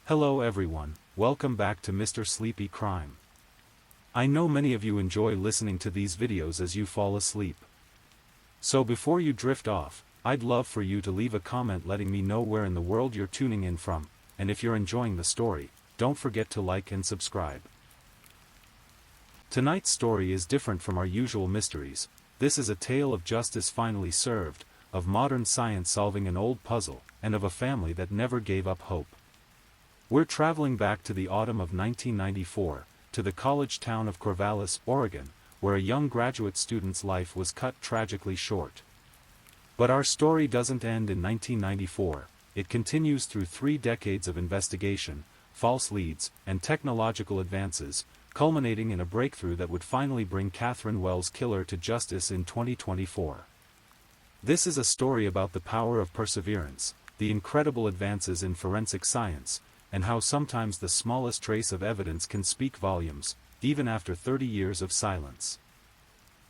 Hello everyone, welcome back to Mr. Sleepy Crime. I know many of you enjoy listening to these videos as you fall asleep. So before you drift off, I'd love for you to leave a comment letting me know where in the world you're tuning in from, and if you're enjoying the story, don't forget to like and subscribe. Tonight's story is different from our usual mysteries. This is a tale of justice finally served, of modern science solving an old puzzle, and of a family that never gave up hope. We're traveling back to the autumn of 1994, to the college town of Corvallis, Oregon, where a young graduate student's life was cut tragically short. But our story doesn't end in 1994, it continues through 3 decades of investigation, false leads, and technological advances, culminating in a breakthrough that would finally bring Catherine Wells' killer to justice in 2024. This is a story about the power of perseverance, the incredible advances in forensic science, and how sometimes the smallest trace of evidence can speak volumes, even after 30 years of silence.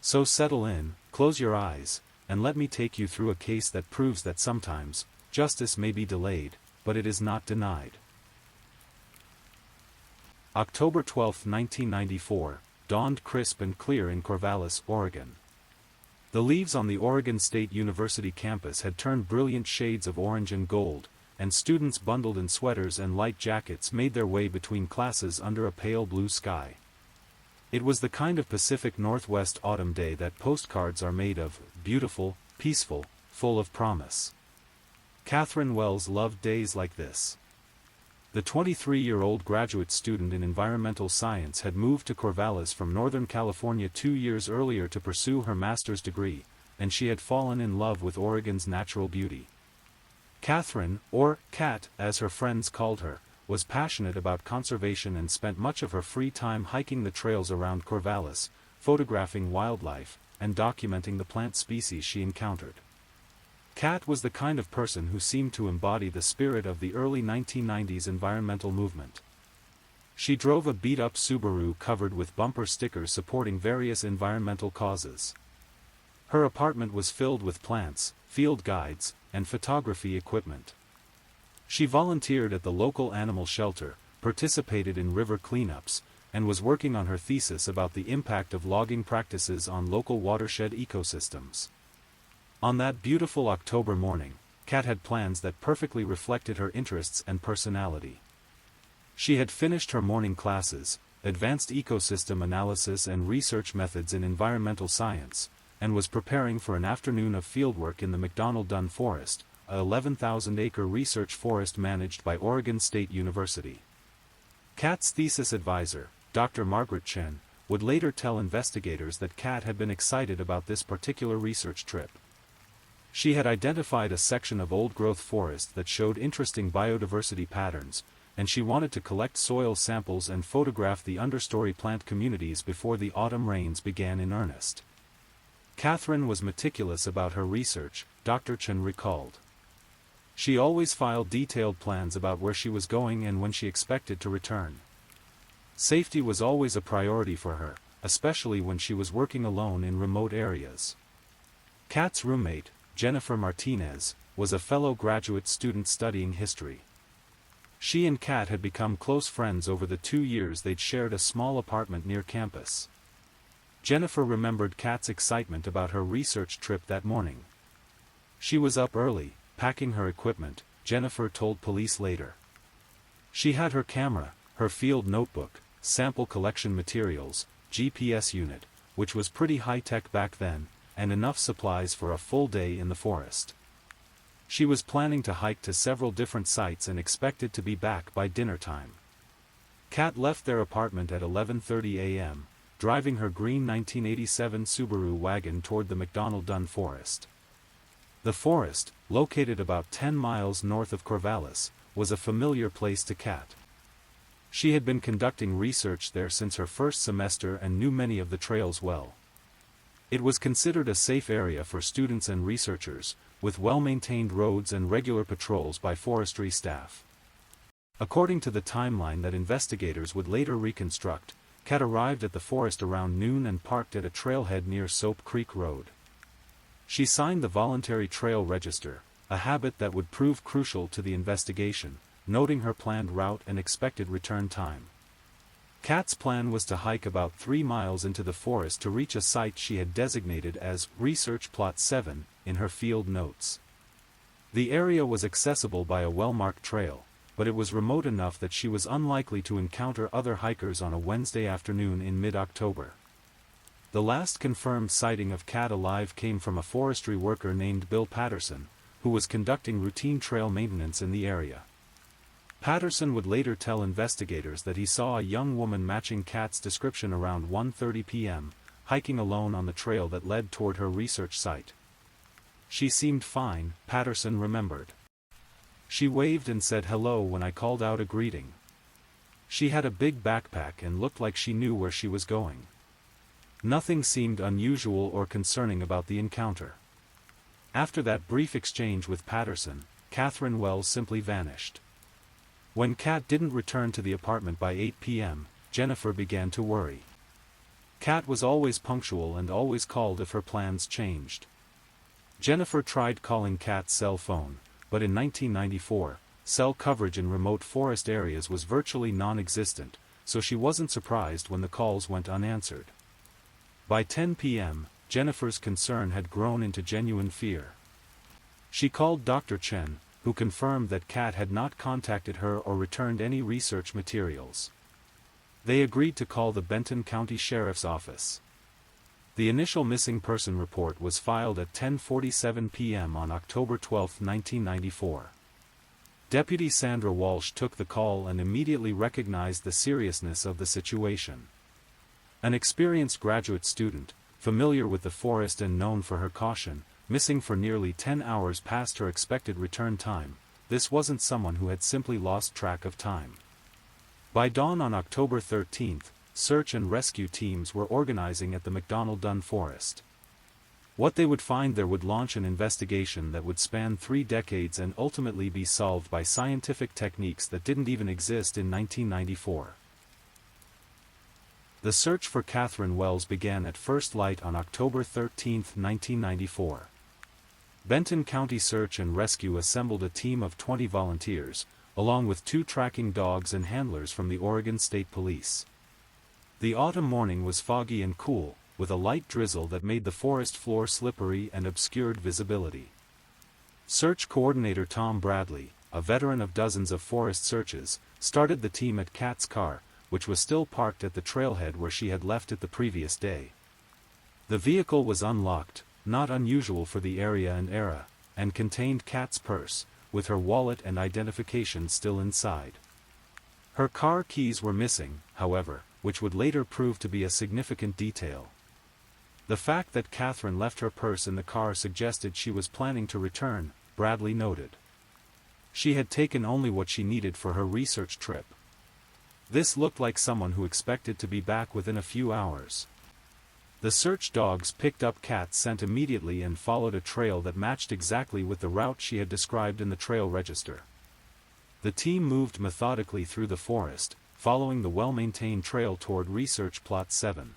So settle in, close your eyes, and let me take you through a case that proves that sometimes, justice may be delayed, but it is not denied. October 12, 1994, dawned crisp and clear in Corvallis, Oregon. The leaves on the Oregon State University campus had turned brilliant shades of orange and gold, and students bundled in sweaters and light jackets made their way between classes under a pale blue sky. It was the kind of Pacific Northwest autumn day that postcards are made of, beautiful, peaceful, full of promise. Catherine Wells loved days like this. The 23-year-old graduate student in environmental science had moved to Corvallis from Northern California 2 years earlier to pursue her master's degree, and she had fallen in love with Oregon's natural beauty. Catherine, or Cat as her friends called her, was passionate about conservation and spent much of her free time hiking the trails around Corvallis, photographing wildlife, and documenting the plant species she encountered. Cat was the kind of person who seemed to embody the spirit of the early 1990s environmental movement. She drove a beat-up Subaru covered with bumper stickers supporting various environmental causes. Her apartment was filled with plants, field guides, and photography equipment. She volunteered at the local animal shelter, participated in river cleanups, and was working on her thesis about the impact of logging practices on local watershed ecosystems. On that beautiful October morning, Kat had plans that perfectly reflected her interests and personality. She had finished her morning classes, advanced ecosystem analysis and research methods in environmental science, and was preparing for an afternoon of fieldwork in the McDonald-Dunn Forest, a 11,000-acre research forest managed by Oregon State University. Kat's thesis advisor, Dr. Margaret Chen, would later tell investigators that Kat had been excited about this particular research trip. She had identified a section of old-growth forest that showed interesting biodiversity patterns, and she wanted to collect soil samples and photograph the understory plant communities before the autumn rains began in earnest. Catherine was meticulous about her research, Dr. Chen recalled. She always filed detailed plans about where she was going and when she expected to return. Safety was always a priority for her, especially when she was working alone in remote areas. Kat's roommate, Jennifer Martinez, was a fellow graduate student studying history. She and Kat had become close friends over the 2 years they'd shared a small apartment near campus. Jennifer remembered Kat's excitement about her research trip that morning. She was up early, packing her equipment, Jennifer told police later. She had her camera, her field notebook, sample collection materials, GPS unit, which was pretty high-tech back then, and enough supplies for a full day in the forest. She was planning to hike to several different sites and expected to be back by dinner time. Kat left their apartment at 11:30 a.m., driving her green 1987 Subaru wagon toward the McDonald-Dunn Forest. The forest, located about 10 miles north of Corvallis, was a familiar place to Kat. She had been conducting research there since her first semester and knew many of the trails well. It was considered a safe area for students and researchers, with well-maintained roads and regular patrols by forestry staff. According to the timeline that investigators would later reconstruct, Kat arrived at the forest around noon and parked at a trailhead near Soap Creek Road. She signed the voluntary trail register, a habit that would prove crucial to the investigation, noting her planned route and expected return time. Kat's plan was to hike about 3 miles into the forest to reach a site she had designated as Research Plot 7 in her field notes. The area was accessible by a well-marked trail, but it was remote enough that she was unlikely to encounter other hikers on a Wednesday afternoon in mid-October. The last confirmed sighting of Kat alive came from a forestry worker named Bill Patterson, who was conducting routine trail maintenance in the area. Patterson would later tell investigators that he saw a young woman matching Kat's description around 1:30 p.m., hiking alone on the trail that led toward her research site. She seemed fine, Patterson remembered. She waved and said hello when I called out a greeting. She had a big backpack and looked like she knew where she was going. Nothing seemed unusual or concerning about the encounter. After that brief exchange with Patterson, Catherine Wells simply vanished. When Kat didn't return to the apartment by 8 p.m., Jennifer began to worry. Kat was always punctual and always called if her plans changed. Jennifer tried calling Kat's cell phone, but in 1994, cell coverage in remote forest areas was virtually non-existent, so she wasn't surprised when the calls went unanswered. By 10 p.m., Jennifer's concern had grown into genuine fear. She called Dr. Chen, who confirmed that Kat had not contacted her or returned any research materials. They agreed to call the Benton County Sheriff's Office. The initial missing person report was filed at 10:47 p.m. on October 12, 1994. Deputy Sandra Walsh took the call and immediately recognized the seriousness of the situation. An experienced graduate student, familiar with the forest and known for her caution, missing for nearly 10 hours past her expected return time, this wasn't someone who had simply lost track of time. By dawn on October 13, search and rescue teams were organizing at the McDonald Dunn Forest. What they would find there would launch an investigation that would span 3 decades and ultimately be solved by scientific techniques that didn't even exist in 1994. The search for Catherine Wells began at first light on October 13, 1994. Benton County Search and Rescue assembled a team of 20 volunteers, along with 2 tracking dogs and handlers from the Oregon State Police. The autumn morning was foggy and cool, with a light drizzle that made the forest floor slippery and obscured visibility. Search Coordinator Tom Bradley, a veteran of dozens of forest searches, started the team at Kat's car, which was still parked at the trailhead where she had left it the previous day. The vehicle was unlocked, not unusual for the area and era, and contained Kat's purse, with her wallet and identification still inside. Her car keys were missing, however, which would later prove to be a significant detail. The fact that Catherine left her purse in the car suggested she was planning to return, Bradley noted. She had taken only what she needed for her research trip. This looked like someone who expected to be back within a few hours. The search dogs picked up Kat's scent immediately and followed a trail that matched exactly with the route she had described in the trail register. The team moved methodically through the forest, following the well-maintained trail toward Research Plot 7.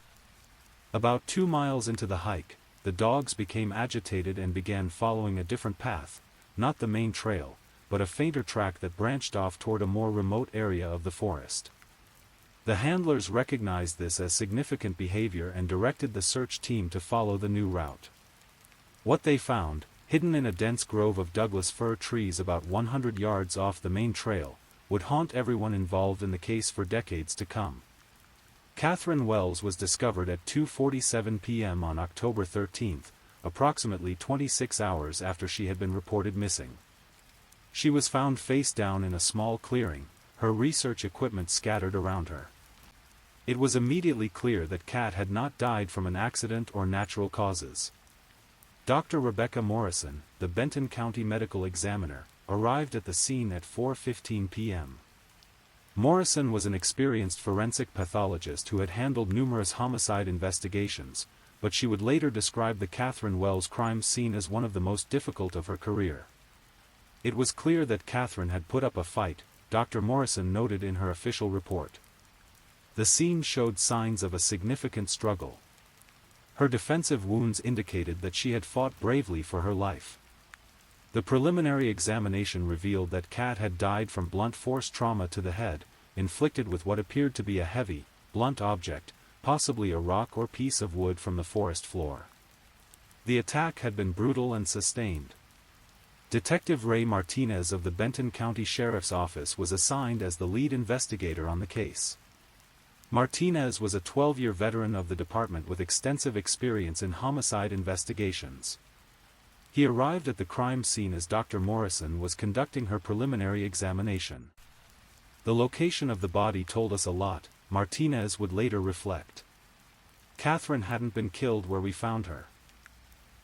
About 2 miles into the hike, the dogs became agitated and began following a different path, not the main trail, but a fainter track that branched off toward a more remote area of the forest. The handlers recognized this as significant behavior and directed the search team to follow the new route. What they found, hidden in a dense grove of Douglas fir trees about 100 yards off the main trail, would haunt everyone involved in the case for decades to come. Catherine Wells was discovered at 2:47 p.m. on October 13, approximately 26 hours after she had been reported missing. She was found face down in a small clearing, her research equipment scattered around her. It was immediately clear that Kat had not died from an accident or natural causes. Dr. Rebecca Morrison, the Benton County Medical Examiner, arrived at the scene at 4:15 p.m. Morrison was an experienced forensic pathologist who had handled numerous homicide investigations, but she would later describe the Catherine Wells crime scene as one of the most difficult of her career. It was clear that Catherine had put up a fight, Dr. Morrison noted in her official report. The scene showed signs of a significant struggle. Her defensive wounds indicated that she had fought bravely for her life. The preliminary examination revealed that Kat had died from blunt force trauma to the head, inflicted with what appeared to be a heavy, blunt object, possibly a rock or piece of wood from the forest floor. The attack had been brutal and sustained. Detective Ray Martinez of the Benton County Sheriff's Office was assigned as the lead investigator on the case. Martinez was a 12-year veteran of the department with extensive experience in homicide investigations. He arrived at the crime scene as Dr. Morrison was conducting her preliminary examination. The location of the body told us a lot, Martinez would later reflect. Catherine hadn't been killed where we found her.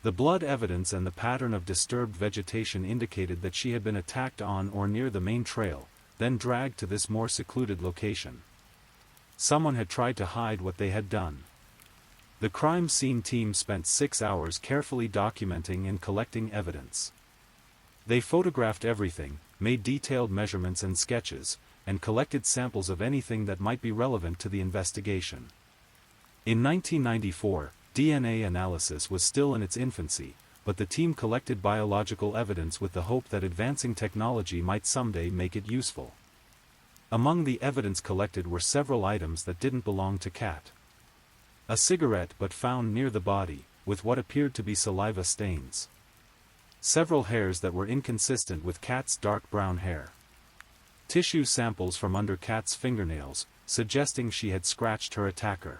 The blood evidence and the pattern of disturbed vegetation indicated that she had been attacked on or near the main trail, then dragged to this more secluded location. Someone had tried to hide what they had done. The crime scene team spent 6 hours carefully documenting and collecting evidence. They photographed everything, made detailed measurements and sketches, and collected samples of anything that might be relevant to the investigation. In 1994, DNA analysis was still in its infancy, but the team collected biological evidence with the hope that advancing technology might someday make it useful. Among the evidence collected were several items that didn't belong to Kat. A cigarette but found near the body, with what appeared to be saliva stains. Several hairs that were inconsistent with Kat's dark brown hair. Tissue samples from under Kat's fingernails, suggesting she had scratched her attacker.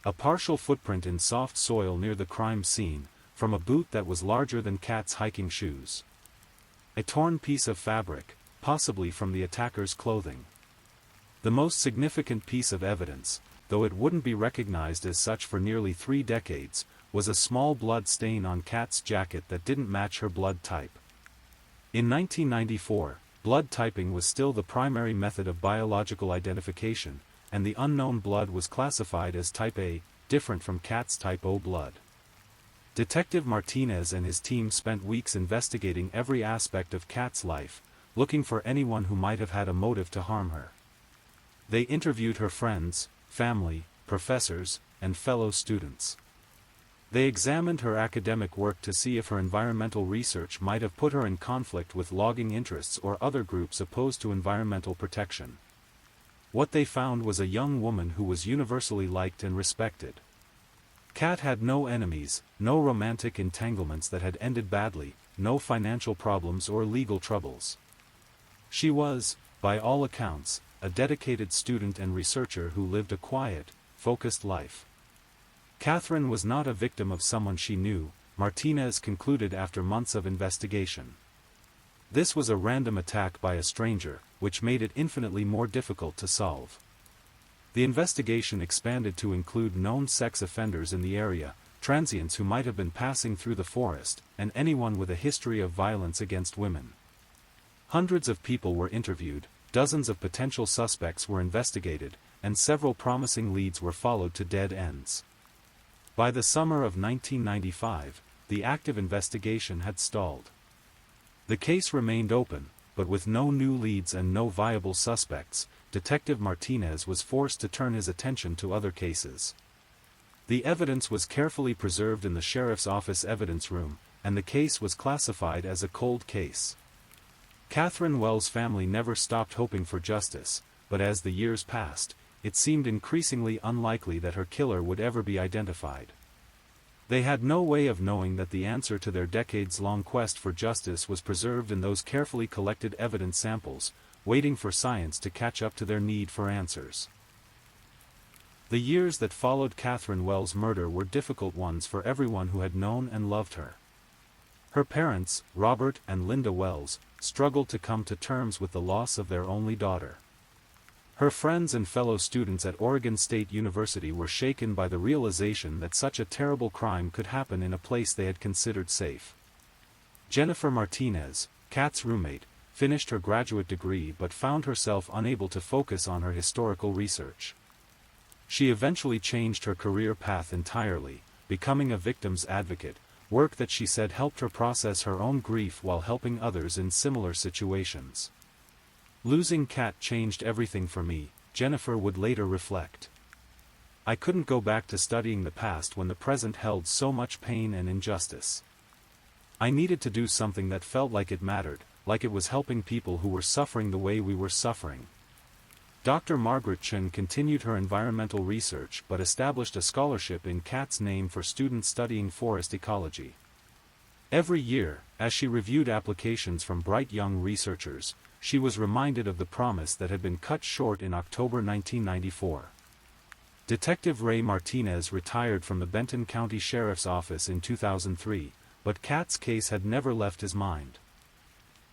A partial footprint in soft soil near the crime scene, from a boot that was larger than Kat's hiking shoes. A torn piece of fabric, possibly from the attacker's clothing. The most significant piece of evidence, though it wouldn't be recognized as such for nearly 3 decades, was a small blood stain on Kat's jacket that didn't match her blood type. In 1994, blood typing was still the primary method of biological identification, and the unknown blood was classified as type A, different from Kat's type O blood. Detective Martinez and his team spent weeks investigating every aspect of Kat's life, looking for anyone who might have had a motive to harm her. They interviewed her friends, family, professors, and fellow students. They examined her academic work to see if her environmental research might have put her in conflict with logging interests or other groups opposed to environmental protection. What they found was a young woman who was universally liked and respected. Kat had no enemies, no romantic entanglements that had ended badly, no financial problems or legal troubles. She was, by all accounts, a dedicated student and researcher who lived a quiet, focused life. Catherine was not a victim of someone she knew, Martinez concluded after months of investigation. This was a random attack by a stranger, which made it infinitely more difficult to solve. The investigation expanded to include known sex offenders in the area, transients who might have been passing through the forest, and anyone with a history of violence against women. Hundreds of people were interviewed, dozens of potential suspects were investigated, and several promising leads were followed to dead ends. By the summer of 1995, the active investigation had stalled. The case remained open, but with no new leads and no viable suspects, Detective Martinez was forced to turn his attention to other cases. The evidence was carefully preserved in the sheriff's office evidence room, and the case was classified as a cold case. Catherine Wells' family never stopped hoping for justice, but as the years passed, it seemed increasingly unlikely that her killer would ever be identified. They had no way of knowing that the answer to their decades-long quest for justice was preserved in those carefully collected evidence samples, waiting for science to catch up to their need for answers. The years that followed Catherine Wells' murder were difficult ones for everyone who had known and loved her. Her parents, Robert and Linda Wells, struggled to come to terms with the loss of their only daughter. Her friends and fellow students at Oregon State University were shaken by the realization that such a terrible crime could happen in a place they had considered safe. Jennifer Martinez, Kat's roommate, finished her graduate degree but found herself unable to focus on her historical research. She eventually changed her career path entirely, becoming a victim's advocate, work that she said helped her process her own grief while helping others in similar situations. "Losing Kat changed everything for me," Jennifer would later reflect. "I couldn't go back to studying the past when the present held so much pain and injustice. I needed to do something that felt like it mattered, like it was helping people who were suffering the way we were suffering. Dr. Margaret Chen continued her environmental research but established a scholarship in cat's name for students studying forest ecology. Every year, as she reviewed applications from bright young researchers, she was reminded of the promise that had been cut short in October 1994. Detective Ray Martinez retired from the Benton County Sheriff's Office in 2003, but Cat's case had never left his mind.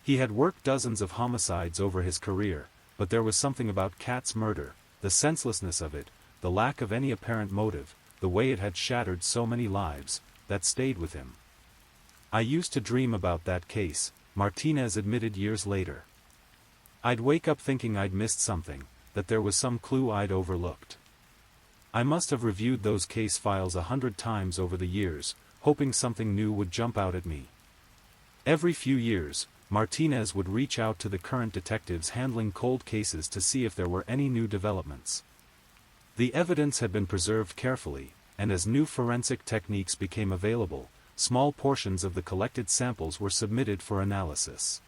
He had worked dozens of homicides over his career, but there was something about Cat's murder, the senselessness of it, the lack of any apparent motive, the way it had shattered so many lives, that stayed with him. I used to dream about that case, Martinez admitted years later. I'd wake up thinking I'd missed something, that there was some clue I'd overlooked. I must have reviewed those case files 100 times over the years, hoping something new would jump out at me. Every few years, Martinez would reach out to the current detectives handling cold cases to see if there were any new developments. The evidence had been preserved carefully, and as new forensic techniques became available, small portions of the collected samples were submitted for analysis.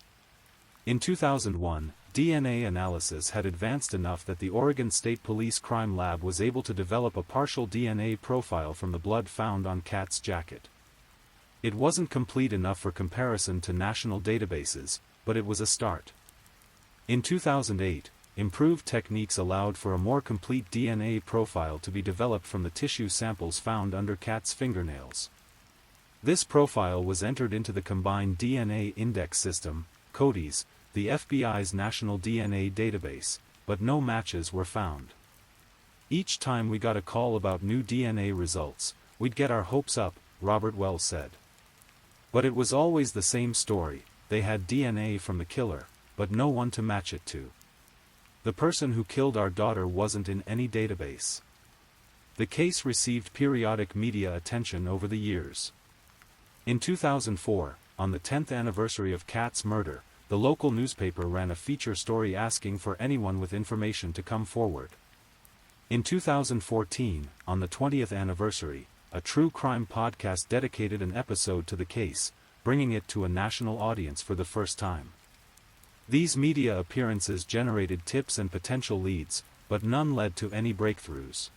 In 2001, DNA analysis had advanced enough that the Oregon State Police Crime Lab was able to develop a partial DNA profile from the blood found on Cat's jacket. It wasn't complete enough for comparison to national databases, but it was a start. In 2008, improved techniques allowed for a more complete DNA profile to be developed from the tissue samples found under Cat's fingernails. This profile was entered into the Combined DNA Index System, CODIS, the FBI's national DNA database, but no matches were found. Each time we got a call about new DNA results, we'd get our hopes up, Robert Wells said. But it was always the same story, they had DNA from the killer, but no one to match it to. The person who killed our daughter wasn't in any database. The case received periodic media attention over the years. In 2004, on the 10th anniversary of Cat's murder, the local newspaper ran a feature story asking for anyone with information to come forward. In 2014, on the 20th anniversary, a true crime podcast dedicated an episode to the case, bringing it to a national audience for the first time. These media appearances generated tips and potential leads, but none led to any breakthroughs.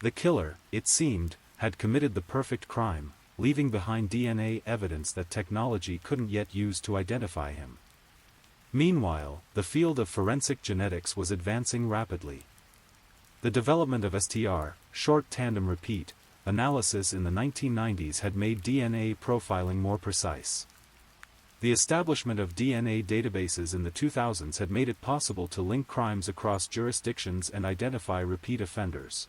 The killer, it seemed, had committed the perfect crime, leaving behind DNA evidence that technology couldn't yet use to identify him. Meanwhile, the field of forensic genetics was advancing rapidly. The development of STR, short tandem repeat, analysis in the 1990s had made DNA profiling more precise. The establishment of DNA databases in the 2000s had made it possible to link crimes across jurisdictions and identify repeat offenders.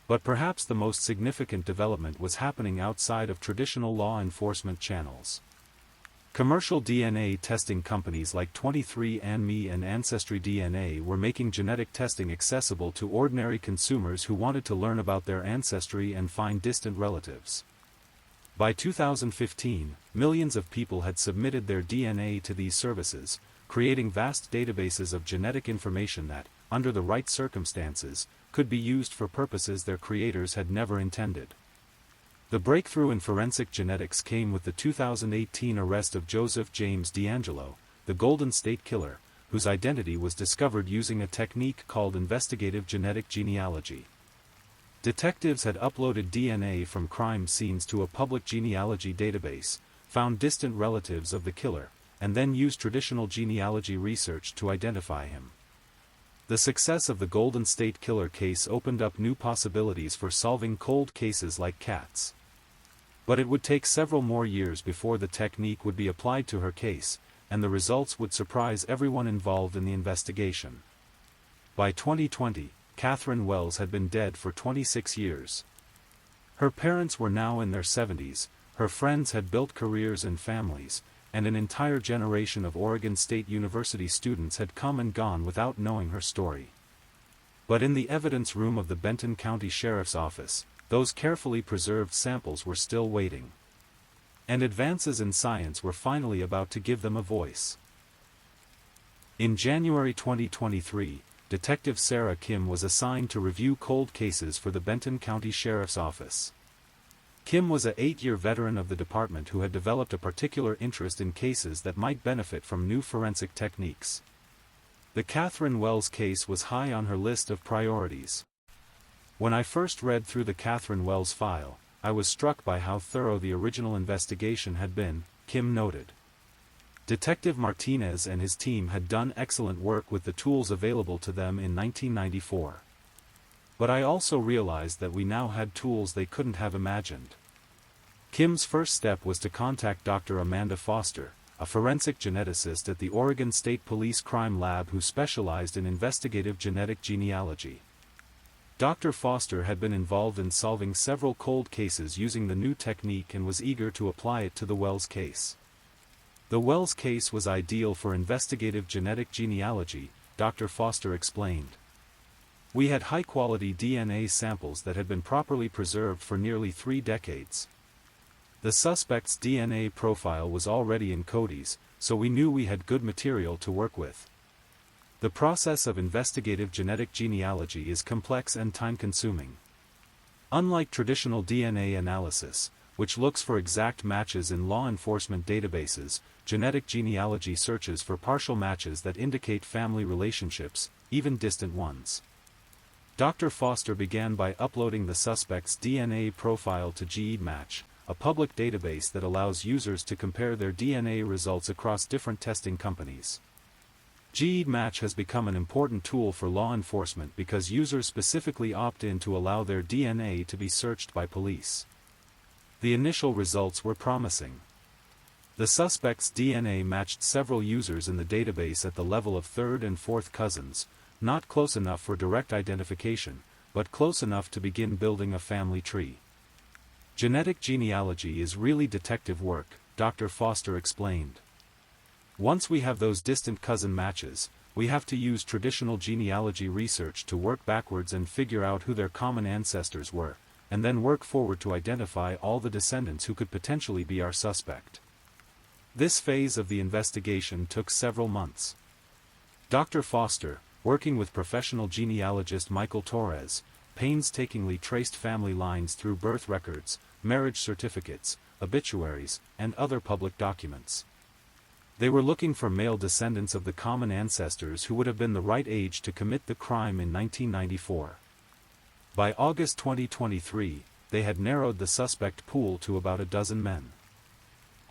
But perhaps the most significant development was happening outside of traditional law enforcement channels. Commercial DNA testing companies like 23andMe and Ancestry DNA were making genetic testing accessible to ordinary consumers who wanted to learn about their ancestry and find distant relatives. By 2015, millions of people had submitted their DNA to these services, creating vast databases of genetic information that, under the right circumstances, could be used for purposes their creators had never intended. The breakthrough in forensic genetics came with the 2018 arrest of Joseph James DeAngelo, the Golden State Killer, whose identity was discovered using a technique called investigative genetic genealogy. Detectives had uploaded DNA from crime scenes to a public genealogy database, found distant relatives of the killer, and then used traditional genealogy research to identify him. The success of the Golden State Killer case opened up new possibilities for solving cold cases like Cat's. But it would take several more years before the technique would be applied to her case, and the results would surprise everyone involved in the investigation. By 2020, Catherine Wells had been dead for 26 years. Her parents were now in their 70s, her friends had built careers and families, and an entire generation of Oregon State University students had come and gone without knowing her story. But in the evidence room of the Benton County Sheriff's Office, those carefully preserved samples were still waiting. And advances in science were finally about to give them a voice. In January 2023, Detective Sarah Kim was assigned to review cold cases for the Benton County Sheriff's Office. Kim was a 8-year veteran of the department who had developed a particular interest in cases that might benefit from new forensic techniques. The Catherine Wells case was high on her list of priorities. When I first read through the Catherine Wells file, I was struck by how thorough the original investigation had been, Kim noted. Detective Martinez and his team had done excellent work with the tools available to them in 1994. But I also realized that we now had tools they couldn't have imagined. Kim's first step was to contact Dr. Amanda Foster, a forensic geneticist at the Oregon State Police Crime Lab who specialized in investigative genetic genealogy. Dr. Foster had been involved in solving several cold cases using the new technique and was eager to apply it to the Wells case. The Wells case was ideal for investigative genetic genealogy, Dr. Foster explained. We had high-quality DNA samples that had been properly preserved for nearly 3 decades. The suspect's DNA profile was already in Cody's, so we knew we had good material to work with. The process of investigative genetic genealogy is complex and time-consuming. Unlike traditional DNA analysis, which looks for exact matches in law enforcement databases, genetic genealogy searches for partial matches that indicate family relationships, even distant ones. Dr. Foster began by uploading the suspect's DNA profile to GEDmatch, a public database that allows users to compare their DNA results across different testing companies. GEDmatch has become an important tool for law enforcement because users specifically opt in to allow their DNA to be searched by police. The initial results were promising. The suspect's DNA matched several users in the database at the level of third and fourth cousins, not close enough for direct identification, but close enough to begin building a family tree. Genetic genealogy is really detective work, Dr. Foster explained. Once we have those distant cousin matches, we have to use traditional genealogy research to work backwards and figure out who their common ancestors were, and then work forward to identify all the descendants who could potentially be our suspect. This phase of the investigation took several months. Dr. Foster, working with professional genealogist Michael Torres, painstakingly traced family lines through birth records, marriage certificates, obituaries, and other public documents. They were looking for male descendants of the common ancestors who would have been the right age to commit the crime in 1994. By August 2023, they had narrowed the suspect pool to about a dozen men.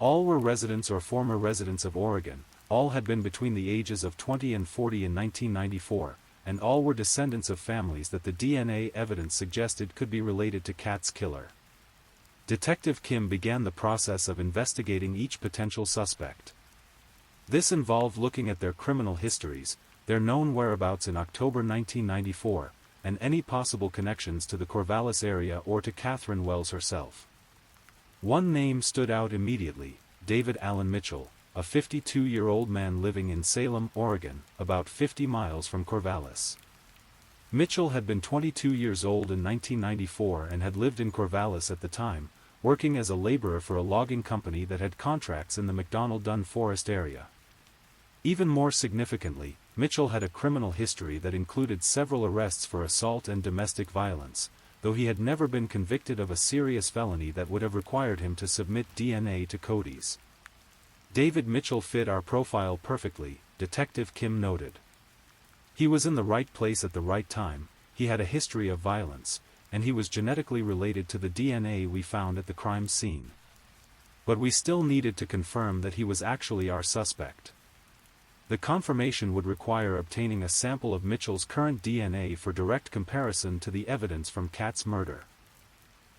All were residents or former residents of Oregon, all had been between the ages of 20 and 40 in 1994, and all were descendants of families that the DNA evidence suggested could be related to Kat's killer. Detective Kim began the process of investigating each potential suspect. This involved looking at their criminal histories, their known whereabouts in October 1994, and any possible connections to the Corvallis area or to Catherine Wells herself. One name stood out immediately, David Allen Mitchell, a 52-year-old man living in Salem, Oregon, about 50 miles from Corvallis. Mitchell had been 22 years old in 1994 and had lived in Corvallis at the time, working as a laborer for a logging company that had contracts in the McDonald-Dunn Forest area. Even more significantly, Mitchell had a criminal history that included several arrests for assault and domestic violence, though he had never been convicted of a serious felony that would have required him to submit DNA to Cody's. David Mitchell fit our profile perfectly, Detective Kim noted. He was in the right place at the right time, he had a history of violence, and he was genetically related to the DNA we found at the crime scene. But we still needed to confirm that he was actually our suspect. The confirmation would require obtaining a sample of Mitchell's current DNA for direct comparison to the evidence from Kat's murder.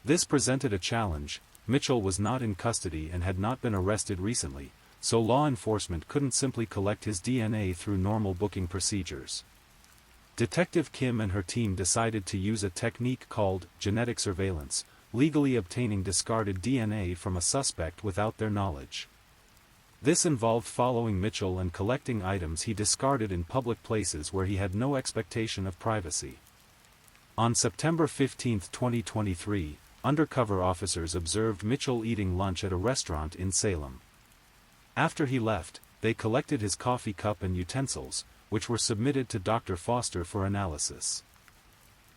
This presented a challenge. Mitchell was not in custody and had not been arrested recently, so law enforcement couldn't simply collect his DNA through normal booking procedures. Detective Kim and her team decided to use a technique called genetic surveillance, legally obtaining discarded DNA from a suspect without their knowledge. This involved following Mitchell and collecting items he discarded in public places where he had no expectation of privacy. On September 15, 2023, undercover officers observed Mitchell eating lunch at a restaurant in Salem. After he left, they collected his coffee cup and utensils, which were submitted to Dr. Foster for analysis.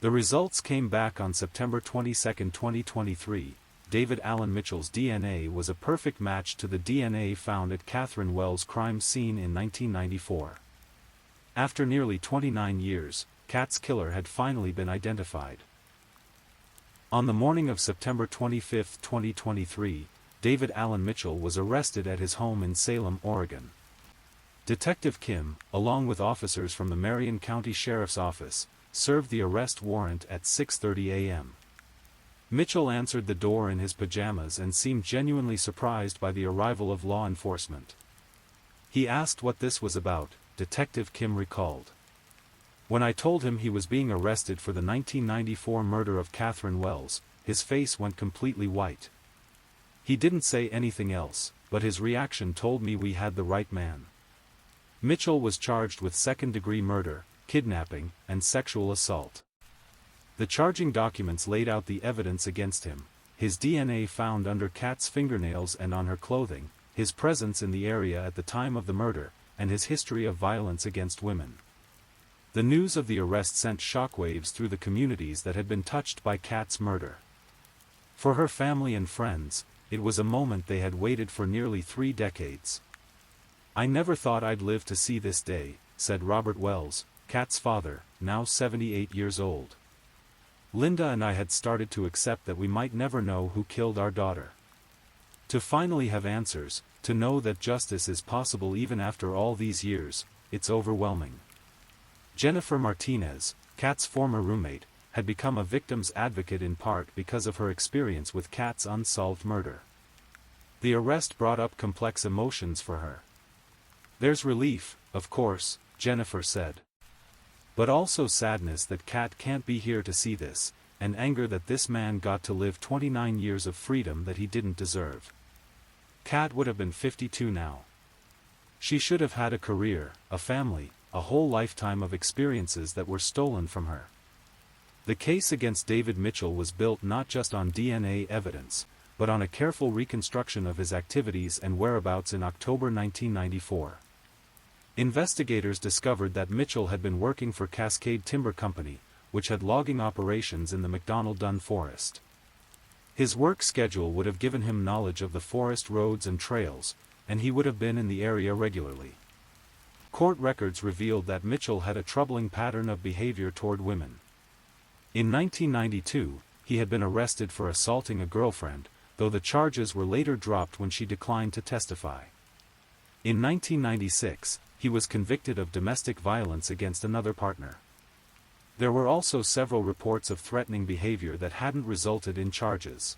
The results came back on September 22, 2023. David Allen Mitchell's DNA was a perfect match to the DNA found at Catherine Wells' crime scene in 1994. After nearly 29 years, Kat's killer had finally been identified. On the morning of September 25, 2023, David Allen Mitchell was arrested at his home in Salem, Oregon. Detective Kim, along with officers from the Marion County Sheriff's Office, served the arrest warrant at 6:30 a.m. Mitchell answered the door in his pajamas and seemed genuinely surprised by the arrival of law enforcement. He asked what this was about, Detective Kim recalled. When I told him he was being arrested for the 1994 murder of Catherine Wells, his face went completely white. He didn't say anything else, but his reaction told me we had the right man. Mitchell was charged with second-degree murder, kidnapping, and sexual assault. The charging documents laid out the evidence against him: his DNA found under Kat's fingernails and on her clothing, his presence in the area at the time of the murder, and his history of violence against women. The news of the arrest sent shockwaves through the communities that had been touched by Kat's murder. For her family and friends, it was a moment they had waited for nearly 3 decades. "I never thought I'd live to see this day," said Robert Wells, Kat's father, now 78 years old. "Linda and I had started to accept that we might never know who killed our daughter. To finally have answers, to know that justice is possible even after all these years, it's overwhelming." Jennifer Martinez, Kat's former roommate, had become a victim's advocate in part because of her experience with Kat's unsolved murder. The arrest brought up complex emotions for her. "There's relief, of course," Jennifer said. "But also sadness that Kat can't be here to see this, and anger that this man got to live 29 years of freedom that he didn't deserve. Kat would have been 52 now. She should have had a career, a family, a whole lifetime of experiences that were stolen from her." The case against David Mitchell was built not just on DNA evidence, but on a careful reconstruction of his activities and whereabouts in October 1994. Investigators discovered that Mitchell had been working for Cascade Timber Company, which had logging operations in the McDonnell-Dunn forest. His work schedule would have given him knowledge of the forest roads and trails, and he would have been in the area regularly. Court records revealed that Mitchell had a troubling pattern of behavior toward women. In 1992, he had been arrested for assaulting a girlfriend, though the charges were later dropped when she declined to testify. In 1996, he was convicted of domestic violence against another partner. There were also several reports of threatening behavior that hadn't resulted in charges.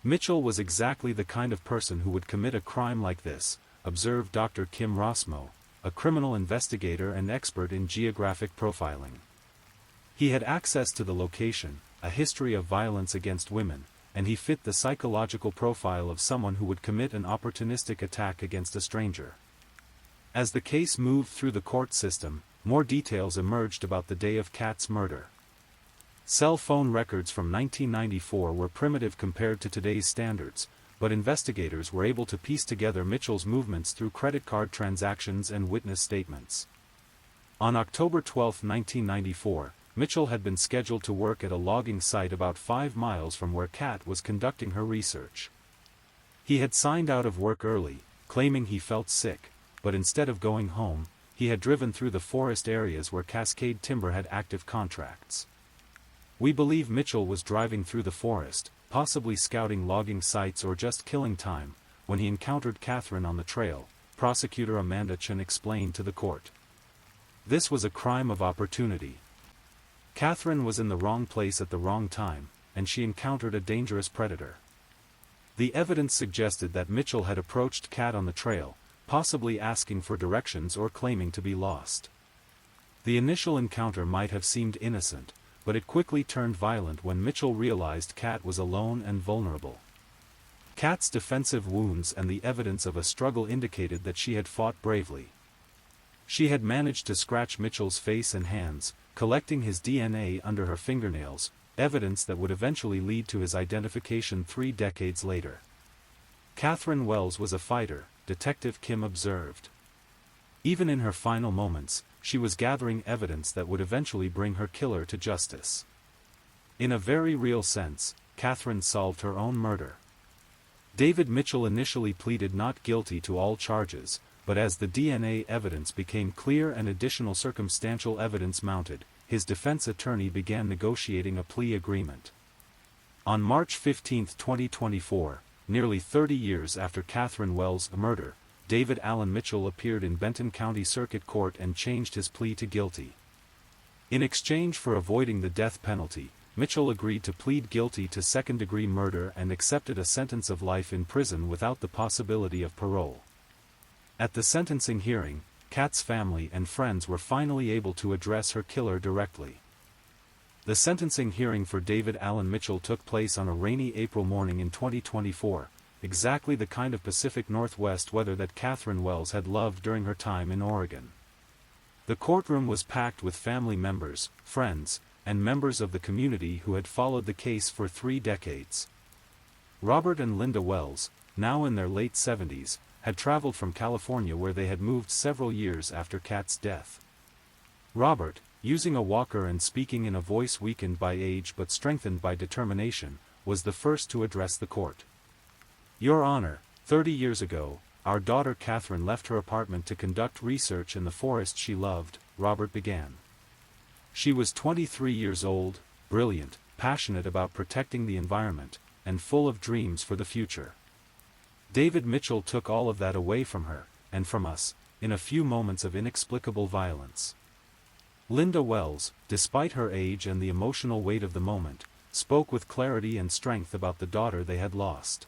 Mitchell was exactly the kind of person who would commit a crime like this, observed Dr. Kim Rossmo, a criminal investigator and expert in geographic profiling. He had access to the location, a history of violence against women, and he fit the psychological profile of someone who would commit an opportunistic attack against a stranger. As the case moved through the court system, more details emerged about the day of Kat's murder. Cell phone records from 1994 were primitive compared to today's standards, but investigators were able to piece together Mitchell's movements through credit card transactions and witness statements. On October 12, 1994, Mitchell had been scheduled to work at a logging site about 5 miles from where Kat was conducting her research. He had signed out of work early, claiming he felt sick, but instead of going home, he had driven through the forest areas where Cascade Timber had active contracts. "We believe Mitchell was driving through the forest, possibly scouting logging sites or just killing time, when he encountered Catherine on the trail," prosecutor Amanda Chen explained to the court. "This was a crime of opportunity. Catherine was in the wrong place at the wrong time, and she encountered a dangerous predator." The evidence suggested that Mitchell had approached Kat on the trail, possibly asking for directions or claiming to be lost. The initial encounter might have seemed innocent, but it quickly turned violent when Mitchell realized Kat was alone and vulnerable. Kat's defensive wounds and the evidence of a struggle indicated that she had fought bravely. She had managed to scratch Mitchell's face and hands, collecting his DNA under her fingernails, evidence that would eventually lead to his identification 3 decades later. Catherine Wells was a fighter, Detective Kim observed. Even in her final moments, she was gathering evidence that would eventually bring her killer to justice. In a very real sense, Catherine solved her own murder. David Mitchell initially pleaded not guilty to all charges, but as the DNA evidence became clear and additional circumstantial evidence mounted, his defense attorney began negotiating a plea agreement. On March 15, 2024, nearly 30 years after Catherine Wells' murder, David Allen Mitchell appeared in Benton County Circuit Court and changed his plea to guilty. In exchange for avoiding the death penalty, Mitchell agreed to plead guilty to second-degree murder and accepted a sentence of life in prison without the possibility of parole. At the sentencing hearing, Kat's family and friends were finally able to address her killer directly. The sentencing hearing for David Allen Mitchell took place on a rainy April morning in 2024, exactly the kind of Pacific Northwest weather that Catherine Wells had loved during her time in Oregon. The courtroom was packed with family members, friends, and members of the community who had followed the case for 3 decades. Robert and Linda Wells, now in their late 70s, had traveled from California where they had moved several years after Kat's death. Robert, using a walker and speaking in a voice weakened by age but strengthened by determination, was the first to address the court. "Your Honor, 30 years ago, our daughter Catherine left her apartment to conduct research in the forest she loved," Robert began. "She was 23 years old, brilliant, passionate about protecting the environment, and full of dreams for the future. David Mitchell took all of that away from her, and from us, in a few moments of inexplicable violence." Linda Wells, despite her age and the emotional weight of the moment, spoke with clarity and strength about the daughter they had lost.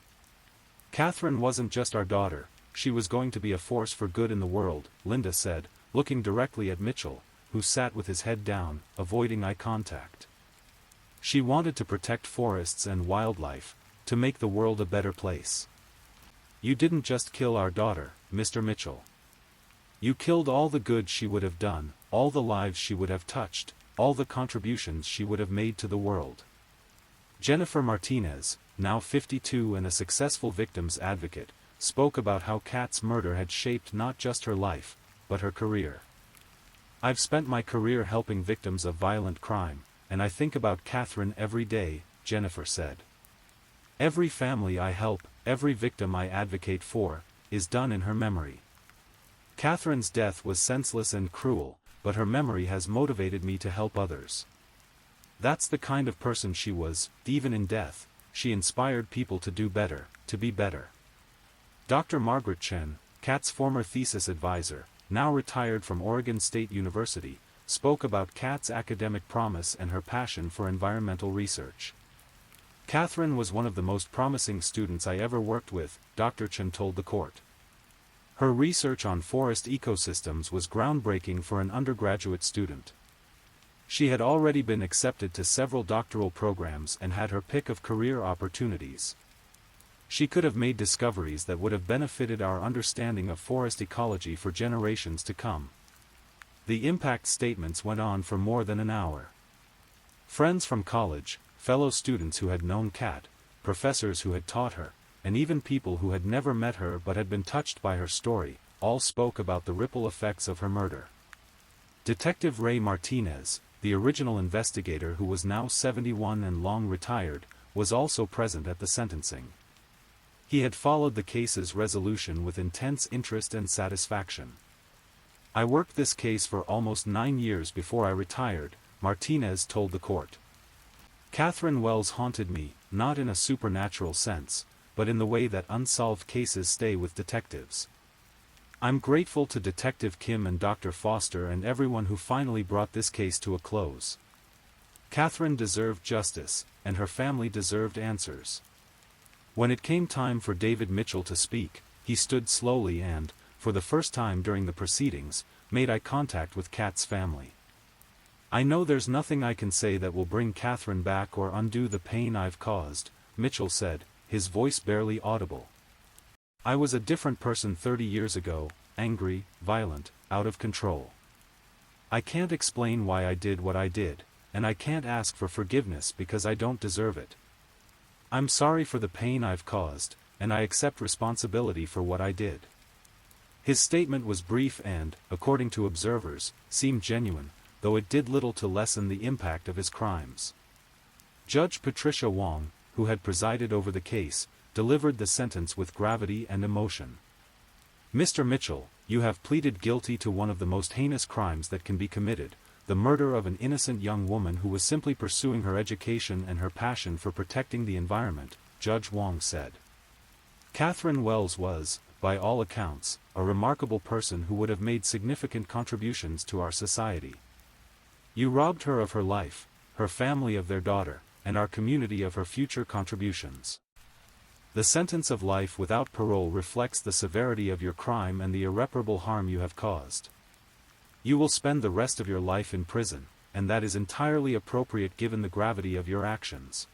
"Catherine wasn't just our daughter, she was going to be a force for good in the world," Linda said, looking directly at Mitchell, who sat with his head down, avoiding eye contact. "She wanted to protect forests and wildlife, to make the world a better place. You didn't just kill our daughter, Mr. Mitchell. You killed all the good she would have done, all the lives she would have touched, all the contributions she would have made to the world." Jennifer Martinez, now 52 and a successful victims advocate, spoke about how Kat's murder had shaped not just her life, but her career. "I've spent my career helping victims of violent crime, and I think about Catherine every day," Jennifer said. "Every family I help, every victim I advocate for, is done in her memory. Catherine's death was senseless and cruel, but her memory has motivated me to help others. That's the kind of person she was, even in death, she inspired people to do better, to be better." Dr. Margaret Chen, Kat's former thesis advisor, now retired from Oregon State University, spoke about Kat's academic promise and her passion for environmental research. "Catherine was one of the most promising students I ever worked with," Dr. Chen told the court. "Her research on forest ecosystems was groundbreaking for an undergraduate student. She had already been accepted to several doctoral programs and had her pick of career opportunities. She could have made discoveries that would have benefited our understanding of forest ecology for generations to come." The impact statements went on for more than an hour. Friends from college, fellow students who had known Kat, professors who had taught her, and even people who had never met her but had been touched by her story, all spoke about the ripple effects of her murder. Detective Ray Martinez, the original investigator who was now 71 and long retired, was also present at the sentencing. He had followed the case's resolution with intense interest and satisfaction. "I worked this case for almost 9 years before I retired," Martinez told the court. "Catherine Wells haunted me, not in a supernatural sense, but in the way that unsolved cases stay with detectives. I'm grateful to Detective Kim and Dr. Foster and everyone who finally brought this case to a close. Catherine deserved justice, and her family deserved answers." When it came time for David Mitchell to speak, he stood slowly and, for the first time during the proceedings, made eye contact with Kat's family. "I know there's nothing I can say that will bring Catherine back or undo the pain I've caused," Mitchell said, his voice barely audible. "I was a different person 30 years ago, angry, violent, out of control. I can't explain why I did what I did, and I can't ask for forgiveness because I don't deserve it. I'm sorry for the pain I've caused, and I accept responsibility for what I did." His statement was brief and, according to observers, seemed genuine, though it did little to lessen the impact of his crimes. Judge Patricia Wong, who had presided over the case, delivered the sentence with gravity and emotion. "Mr. Mitchell, you have pleaded guilty to one of the most heinous crimes that can be committed, the murder of an innocent young woman who was simply pursuing her education and her passion for protecting the environment," Judge Wong said. "Catherine Wells was, by all accounts, a remarkable person who would have made significant contributions to our society. You robbed her of her life, her family of their daughter, and our community of her future contributions. The sentence of life without parole reflects the severity of your crime and the irreparable harm you have caused. You will spend the rest of your life in prison, and that is entirely appropriate given the gravity of your actions."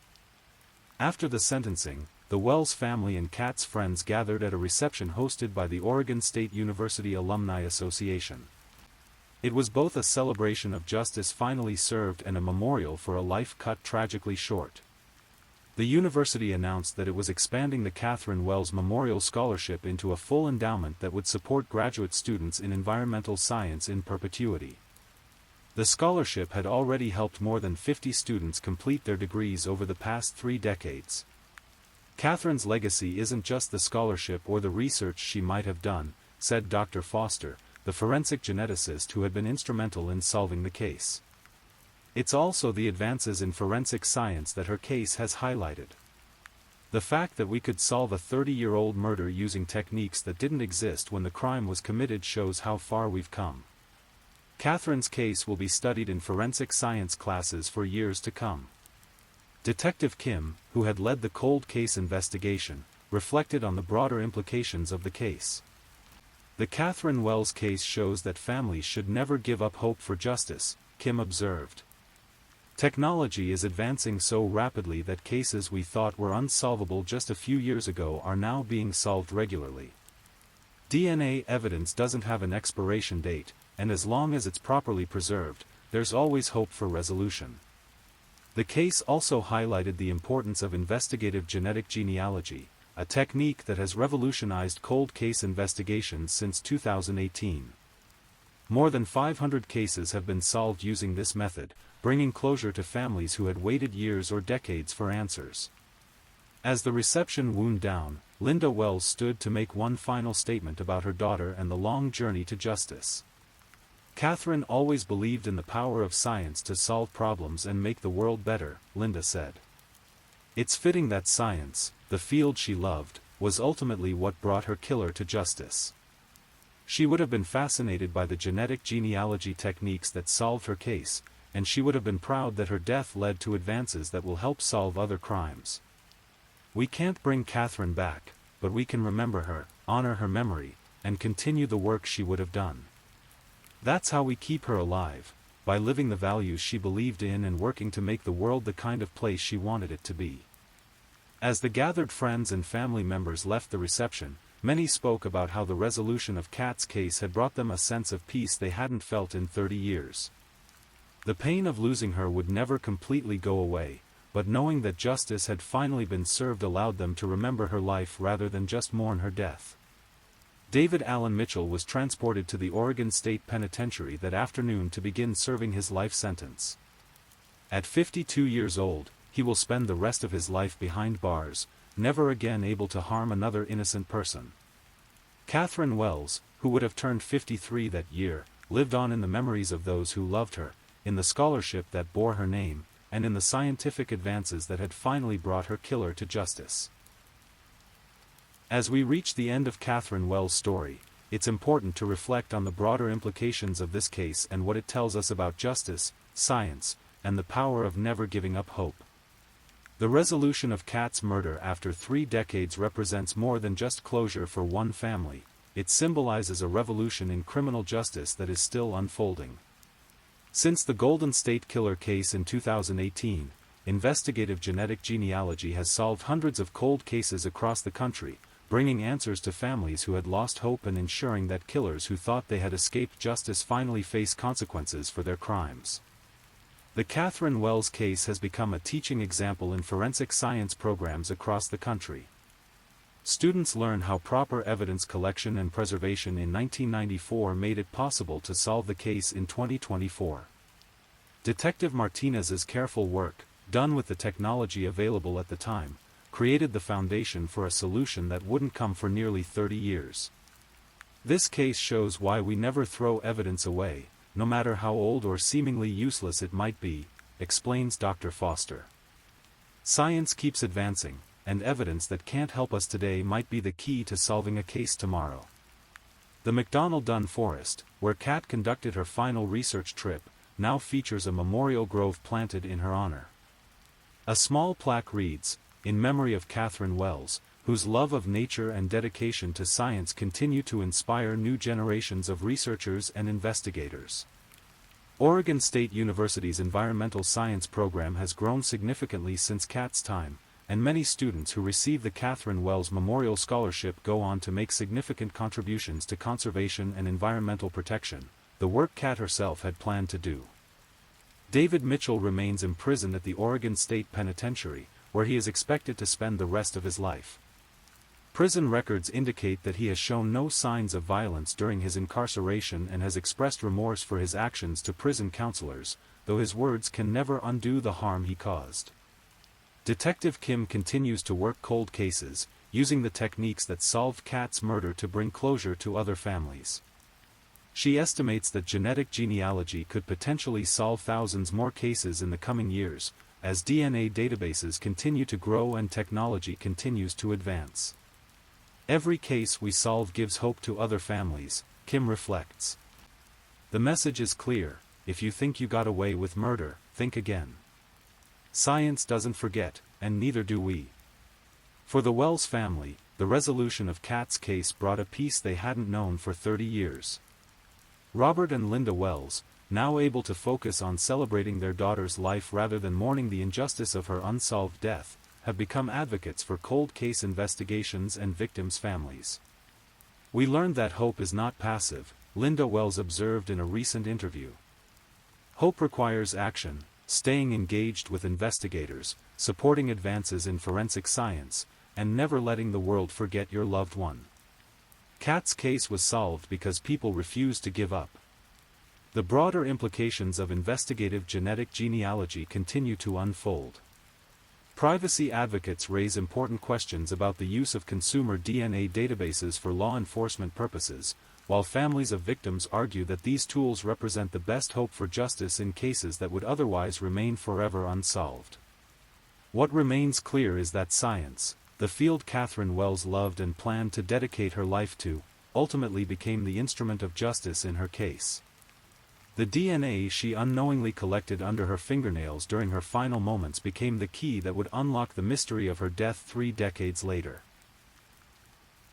After the sentencing, the Wells family and Kat's friends gathered at a reception hosted by the Oregon State University Alumni Association. It was both a celebration of justice finally served and a memorial for a life cut tragically short. The university announced that it was expanding the Catherine Wells Memorial Scholarship into a full endowment that would support graduate students in environmental science in perpetuity. The scholarship had already helped more than 50 students complete their degrees over the past 3 decades. "Catherine's legacy isn't just the scholarship or the research she might have done," said Dr. Foster, the forensic geneticist who had been instrumental in solving the case. "It's also the advances in forensic science that her case has highlighted. The fact that we could solve a 30-year-old murder using techniques that didn't exist when the crime was committed shows how far we've come. Catherine's case will be studied in forensic science classes for years to come." Detective Kim, who had led the cold case investigation, reflected on the broader implications of the case. "The Catherine Wells case shows that families should never give up hope for justice," Kim observed. "Technology is advancing so rapidly that cases we thought were unsolvable just a few years ago are now being solved regularly. DNA evidence doesn't have an expiration date, and as long as it's properly preserved, there's always hope for resolution." The case also highlighted the importance of investigative genetic genealogy, a technique that has revolutionized cold case investigations since 2018. More than 500 cases have been solved using this method, bringing closure to families who had waited years or decades for answers. As the reception wound down, Linda Wells stood to make one final statement about her daughter and the long journey to justice. "Catherine always believed in the power of science to solve problems and make the world better," Linda said. "It's fitting that science, the field she loved, was ultimately what brought her killer to justice. She would have been fascinated by the genetic genealogy techniques that solved her case, and she would have been proud that her death led to advances that will help solve other crimes. We can't bring Catherine back, but we can remember her, honor her memory, and continue the work she would have done. That's how we keep her alive, by living the values she believed in and working to make the world the kind of place she wanted it to be." As the gathered friends and family members left the reception, many spoke about how the resolution of Kat's case had brought them a sense of peace they hadn't felt in 30 years. The pain of losing her would never completely go away, but knowing that justice had finally been served allowed them to remember her life rather than just mourn her death. David Allen Mitchell was transported to the Oregon State Penitentiary that afternoon to begin serving his life sentence. At 52 years old, he will spend the rest of his life behind bars, never again able to harm another innocent person. Catherine Wells, who would have turned 53 that year, lived on in the memories of those who loved her, in the scholarship that bore her name, and in the scientific advances that had finally brought her killer to justice. As we reach the end of Catherine Wells' story, it's important to reflect on the broader implications of this case and what it tells us about justice, science, and the power of never giving up hope. The resolution of Kat's murder after 3 decades represents more than just closure for one family, it symbolizes a revolution in criminal justice that is still unfolding. Since the Golden State Killer case in 2018, investigative genetic genealogy has solved hundreds of cold cases across the country, bringing answers to families who had lost hope and ensuring that killers who thought they had escaped justice finally face consequences for their crimes. The Catherine Wells case has become a teaching example in forensic science programs across the country. Students learn how proper evidence collection and preservation in 1994 made it possible to solve the case in 2024. Detective Martinez's careful work, done with the technology available at the time, created the foundation for a solution that wouldn't come for nearly 30 years. This case shows why we never throw evidence away, no matter how old or seemingly useless it might be, explains Dr. Foster. Science keeps advancing, and evidence that can't help us today might be the key to solving a case tomorrow. The McDonnell Dunn Forest, where Kat conducted her final research trip, now features a memorial grove planted in her honor. A small plaque reads, "In memory of Catherine Wells, whose love of nature and dedication to science continue to inspire new generations of researchers and investigators." Oregon State University's environmental science program has grown significantly since Kat's time, and many students who receive the Catherine Wells Memorial Scholarship go on to make significant contributions to conservation and environmental protection, the work Kat herself had planned to do. David Mitchell remains imprisoned at the Oregon State Penitentiary, where he is expected to spend the rest of his life. Prison records indicate that he has shown no signs of violence during his incarceration and has expressed remorse for his actions to prison counselors, though his words can never undo the harm he caused. Detective Kim continues to work cold cases, using the techniques that solved Kat's murder to bring closure to other families. She estimates that genetic genealogy could potentially solve thousands more cases in the coming years, as DNA databases continue to grow and technology continues to advance. Every case we solve gives hope to other families, Kim reflects. The message is clear: if you think you got away with murder, think again. Science doesn't forget, and neither do we. For the Wells family, the resolution of Kat's case brought a peace they hadn't known for 30 years. Robert and Linda Wells, now able to focus on celebrating their daughter's life rather than mourning the injustice of her unsolved death, have become advocates for cold case investigations and victims' families. "We learned that hope is not passive," Linda Wells observed in a recent interview. "Hope requires action, staying engaged with investigators, supporting advances in forensic science, and never letting the world forget your loved one." Kat's case was solved because people refused to give up. The broader implications of investigative genetic genealogy continue to unfold. Privacy advocates raise important questions about the use of consumer DNA databases for law enforcement purposes, while families of victims argue that these tools represent the best hope for justice in cases that would otherwise remain forever unsolved. What remains clear is that science, the field Catherine Wells loved and planned to dedicate her life to, ultimately became the instrument of justice in her case. The DNA she unknowingly collected under her fingernails during her final moments became the key that would unlock the mystery of her death 3 decades later.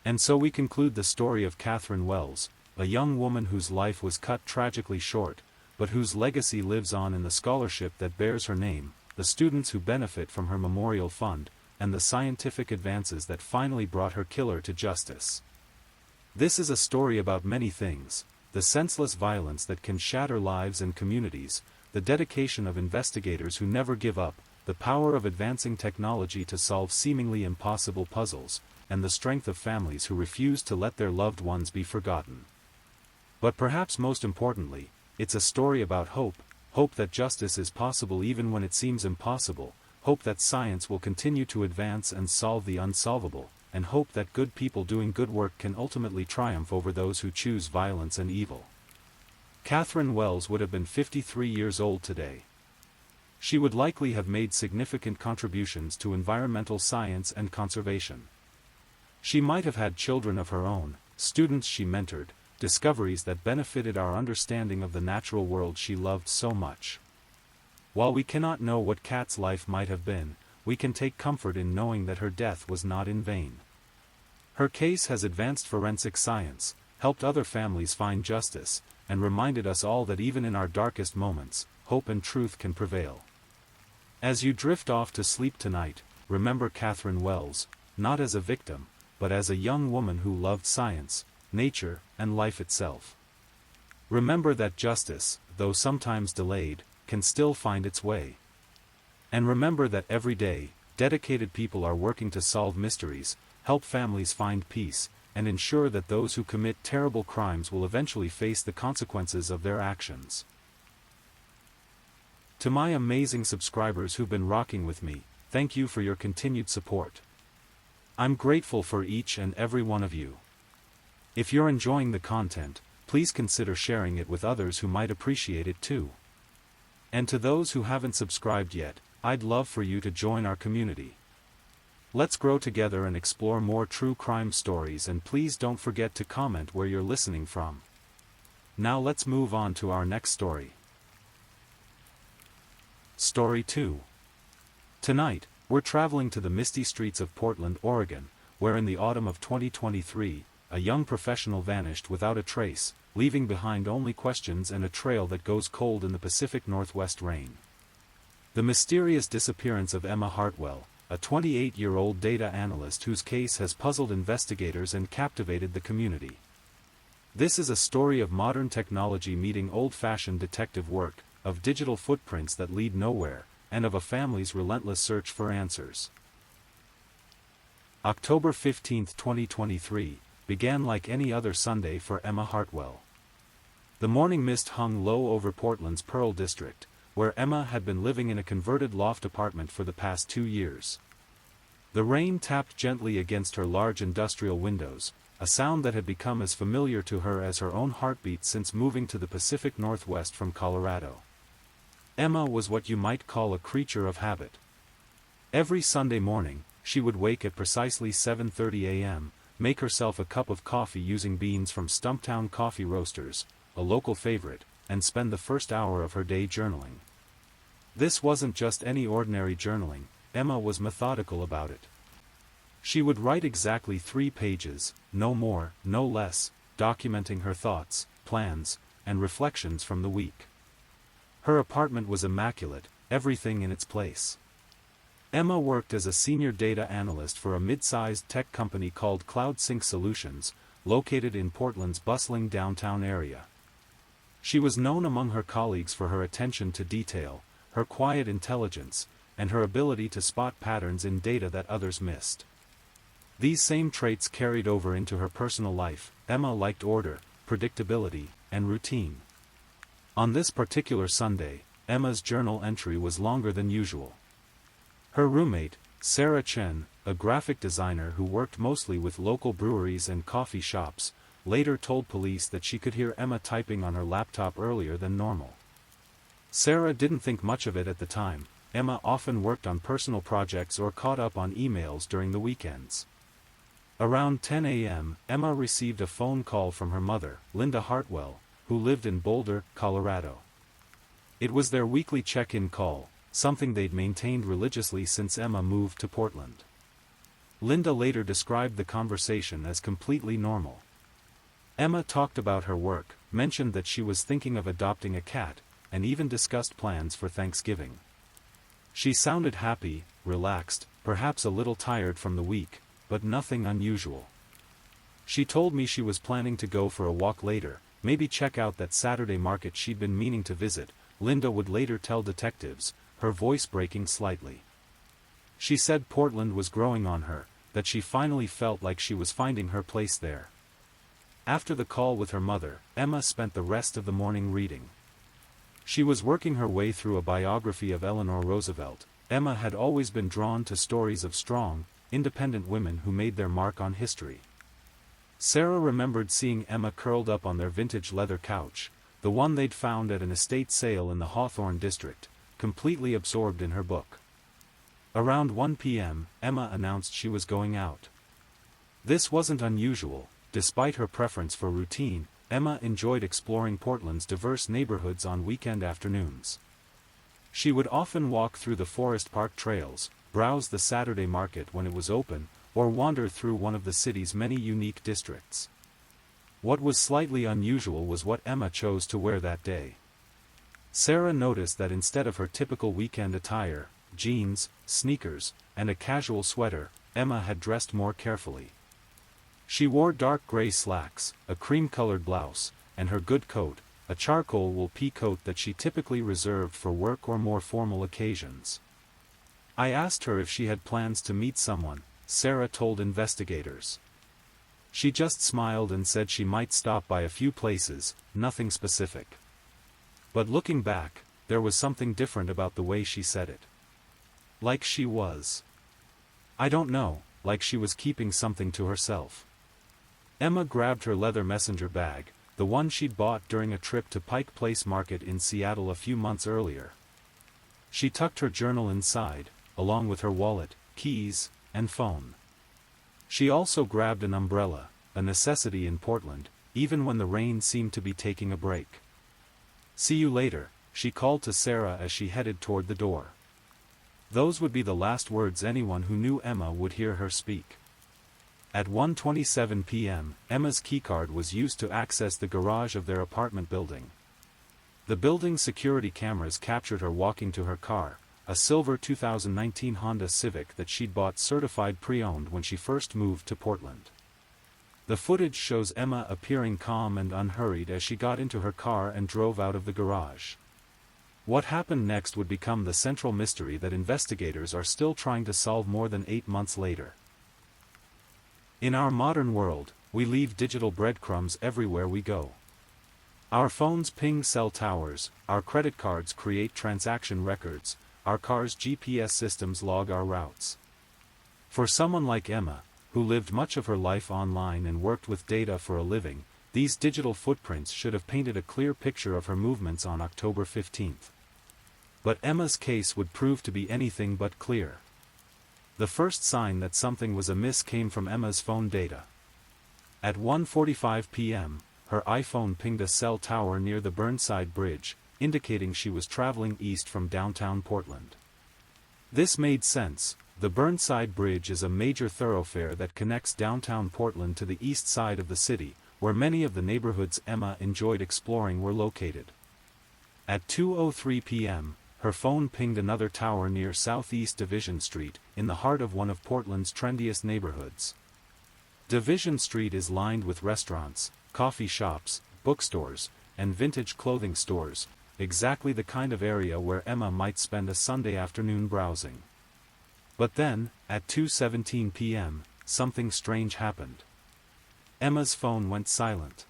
And so we conclude the story of Catherine Wells, a young woman whose life was cut tragically short, but whose legacy lives on in the scholarship that bears her name, the students who benefit from her memorial fund, and the scientific advances that finally brought her killer to justice. This is a story about many things: the senseless violence that can shatter lives and communities, the dedication of investigators who never give up, the power of advancing technology to solve seemingly impossible puzzles, and the strength of families who refuse to let their loved ones be forgotten. But perhaps most importantly, it's a story about hope, hope that justice is possible even when it seems impossible, hope that science will continue to advance and solve the unsolvable, and hope that good people doing good work can ultimately triumph over those who choose violence and evil. Catherine Wells would have been 53 years old today. She would likely have made significant contributions to environmental science and conservation. She might have had children of her own, students she mentored, discoveries that benefited our understanding of the natural world she loved so much. While we cannot know what Kat's life might have been, we can take comfort in knowing that her death was not in vain. Her case has advanced forensic science, helped other families find justice, and reminded us all that even in our darkest moments, hope and truth can prevail. As you drift off to sleep tonight, remember Catherine Wells, not as a victim, but as a young woman who loved science, nature, and life itself. Remember that justice, though sometimes delayed, can still find its way. And remember that every day, dedicated people are working to solve mysteries, help families find peace, and ensure that those who commit terrible crimes will eventually face the consequences of their actions. To my amazing subscribers who've been rocking with me, thank you for your continued support. I'm grateful for each and every one of you. If you're enjoying the content, please consider sharing it with others who might appreciate it too. And to those who haven't subscribed yet, I'd love for you to join our community. Let's grow together and explore more true crime stories, and please don't forget to comment where you're listening from. Now let's move on to our next story. Story 2. Tonight, we're traveling to the misty streets of Portland, Oregon, where in the autumn of 2023, a young professional vanished without a trace, leaving behind only questions and a trail that goes cold in the Pacific Northwest rain. The mysterious disappearance of Emma Hartwell, a 28-year-old data analyst whose case has puzzled investigators and captivated the community. This is a story of modern technology meeting old-fashioned detective work, of digital footprints that lead nowhere, and of a family's relentless search for answers. October 15, 2023, began like any other Sunday for Emma Hartwell. The morning mist hung low over Portland's Pearl District, where Emma had been living in a converted loft apartment for the past 2 years. The rain tapped gently against her large industrial windows, a sound that had become as familiar to her as her own heartbeat since moving to the Pacific Northwest from Colorado. Emma was what you might call a creature of habit. Every Sunday morning, she would wake at precisely 7:30 a.m., make herself a cup of coffee using beans from Stumptown Coffee Roasters, a local favorite, and spend the first hour of her day journaling. This wasn't just any ordinary journaling, Emma was methodical about it. She would write exactly 3 pages, no more, no less, documenting her thoughts, plans, and reflections from the week. Her apartment was immaculate, everything in its place. Emma worked as a senior data analyst for a mid-sized tech company called CloudSync Solutions, located in Portland's bustling downtown area. She was known among her colleagues for her attention to detail, her quiet intelligence, and her ability to spot patterns in data that others missed. These same traits carried over into her personal life. Emma liked order, predictability, and routine. On this particular Sunday, Emma's journal entry was longer than usual. Her roommate, Sarah Chen, a graphic designer who worked mostly with local breweries and coffee shops, later told police that she could hear Emma typing on her laptop earlier than normal. Sarah didn't think much of it at the time. Emma often worked on personal projects or caught up on emails during the weekends. Around 10 a.m., Emma received a phone call from her mother, Linda Hartwell, who lived in Boulder, Colorado. It was their weekly check-in call, something they'd maintained religiously since Emma moved to Portland. Linda later described the conversation as completely normal. Emma talked about her work, mentioned that she was thinking of adopting a cat, and even discussed plans for Thanksgiving. She sounded happy, relaxed, perhaps a little tired from the week, but nothing unusual. She told me she was planning to go for a walk later, maybe check out that Saturday market she'd been meaning to visit, Linda would later tell detectives, her voice breaking slightly. She said Portland was growing on her, that she finally felt like she was finding her place there. After the call with her mother, Emma spent the rest of the morning reading. She was working her way through a biography of Eleanor Roosevelt. Emma had always been drawn to stories of strong, independent women who made their mark on history. Sarah remembered seeing Emma curled up on their vintage leather couch, the one they'd found at an estate sale in the Hawthorne district, completely absorbed in her book. Around 1 p.m., Emma announced she was going out. This wasn't unusual. Despite her preference for routine, Emma enjoyed exploring Portland's diverse neighborhoods on weekend afternoons. She would often walk through the Forest Park trails, browse the Saturday market when it was open, or wander through one of the city's many unique districts. What was slightly unusual was what Emma chose to wear that day. Sarah noticed that instead of her typical weekend attire, jeans, sneakers, and a casual sweater, Emma had dressed more carefully. She wore dark gray slacks, a cream-colored blouse, and her good coat, a charcoal wool pea coat that she typically reserved for work or more formal occasions. I asked her if she had plans to meet someone, Sarah told investigators. She just smiled and said she might stop by a few places, nothing specific. But looking back, there was something different about the way she said it. Like she was. I don't know, like she was keeping something to herself. Emma grabbed her leather messenger bag, the one she'd bought during a trip to Pike Place Market in Seattle a few months earlier. She tucked her journal inside, along with her wallet, keys, and phone. She also grabbed an umbrella, a necessity in Portland, even when the rain seemed to be taking a break. "See you later," she called to Sarah as she headed toward the door. Those would be the last words anyone who knew Emma would hear her speak. At 1:27 p.m., Emma's keycard was used to access the garage of their apartment building. The building's security cameras captured her walking to her car, a silver 2019 Honda Civic that she'd bought certified pre-owned when she first moved to Portland. The footage shows Emma appearing calm and unhurried as she got into her car and drove out of the garage. What happened next would become the central mystery that investigators are still trying to solve more than 8 months later. In our modern world, we leave digital breadcrumbs everywhere we go. Our phones ping cell towers, our credit cards create transaction records, our cars' GPS systems log our routes. For someone like Emma, who lived much of her life online and worked with data for a living, these digital footprints should have painted a clear picture of her movements on October 15th. But Emma's case would prove to be anything but clear. The first sign that something was amiss came from Emma's phone data. At 1:45 p.m., her iPhone pinged a cell tower near the Burnside Bridge, indicating she was traveling east from downtown Portland. This made sense. The Burnside Bridge is a major thoroughfare that connects downtown Portland to the east side of the city, where many of the neighborhoods Emma enjoyed exploring were located. At 2:03 p.m., her phone pinged another tower near Southeast Division Street, in the heart of one of Portland's trendiest neighborhoods. Division Street is lined with restaurants, coffee shops, bookstores, and vintage clothing stores, exactly the kind of area where Emma might spend a Sunday afternoon browsing. But then, at 2:17 p.m., something strange happened. Emma's phone went silent.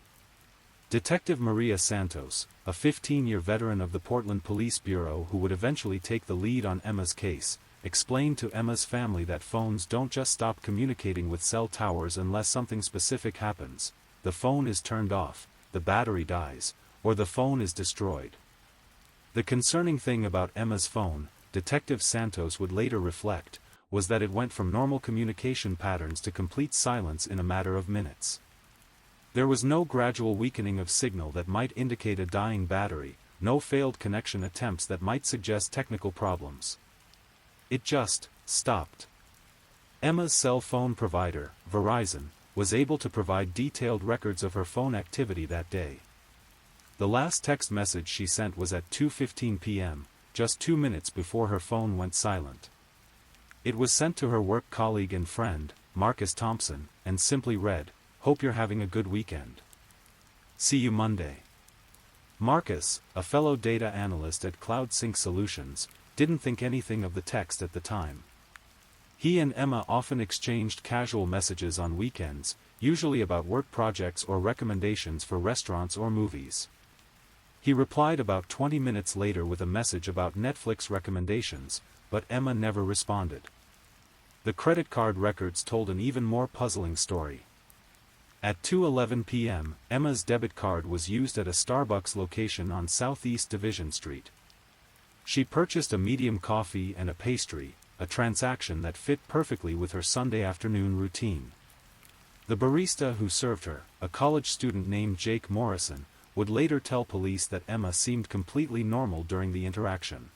Detective Maria Santos, a 15-year veteran of the Portland Police Bureau who would eventually take the lead on Emma's case, explained to Emma's family that phones don't just stop communicating with cell towers unless something specific happens. The phone is turned off, the battery dies, or the phone is destroyed. The concerning thing about Emma's phone, Detective Santos would later reflect, was that it went from normal communication patterns to complete silence in a matter of minutes. There was no gradual weakening of signal that might indicate a dying battery, no failed connection attempts that might suggest technical problems. It just stopped. Emma's cell phone provider, Verizon, was able to provide detailed records of her phone activity that day. The last text message she sent was at 2:15 p.m., just 2 minutes before her phone went silent. It was sent to her work colleague and friend, Marcus Thompson, and simply read, "Hope you're having a good weekend. See you Monday." Marcus, a fellow data analyst at CloudSync Solutions, didn't think anything of the text at the time. He and Emma often exchanged casual messages on weekends, usually about work projects or recommendations for restaurants or movies. He replied about 20 minutes later with a message about Netflix recommendations, but Emma never responded. The credit card records told an even more puzzling story. At 2:11 p.m., Emma's debit card was used at a Starbucks location on Southeast Division Street. She purchased a medium coffee and a pastry, a transaction that fit perfectly with her Sunday afternoon routine. The barista who served her, a college student named Jake Morrison, would later tell police that Emma seemed completely normal during the interaction.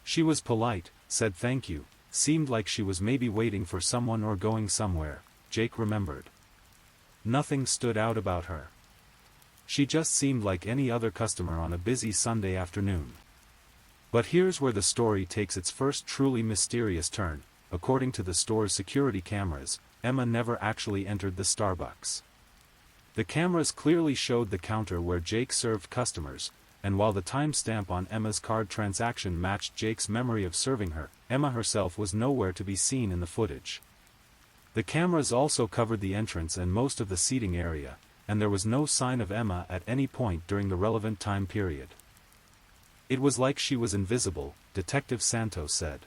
She was polite, said thank you, seemed like she was maybe waiting for someone or going somewhere, Jake remembered. Nothing stood out about her. She just seemed like any other customer on a busy Sunday afternoon. But here's where the story takes its first truly mysterious turn. According to the store's security cameras, Emma never actually entered the Starbucks. The cameras clearly showed the counter where Jake served customers, and while the timestamp on Emma's card transaction matched Jake's memory of serving her, Emma herself was nowhere to be seen in the footage. The cameras also covered the entrance and most of the seating area, and there was no sign of Emma at any point during the relevant time period. It was like she was invisible, Detective Santos said.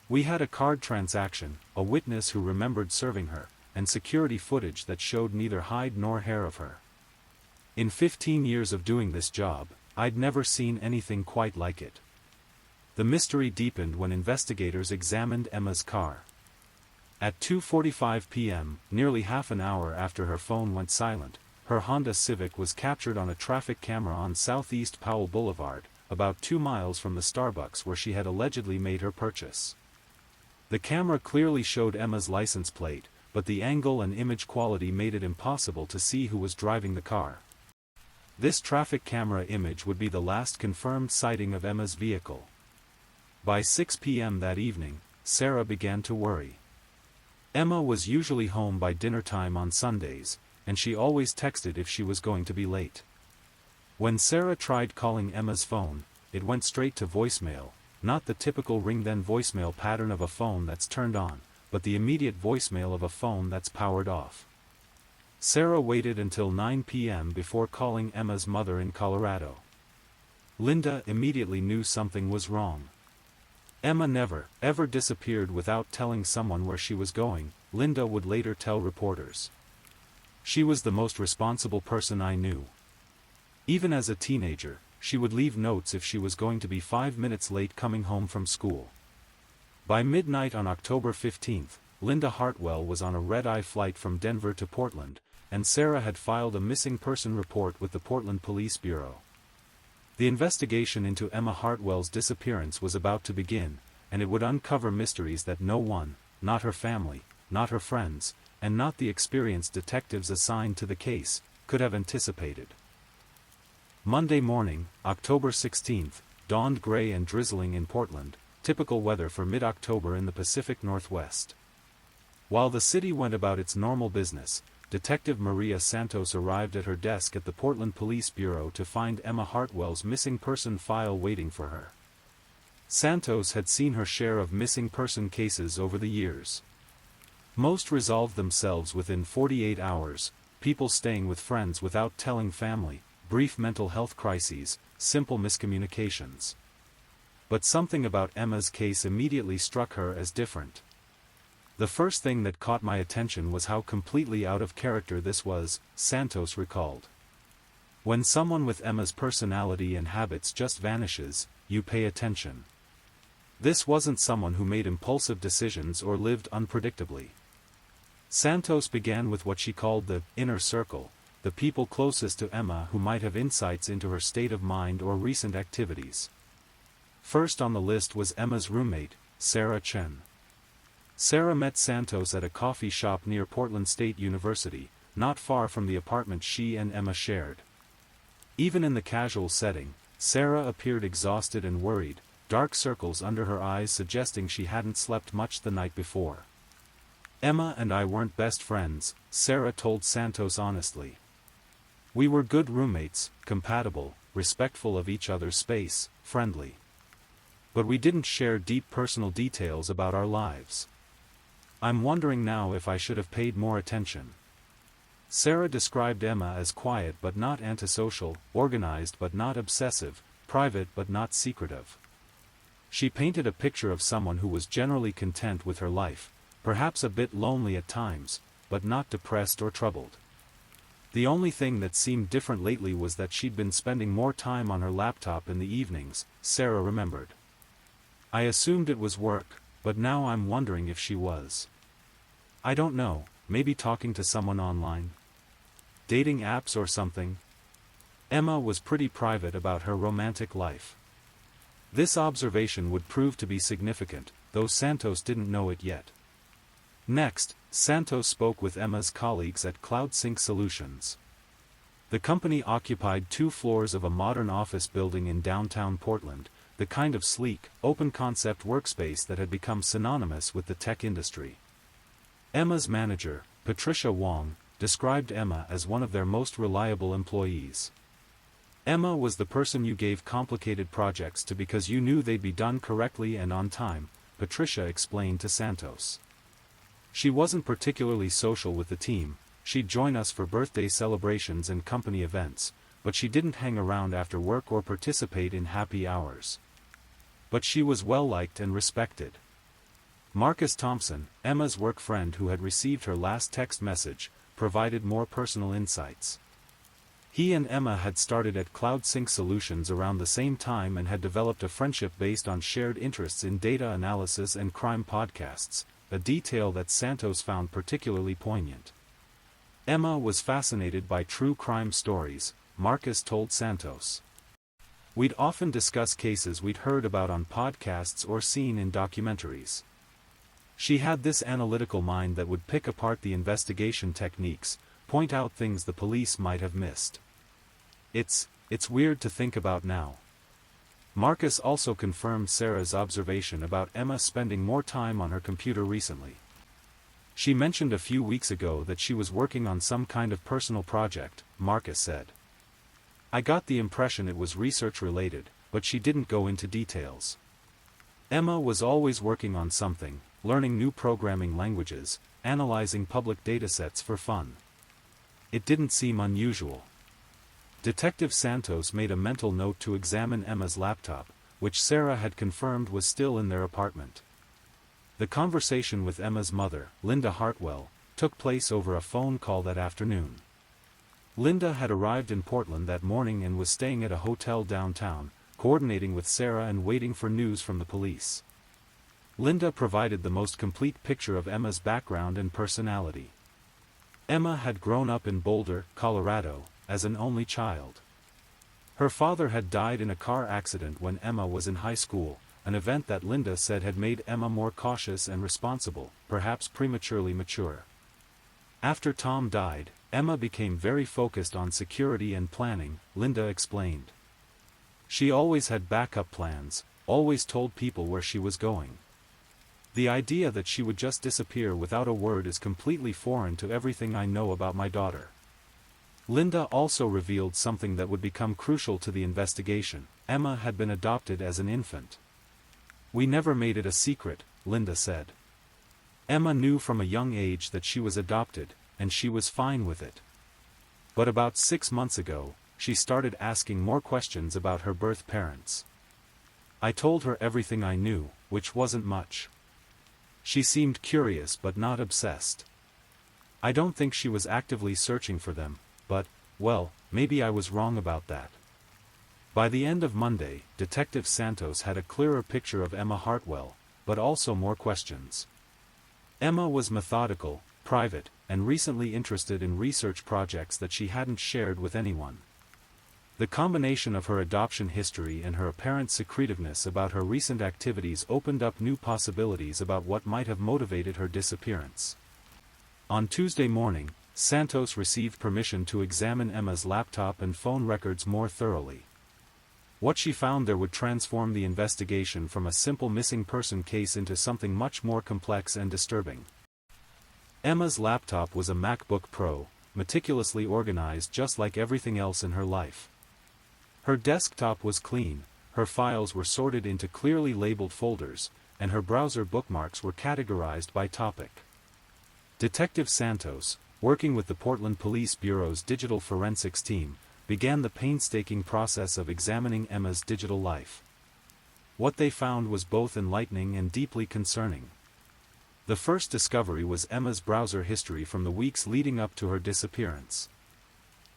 We had a card transaction, a witness who remembered serving her, and security footage that showed neither hide nor hair of her. In 15 years of doing this job, I'd never seen anything quite like it. The mystery deepened when investigators examined Emma's car. At 2:45 p.m., nearly half an hour after her phone went silent, her Honda Civic was captured on a traffic camera on Southeast Powell Boulevard, about 2 miles from the Starbucks where she had allegedly made her purchase. The camera clearly showed Emma's license plate, but the angle and image quality made it impossible to see who was driving the car. This traffic camera image would be the last confirmed sighting of Emma's vehicle. By 6 p.m. that evening, Sarah began to worry. Emma was usually home by dinner time on Sundays, and she always texted if she was going to be late. When Sarah tried calling Emma's phone, it went straight to voicemail, not the typical ring-then voicemail pattern of a phone that's turned on, but the immediate voicemail of a phone that's powered off. Sarah waited until 9 p.m. before calling Emma's mother in Colorado. Linda immediately knew something was wrong. Emma never, ever disappeared without telling someone where she was going, Linda would later tell reporters. She was the most responsible person I knew. Even as a teenager, she would leave notes if she was going to be 5 minutes late coming home from school. By midnight on October 15th, Linda Hartwell was on a red-eye flight from Denver to Portland, and Sarah had filed a missing person report with the Portland Police Bureau. The investigation into Emma Hartwell's disappearance was about to begin, and it would uncover mysteries that no one, not her family, not her friends, and not the experienced detectives assigned to the case, could have anticipated. Monday morning, October 16th, dawned gray and drizzling in Portland, typical weather for mid-October in the Pacific Northwest. While the city went about its normal business, Detective Maria Santos arrived at her desk at the Portland Police Bureau to find Emma Hartwell's missing person file waiting for her. Santos had seen her share of missing person cases over the years. Most resolved themselves within 48 hours, people staying with friends without telling family, brief mental health crises, simple miscommunications. But something about Emma's case immediately struck her as different. The first thing that caught my attention was how completely out of character this was, Santos recalled. When someone with Emma's personality and habits just vanishes, you pay attention. This wasn't someone who made impulsive decisions or lived unpredictably. Santos began with what she called the inner circle, the people closest to Emma who might have insights into her state of mind or recent activities. First on the list was Emma's roommate, Sarah Chen. Sarah met Santos at a coffee shop near Portland State University, not far from the apartment she and Emma shared. Even in the casual setting, Sarah appeared exhausted and worried, dark circles under her eyes suggesting she hadn't slept much the night before. Emma and I weren't best friends, Sarah told Santos honestly. We were good roommates, compatible, respectful of each other's space, friendly. But we didn't share deep personal details about our lives. I'm wondering now if I should have paid more attention. Sarah described Emma as quiet but not antisocial, organized but not obsessive, private but not secretive. She painted a picture of someone who was generally content with her life, perhaps a bit lonely at times, but not depressed or troubled. The only thing that seemed different lately was that she'd been spending more time on her laptop in the evenings, Sarah remembered. I assumed it was work, but now I'm wondering if she was. I don't know, maybe talking to someone online? Dating apps or something? Emma was pretty private about her romantic life. This observation would prove to be significant, though Santos didn't know it yet. Next, Santos spoke with Emma's colleagues at CloudSync Solutions. The company occupied 2 floors of a modern office building in downtown Portland, the kind of sleek, open-concept workspace that had become synonymous with the tech industry. Emma's manager, Patricia Wong, described Emma as one of their most reliable employees. Emma was the person you gave complicated projects to because you knew they'd be done correctly and on time, Patricia explained to Santos. She wasn't particularly social with the team, she'd join us for birthday celebrations and company events, but she didn't hang around after work or participate in happy hours. But she was well-liked and respected. Marcus Thompson, Emma's work friend who had received her last text message, provided more personal insights. He and Emma had started at Cloud Sync Solutions around the same time and had developed a friendship based on shared interests in data analysis and crime podcasts, a detail that Santos found particularly poignant. Emma was fascinated by true crime stories, Marcus told Santos. We'd often discuss cases we'd heard about on podcasts or seen in documentaries. She had this analytical mind that would pick apart the investigation techniques, point out things the police might have missed. It's weird to think about now. Marcus also confirmed Sarah's observation about Emma spending more time on her computer recently. She mentioned a few weeks ago that she was working on some kind of personal project, Marcus said. I got the impression it was research-related, but she didn't go into details. Emma was always working on something, learning new programming languages, analyzing public datasets for fun. It didn't seem unusual. Detective Santos made a mental note to examine Emma's laptop, which Sarah had confirmed was still in their apartment. The conversation with Emma's mother, Linda Hartwell, took place over a phone call that afternoon. Linda had arrived in Portland that morning and was staying at a hotel downtown, coordinating with Sarah and waiting for news from the police. Linda provided the most complete picture of Emma's background and personality. Emma had grown up in Boulder, Colorado, as an only child. Her father had died in a car accident when Emma was in high school, an event that Linda said had made Emma more cautious and responsible, perhaps prematurely mature. After Tom died, Emma became very focused on security and planning, Linda explained. She always had backup plans, always told people where she was going. The idea that she would just disappear without a word is completely foreign to everything I know about my daughter. Linda also revealed something that would become crucial to the investigation. Emma had been adopted as an infant. We never made it a secret, Linda said. Emma knew from a young age that she was adopted, and she was fine with it. But about 6 months ago, she started asking more questions about her birth parents. I told her everything I knew, which wasn't much. She seemed curious but not obsessed. I don't think she was actively searching for them, but, well, maybe I was wrong about that. By the end of Monday, Detective Santos had a clearer picture of Emma Hartwell, but also more questions. Emma was methodical, private, and recently interested in research projects that she hadn't shared with anyone. The combination of her adoption history and her apparent secretiveness about her recent activities opened up new possibilities about what might have motivated her disappearance. On Tuesday morning, Santos received permission to examine Emma's laptop and phone records more thoroughly. What she found there would transform the investigation from a simple missing person case into something much more complex and disturbing. Emma's laptop was a MacBook Pro, meticulously organized just like everything else in her life. Her desktop was clean, her files were sorted into clearly labeled folders, and her browser bookmarks were categorized by topic. Detective Santos, working with the Portland Police Bureau's digital forensics team, began the painstaking process of examining Emma's digital life. What they found was both enlightening and deeply concerning. The first discovery was Emma's browser history from the weeks leading up to her disappearance.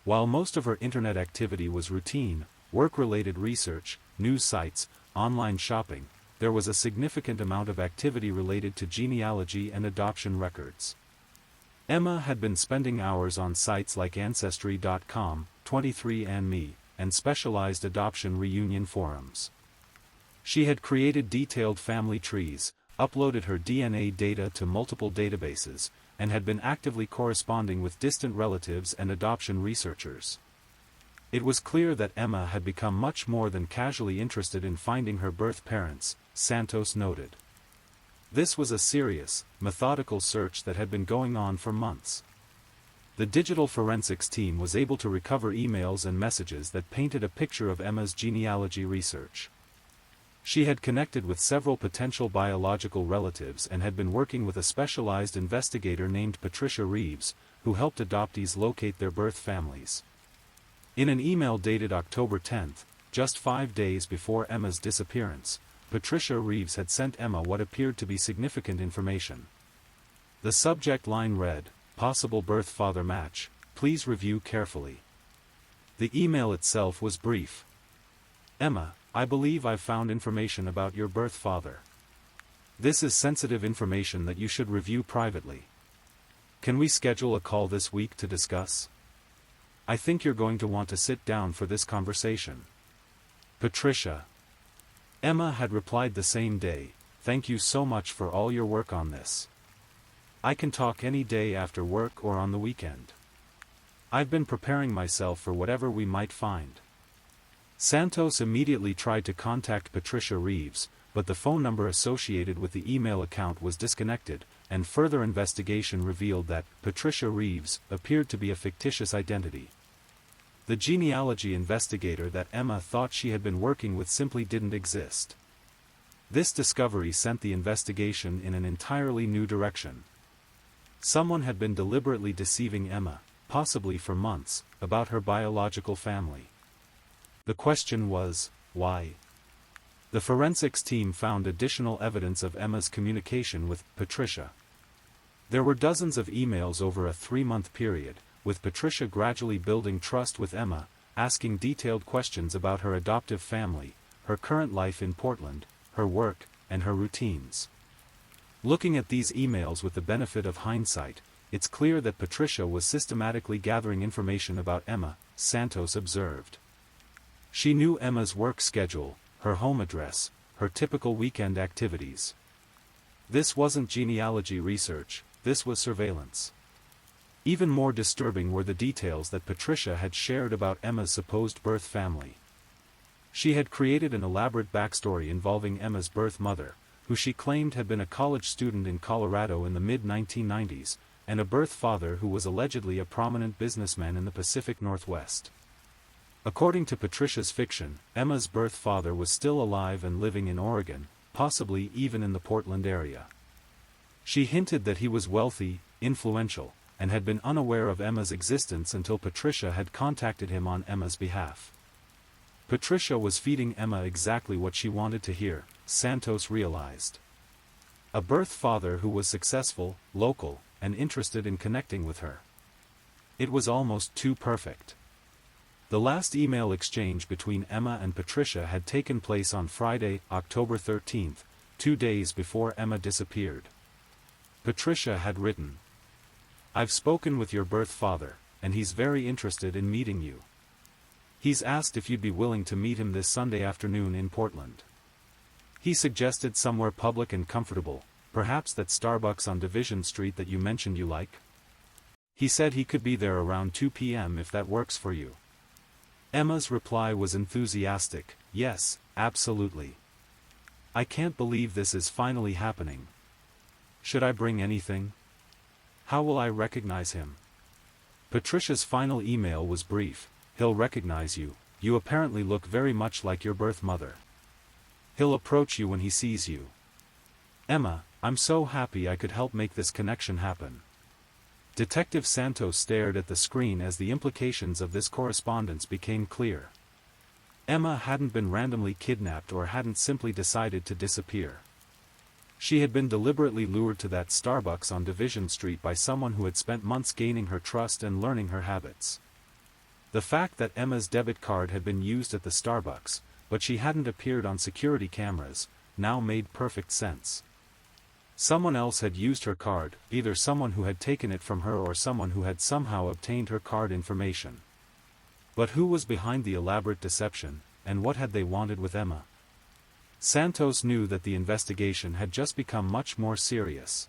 While most of her internet activity was routine, work-related research, news sites, online shopping, there was a significant amount of activity related to genealogy and adoption records. Emma had been spending hours on sites like Ancestry.com, 23andMe, and specialized adoption reunion forums. She had created detailed family trees, uploaded her DNA data to multiple databases, and had been actively corresponding with distant relatives and adoption researchers. It was clear that Emma had become much more than casually interested in finding her birth parents, Santos noted. This was a serious, methodical search that had been going on for months. The digital forensics team was able to recover emails and messages that painted a picture of Emma's genealogy research. She had connected with several potential biological relatives and had been working with a specialized investigator named Patricia Reeves, who helped adoptees locate their birth families. In an email dated October 10, just 5 days before Emma's disappearance, Patricia Reeves had sent Emma what appeared to be significant information. The subject line read, "Possible birth father match, please review carefully." The email itself was brief. "Emma, I believe I've found information about your birth father. This is sensitive information that you should review privately. Can we schedule a call this week to discuss? I think you're going to want to sit down for this conversation. Patricia." Emma had replied the same day, "Thank you so much for all your work on this. I can talk any day after work or on the weekend. I've been preparing myself for whatever we might find." Santos immediately tried to contact Patricia Reeves, but the phone number associated with the email account was disconnected, and further investigation revealed that Patricia Reeves appeared to be a fictitious identity. The genealogy investigator that Emma thought she had been working with simply didn't exist. This discovery sent the investigation in an entirely new direction. Someone had been deliberately deceiving Emma, possibly for months, about her biological family. The question was, why? The forensics team found additional evidence of Emma's communication with Patricia. There were dozens of emails over a 3-month period, with Patricia gradually building trust with Emma, asking detailed questions about her adoptive family, her current life in Portland, her work, and her routines. Looking at these emails with the benefit of hindsight, it's clear that Patricia was systematically gathering information about Emma, Santos observed. She knew Emma's work schedule, her home address, her typical weekend activities. This wasn't genealogy research, this was surveillance. Even more disturbing were the details that Patricia had shared about Emma's supposed birth family. She had created an elaborate backstory involving Emma's birth mother, who she claimed had been a college student in Colorado in the mid-1990s, and a birth father who was allegedly a prominent businessman in the Pacific Northwest. According to Patricia's fiction, Emma's birth father was still alive and living in Oregon, possibly even in the Portland area. She hinted that he was wealthy, influential, and had been unaware of Emma's existence until Patricia had contacted him on Emma's behalf. Patricia was feeding Emma exactly what she wanted to hear, Santos realized. A birth father who was successful, local, and interested in connecting with her. It was almost too perfect. The last email exchange between Emma and Patricia had taken place on Friday, October 13, 2 days before Emma disappeared. Patricia had written, "I've spoken with your birth father, and he's very interested in meeting you. He's asked if you'd be willing to meet him this Sunday afternoon in Portland. He suggested somewhere public and comfortable, perhaps that Starbucks on Division Street that you mentioned you like. He said he could be there around 2 p.m. if that works for you." Emma's reply was enthusiastic, "Yes, absolutely. I can't believe this is finally happening. Should I bring anything? How will I recognize him?" Patricia's final email was brief, "He'll recognize you, you apparently look very much like your birth mother. He'll approach you when he sees you. Emma, I'm so happy I could help make this connection happen." Detective Santos stared at the screen as the implications of this correspondence became clear. Emma hadn't been randomly kidnapped or hadn't simply decided to disappear. She had been deliberately lured to that Starbucks on Division Street by someone who had spent months gaining her trust and learning her habits. The fact that Emma's debit card had been used at the Starbucks, but she hadn't appeared on security cameras, now made perfect sense. Someone else had used her card, either someone who had taken it from her or someone who had somehow obtained her card information. But who was behind the elaborate deception, and what had they wanted with Emma? Santos knew that the investigation had just become much more serious.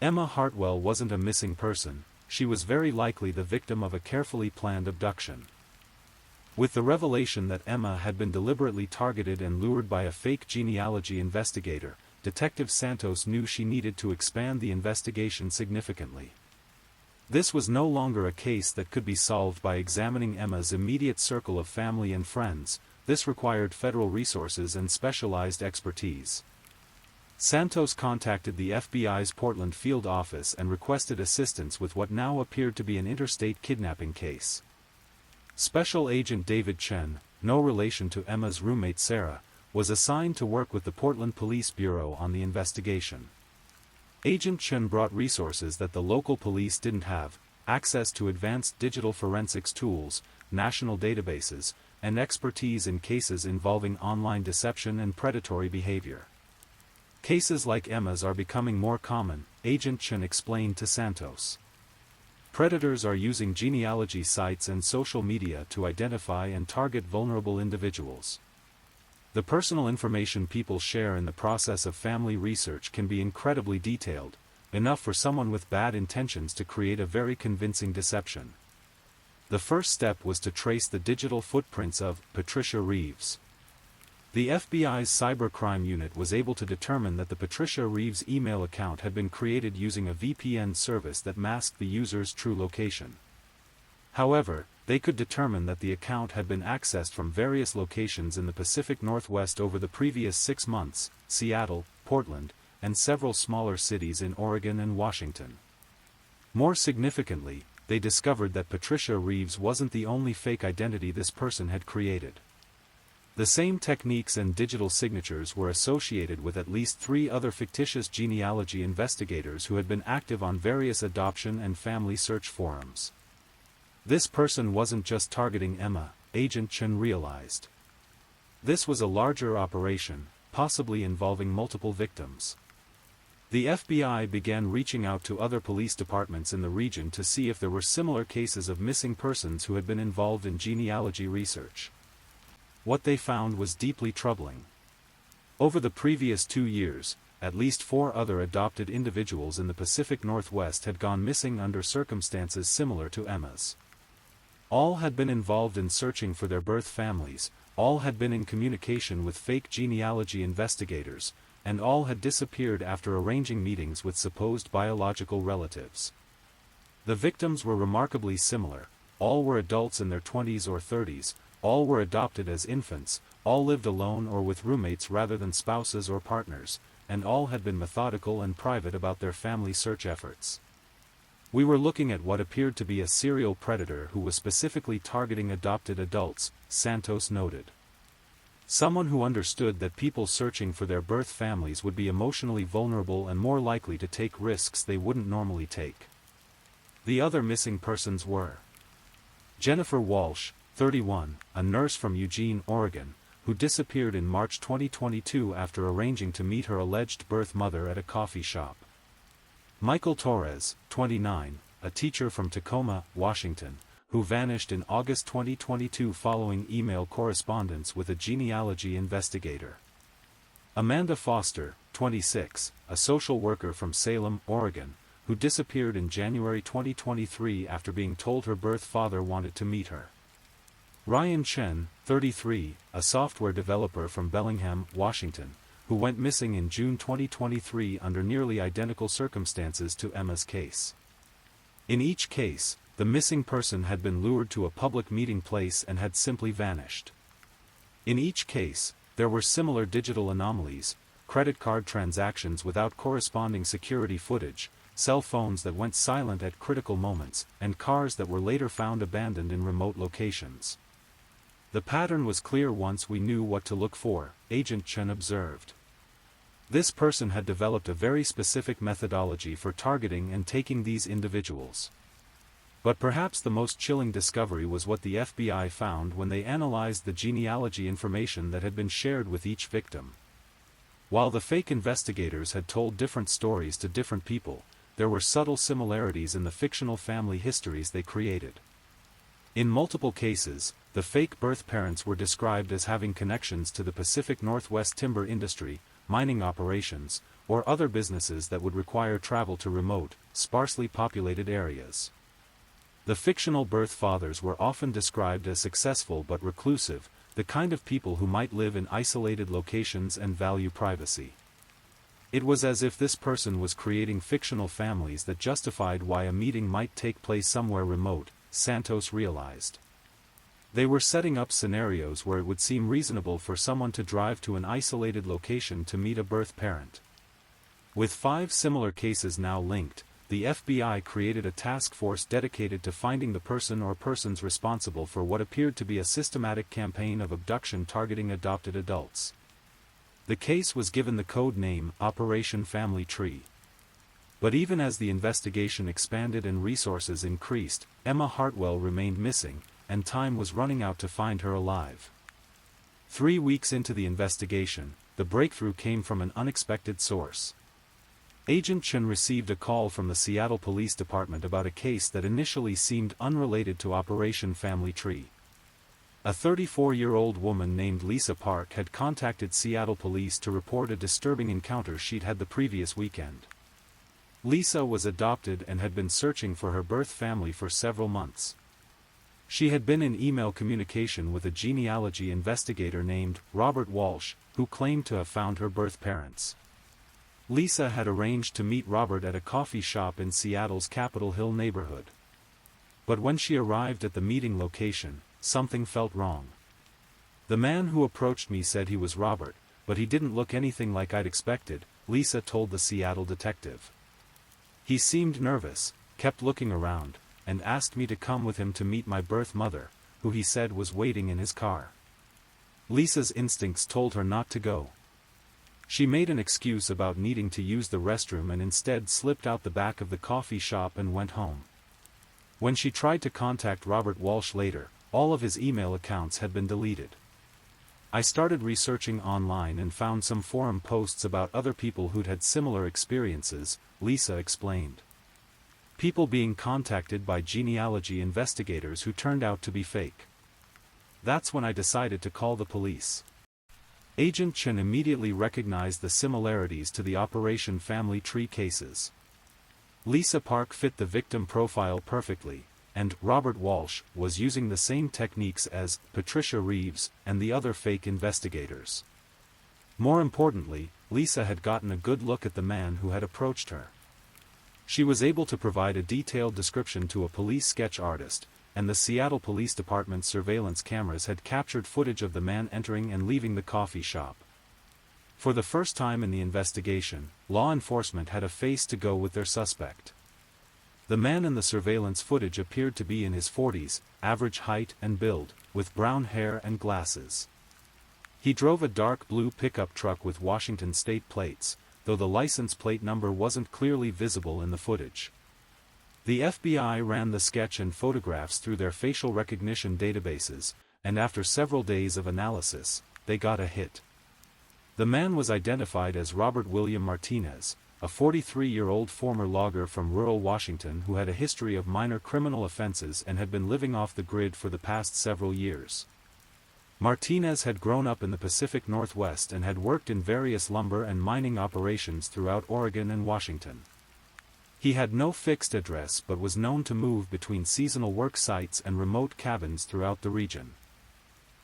Emma Hartwell wasn't a missing person, she was very likely the victim of a carefully planned abduction. With the revelation that Emma had been deliberately targeted and lured by a fake genealogy investigator, Detective Santos knew she needed to expand the investigation significantly. This was no longer a case that could be solved by examining Emma's immediate circle of family and friends, this required federal resources and specialized expertise. Santos contacted the FBI's Portland field office and requested assistance with what now appeared to be an interstate kidnapping case. Special Agent David Chen, no relation to Emma's roommate Sarah, was assigned to work with the Portland Police Bureau on the investigation. Agent Chen brought resources that the local police didn't have: access to advanced digital forensics tools, national databases, and expertise in cases involving online deception and predatory behavior. Cases like Emma's are becoming more common, Agent Chen explained to Santos. Predators are using genealogy sites and social media to identify and target vulnerable individuals. The personal information people share in the process of family research can be incredibly detailed, enough for someone with bad intentions to create a very convincing deception. The first step was to trace the digital footprints of Patricia Reeves. The FBI's cybercrime unit was able to determine that the Patricia Reeves email account had been created using a VPN service that masked the user's true location. However, they could determine that the account had been accessed from various locations in the Pacific Northwest over the previous 6 months: Seattle, Portland, and several smaller cities in Oregon and Washington. More significantly, they discovered that Patricia Reeves wasn't the only fake identity this person had created. The same techniques and digital signatures were associated with at least 3 other fictitious genealogy investigators who had been active on various adoption and family search forums. This person wasn't just targeting Emma, Agent Chen realized. This was a larger operation, possibly involving multiple victims. The FBI began reaching out to other police departments in the region to see if there were similar cases of missing persons who had been involved in genealogy research. What they found was deeply troubling. Over the previous 2 years, at least 4 other adopted individuals in the Pacific Northwest had gone missing under circumstances similar to Emma's. All had been involved in searching for their birth families, all had been in communication with fake genealogy investigators, and all had disappeared after arranging meetings with supposed biological relatives. The victims were remarkably similar: all were adults in their 20s or 30s, all were adopted as infants, all lived alone or with roommates rather than spouses or partners, and all had been methodical and private about their family search efforts. We were looking at what appeared to be a serial predator who was specifically targeting adopted adults, Santos noted. Someone who understood that people searching for their birth families would be emotionally vulnerable and more likely to take risks they wouldn't normally take. The other missing persons were Jennifer Walsh, 31, a nurse from Eugene, Oregon, who disappeared in March 2022 after arranging to meet her alleged birth mother at a coffee shop. Michael Torres, 29, a teacher from Tacoma, Washington, who vanished in August 2022 following email correspondence with a genealogy investigator. Amanda Foster, 26, a social worker from Salem, Oregon, who disappeared in January 2023 after being told her birth father wanted to meet her. Ryan Chen, 33, a software developer from Bellingham, Washington, who went missing in June 2023 under nearly identical circumstances to Emma's case. In each case, the missing person had been lured to a public meeting place and had simply vanished. In each case, there were similar digital anomalies: credit card transactions without corresponding security footage, cell phones that went silent at critical moments, and cars that were later found abandoned in remote locations. The pattern was clear once we knew what to look for, Agent Chen observed. This person had developed a very specific methodology for targeting and taking these individuals. But perhaps the most chilling discovery was what the FBI found when they analyzed the genealogy information that had been shared with each victim. While the fake investigators had told different stories to different people, there were subtle similarities in the fictional family histories they created. In multiple cases, the fake birth parents were described as having connections to the Pacific Northwest timber industry, mining operations, or other businesses that would require travel to remote, sparsely populated areas. The fictional birth fathers were often described as successful but reclusive, the kind of people who might live in isolated locations and value privacy. It was as if this person was creating fictional families that justified why a meeting might take place somewhere remote, Santos realized. They were setting up scenarios where it would seem reasonable for someone to drive to an isolated location to meet a birth parent. With 5 similar cases now linked, the FBI created a task force dedicated to finding the person or persons responsible for what appeared to be a systematic campaign of abduction targeting adopted adults. The case was given the code name Operation Family Tree. But even as the investigation expanded and resources increased, Emma Hartwell remained missing, and time was running out to find her alive. 3 weeks into the investigation, the breakthrough came from an unexpected source. Agent Chen received a call from the Seattle Police Department about a case that initially seemed unrelated to Operation Family Tree. A 34-year-old woman named Lisa Park had contacted Seattle police to report a disturbing encounter she'd had the previous weekend. Lisa was adopted and had been searching for her birth family for several months. She had been in email communication with a genealogy investigator named Robert Walsh, who claimed to have found her birth parents. Lisa had arranged to meet Robert at a coffee shop in Seattle's Capitol Hill neighborhood. But when she arrived at the meeting location, something felt wrong. The man who approached me said he was Robert, but he didn't look anything like I'd expected, Lisa told the Seattle detective. He seemed nervous, kept looking around, and asked me to come with him to meet my birth mother, who he said was waiting in his car. Lisa's instincts told her not to go. She made an excuse about needing to use the restroom and instead slipped out the back of the coffee shop and went home. When she tried to contact Robert Walsh later, all of his email accounts had been deleted. I started researching online and found some forum posts about other people who'd had similar experiences, Lisa explained. People being contacted by genealogy investigators who turned out to be fake. That's when I decided to call the police. Agent Chen immediately recognized the similarities to the Operation Family Tree cases. Lisa Park fit the victim profile perfectly, and Robert Walsh was using the same techniques as Patricia Reeves and the other fake investigators. More importantly, Lisa had gotten a good look at the man who had approached her. She was able to provide a detailed description to a police sketch artist, and the Seattle Police Department's surveillance cameras had captured footage of the man entering and leaving the coffee shop. For the first time in the investigation, law enforcement had a face to go with their suspect. The man in the surveillance footage appeared to be in his 40s, average height and build, with brown hair and glasses. He drove a dark blue pickup truck with Washington state plates, though the license plate number wasn't clearly visible in the footage. The FBI ran the sketch and photographs through their facial recognition databases, and after several days of analysis, they got a hit. The man was identified as Robert William Martinez, a 43-year-old former logger from rural Washington who had a history of minor criminal offenses and had been living off the grid for the past several years. Martinez had grown up in the Pacific Northwest and had worked in various lumber and mining operations throughout Oregon and Washington. He had no fixed address but was known to move between seasonal work sites and remote cabins throughout the region.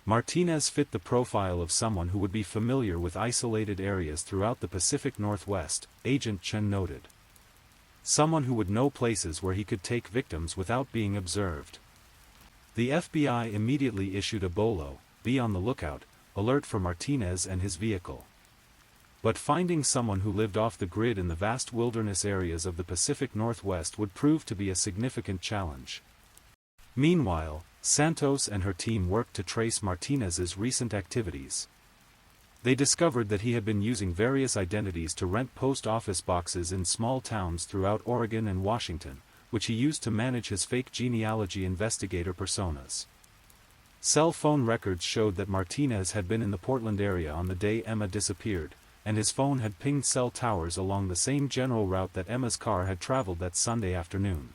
Martinez fit the profile of someone who would be familiar with isolated areas throughout the Pacific Northwest, Agent Chen noted. Someone who would know places where he could take victims without being observed. The FBI immediately issued a BOLO, be on the lookout, alert for Martinez and his vehicle. But finding someone who lived off the grid in the vast wilderness areas of the Pacific Northwest would prove to be a significant challenge. Meanwhile, Santos and her team worked to trace Martinez's recent activities. They discovered that he had been using various identities to rent post office boxes in small towns throughout Oregon and Washington, which he used to manage his fake genealogy investigator personas. Cell phone records showed that Martinez had been in the Portland area on the day Emma disappeared, and his phone had pinged cell towers along the same general route that Emma's car had traveled that Sunday afternoon.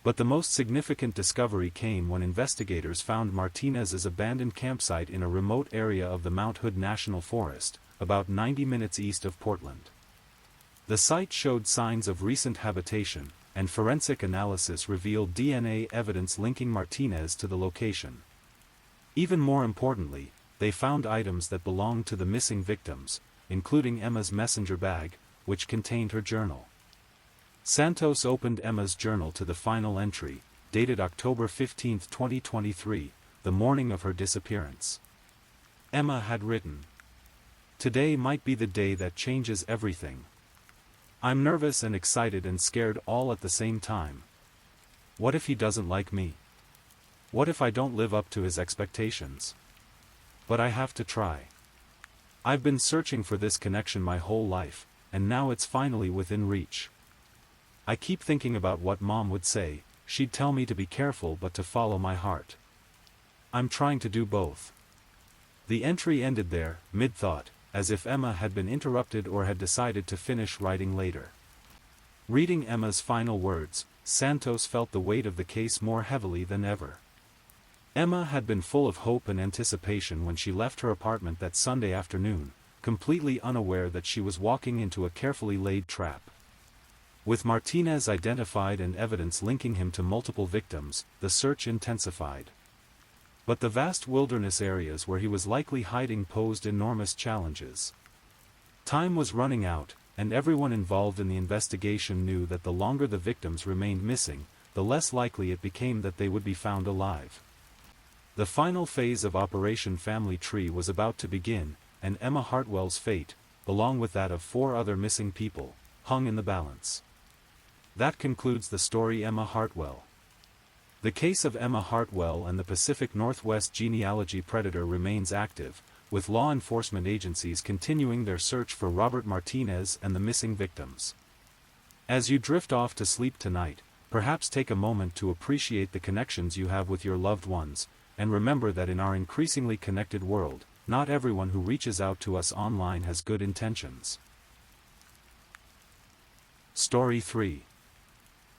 But the most significant discovery came when investigators found Martinez's abandoned campsite in a remote area of the Mount Hood National Forest, about 90 minutes east of Portland. The site showed signs of recent habitation, and forensic analysis revealed DNA evidence linking Martinez to the location. Even more importantly, they found items that belonged to the missing victims, including Emma's messenger bag, which contained her journal. Santos opened Emma's journal to the final entry, dated October 15, 2023, the morning of her disappearance. Emma had written, "Today might be the day that changes everything. I'm nervous and excited and scared all at the same time. What if he doesn't like me? What if I don't live up to his expectations? But I have to try. I've been searching for this connection my whole life, and now it's finally within reach. I keep thinking about what Mom would say. She'd tell me to be careful but to follow my heart. I'm trying to do both. The entry ended there, mid-thought, as if Emma had been interrupted or had decided to finish writing later. Reading Emma's final words, Santos felt the weight of the case more heavily than ever. Emma had been full of hope and anticipation when she left her apartment that Sunday afternoon, completely unaware that she was walking into a carefully laid trap. With Martinez identified and evidence linking him to multiple victims, the search intensified. But the vast wilderness areas where he was likely hiding posed enormous challenges. Time was running out, and everyone involved in the investigation knew that the longer the victims remained missing, the less likely it became that they would be found alive. The final phase of Operation Family Tree was about to begin, and Emma Hartwell's fate, along with that of 4 other missing people, hung in the balance. That concludes the story Emma Hartwell. The case of Emma Hartwell and the Pacific Northwest genealogy predator remains active, with law enforcement agencies continuing their search for Robert Martinez and the missing victims. As you drift off to sleep tonight, perhaps take a moment to appreciate the connections you have with your loved ones, and remember that in our increasingly connected world, not everyone who reaches out to us online has good intentions. Story 3.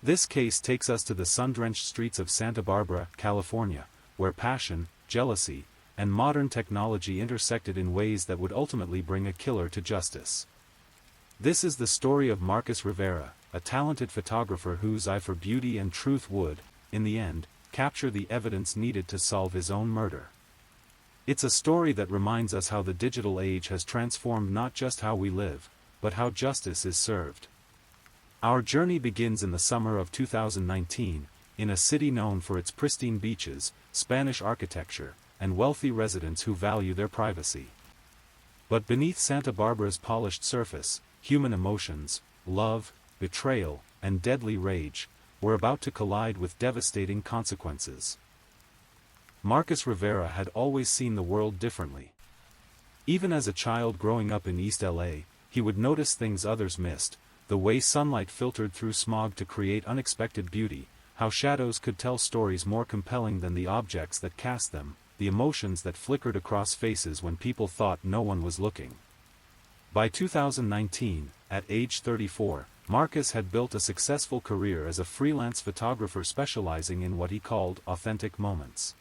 This case takes us to the sun-drenched streets of Santa Barbara, California, where passion, jealousy, and modern technology intersected in ways that would ultimately bring a killer to justice. This is the story of Marcus Rivera, a talented photographer whose eye for beauty and truth would, in the end, capture the evidence needed to solve his own murder. It's a story that reminds us how the digital age has transformed not just how we live, but how justice is served. Our journey begins in the summer of 2019, in a city known for its pristine beaches, Spanish architecture, and wealthy residents who value their privacy. But beneath Santa Barbara's polished surface, human emotions, love, betrayal, and deadly rage, were about to collide with devastating consequences. Marcus Rivera had always seen the world differently. Even as a child growing up in East LA, he would notice things others missed, the way sunlight filtered through smog to create unexpected beauty, how shadows could tell stories more compelling than the objects that cast them, the emotions that flickered across faces when people thought no one was looking. By 2019, at age 34, Marcus had built a successful career as a freelance photographer specializing in what he called authentic moments.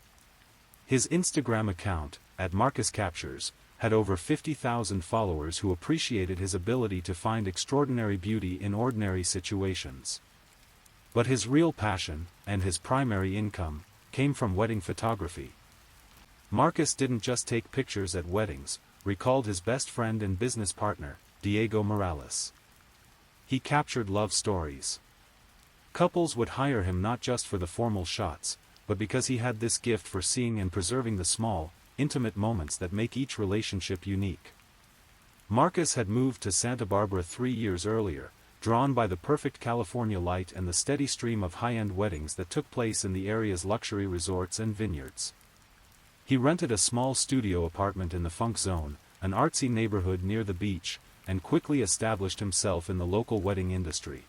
His Instagram account, @MarcusCaptures, had over 50,000 followers who appreciated his ability to find extraordinary beauty in ordinary situations. But his real passion, and his primary income, came from wedding photography. Marcus didn't just take pictures at weddings, recalled his best friend and business partner, Diego Morales. He captured love stories. Couples would hire him not just for the formal shots, but because he had this gift for seeing and preserving the small, intimate moments that make each relationship unique. Marcus had moved to Santa Barbara 3 years earlier, drawn by the perfect California light and the steady stream of high-end weddings that took place in the area's luxury resorts and vineyards. He rented a small studio apartment in the Funk Zone, an artsy neighborhood near the beach, and quickly established himself in the local wedding industry.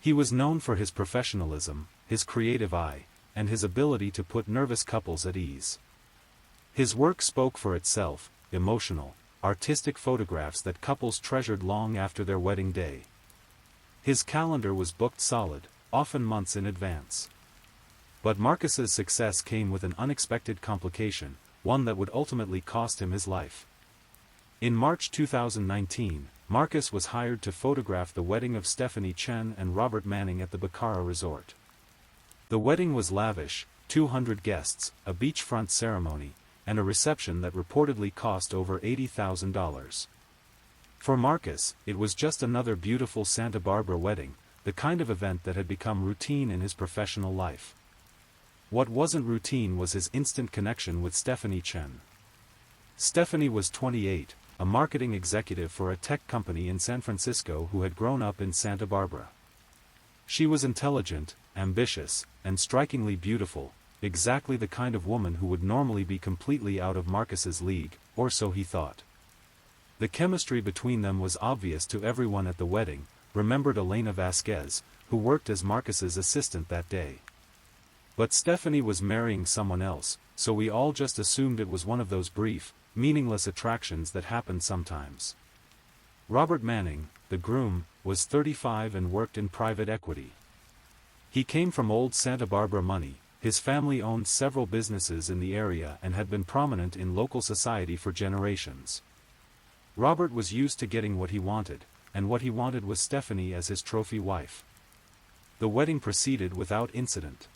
He was known for his professionalism, his creative eye, and his ability to put nervous couples at ease. His work spoke for itself, emotional, artistic photographs that couples treasured long after their wedding day. His calendar was booked solid, often months in advance. But Marcus's success came with an unexpected complication, one that would ultimately cost him his life. In March 2019, Marcus was hired to photograph the wedding of Stephanie Chen and Robert Manning at the Bacara Resort. The wedding was lavish, 200 guests, a beachfront ceremony, and a reception that reportedly cost over $80,000. For Marcus, it was just another beautiful Santa Barbara wedding, the kind of event that had become routine in his professional life. What wasn't routine was his instant connection with Stephanie Chen. Stephanie was 28, a marketing executive for a tech company in San Francisco who had grown up in Santa Barbara. She was intelligent, ambitious, and strikingly beautiful, exactly the kind of woman who would normally be completely out of Marcus's league, or so he thought. The chemistry between them was obvious to everyone at the wedding, remembered Elena Vasquez, who worked as Marcus's assistant that day. But Stephanie was marrying someone else, so we all just assumed it was one of those brief, meaningless attractions that happen sometimes. Robert Manning, the groom, was 35 and worked in private equity. He came from old Santa Barbara money. His family owned several businesses in the area and had been prominent in local society for generations. Robert was used to getting what he wanted, and what he wanted was Stephanie as his trophy wife. The wedding proceeded without incident.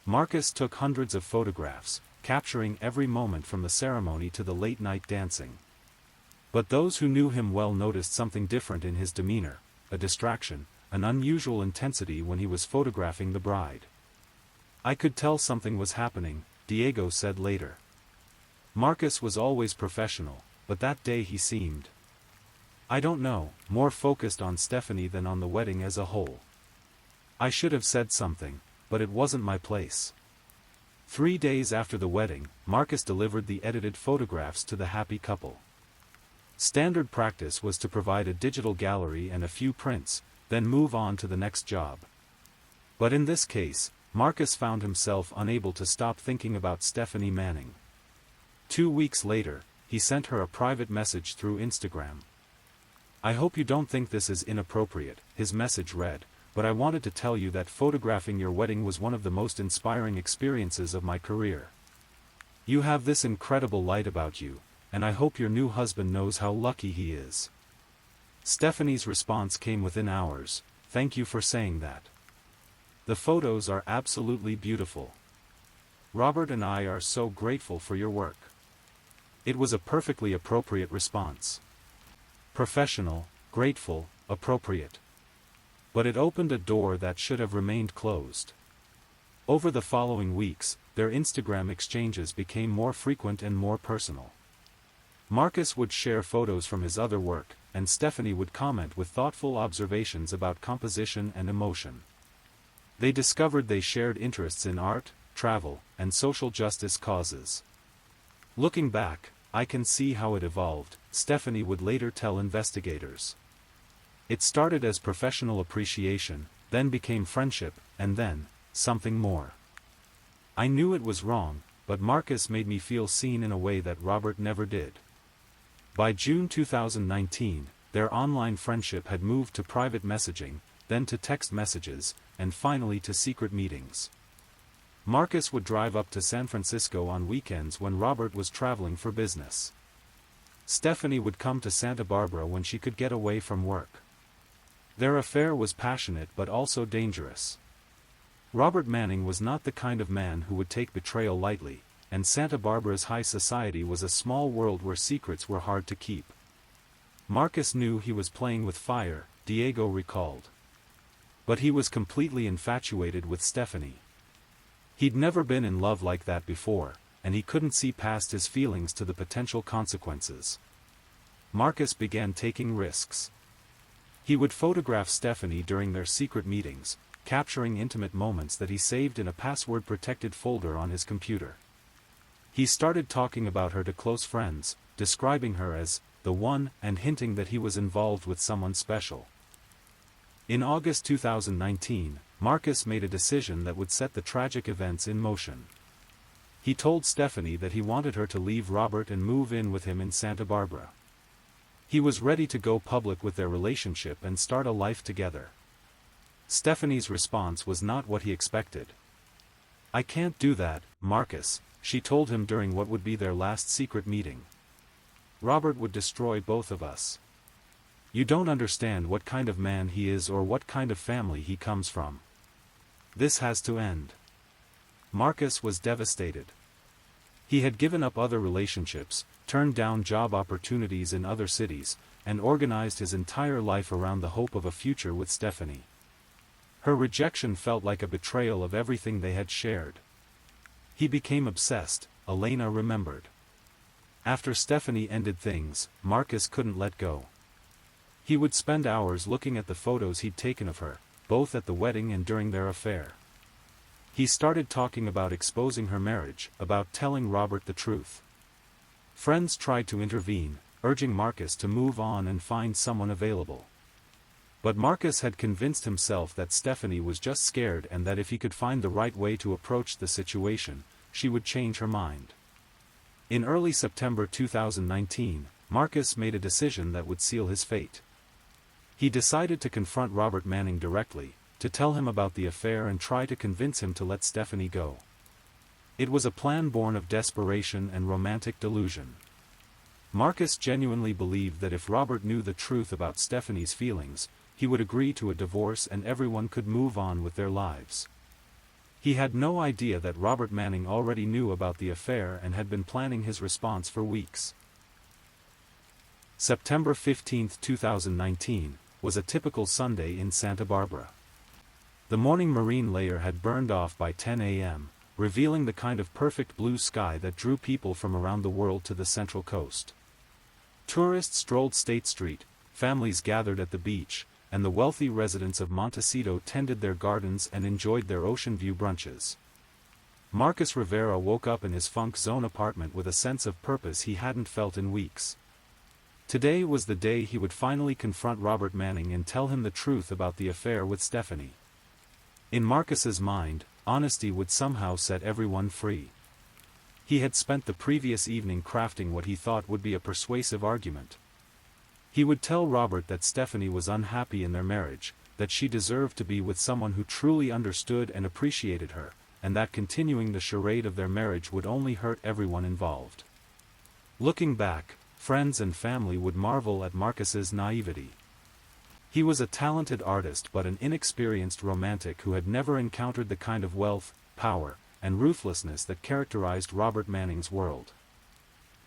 Marcus took hundreds of photographs, capturing every moment from the ceremony to the late-night dancing. But those who knew him well noticed something different in his demeanor, a distraction, an unusual intensity when he was photographing the bride. "I could tell something was happening," Diego said later. Marcus was always professional, but that day he seemed, I don't know, more focused on Stephanie than on the wedding as a whole. I should have said something, but it wasn't my place. 3 days after the wedding, Marcus delivered the edited photographs to the happy couple. Standard practice was to provide a digital gallery and a few prints, then move on to the next job. But in this case, Marcus found himself unable to stop thinking about Stephanie Manning. 2 weeks later, he sent her a private message through Instagram. "I hope you don't think this is inappropriate," his message read, "but I wanted to tell you that photographing your wedding was one of the most inspiring experiences of my career. You have this incredible light about you, and I hope your new husband knows how lucky he is." Stephanie's response came within hours, "Thank you for saying that. The photos are absolutely beautiful. Robert and I are so grateful for your work." It was a perfectly appropriate response. Professional, grateful, appropriate. But it opened a door that should have remained closed. Over the following weeks, their Instagram exchanges became more frequent and more personal. Marcus would share photos from his other work, and Stephanie would comment with thoughtful observations about composition and emotion. They discovered they shared interests in art, travel, and social justice causes. "Looking back, I can see how it evolved," Stephanie would later tell investigators. "It started as professional appreciation, then became friendship, and then, something more. I knew it was wrong, but Marcus made me feel seen in a way that Robert never did." By June 2019, their online friendship had moved to private messaging, then to text messages, and finally to secret meetings. Marcus would drive up to San Francisco on weekends when Robert was traveling for business. Stephanie would come to Santa Barbara when she could get away from work. Their affair was passionate but also dangerous. Robert Manning was not the kind of man who would take betrayal lightly, and Santa Barbara's high society was a small world where secrets were hard to keep. Marcus knew he was playing with fire, Diego recalled. But he was completely infatuated with Stephanie. He'd never been in love like that before, and he couldn't see past his feelings to the potential consequences. Marcus began taking risks. He would photograph Stephanie during their secret meetings, capturing intimate moments that he saved in a password-protected folder on his computer. He started talking about her to close friends, describing her as the one and hinting that he was involved with someone special. In August 2019, Marcus made a decision that would set the tragic events in motion. He told Stephanie that he wanted her to leave Robert and move in with him in Santa Barbara. He was ready to go public with their relationship and start a life together. Stephanie's response was not what he expected. "I can't do that, Marcus," she told him during what would be their last secret meeting. "Robert would destroy both of us. You don't understand what kind of man he is or what kind of family he comes from. This has to end." Marcus was devastated. He had given up other relationships, turned down job opportunities in other cities, and organized his entire life around the hope of a future with Stephanie. Her rejection felt like a betrayal of everything they had shared. He became obsessed, Elena remembered. After Stephanie ended things, Marcus couldn't let go. He would spend hours looking at the photos he'd taken of her, both at the wedding and during their affair. He started talking about exposing her marriage, about telling Robert the truth. Friends tried to intervene, urging Marcus to move on and find someone available. But Marcus had convinced himself that Stephanie was just scared and that if he could find the right way to approach the situation, she would change her mind. In early September 2019, Marcus made a decision that would seal his fate. He decided to confront Robert Manning directly, to tell him about the affair and try to convince him to let Stephanie go. It was a plan born of desperation and romantic delusion. Marcus genuinely believed that if Robert knew the truth about Stephanie's feelings, he would agree to a divorce and everyone could move on with their lives. He had no idea that Robert Manning already knew about the affair and had been planning his response for weeks. September 15, 2019, was a typical Sunday in Santa Barbara. The morning marine layer had burned off by 10 a.m., revealing the kind of perfect blue sky that drew people from around the world to the Central Coast. Tourists strolled State Street, families gathered at the beach, and the wealthy residents of Montecito tended their gardens and enjoyed their ocean view brunches. Marcus Rivera woke up in his Funk Zone apartment with a sense of purpose he hadn't felt in weeks. Today was the day he would finally confront Robert Manning and tell him the truth about the affair with Stephanie. In Marcus's mind, honesty would somehow set everyone free. He had spent the previous evening crafting what he thought would be a persuasive argument. He would tell Robert that Stephanie was unhappy in their marriage, that she deserved to be with someone who truly understood and appreciated her, and that continuing the charade of their marriage would only hurt everyone involved. Looking back, friends and family would marvel at Marcus's naivety. He was a talented artist but an inexperienced romantic who had never encountered the kind of wealth, power, and ruthlessness that characterized Robert Manning's world.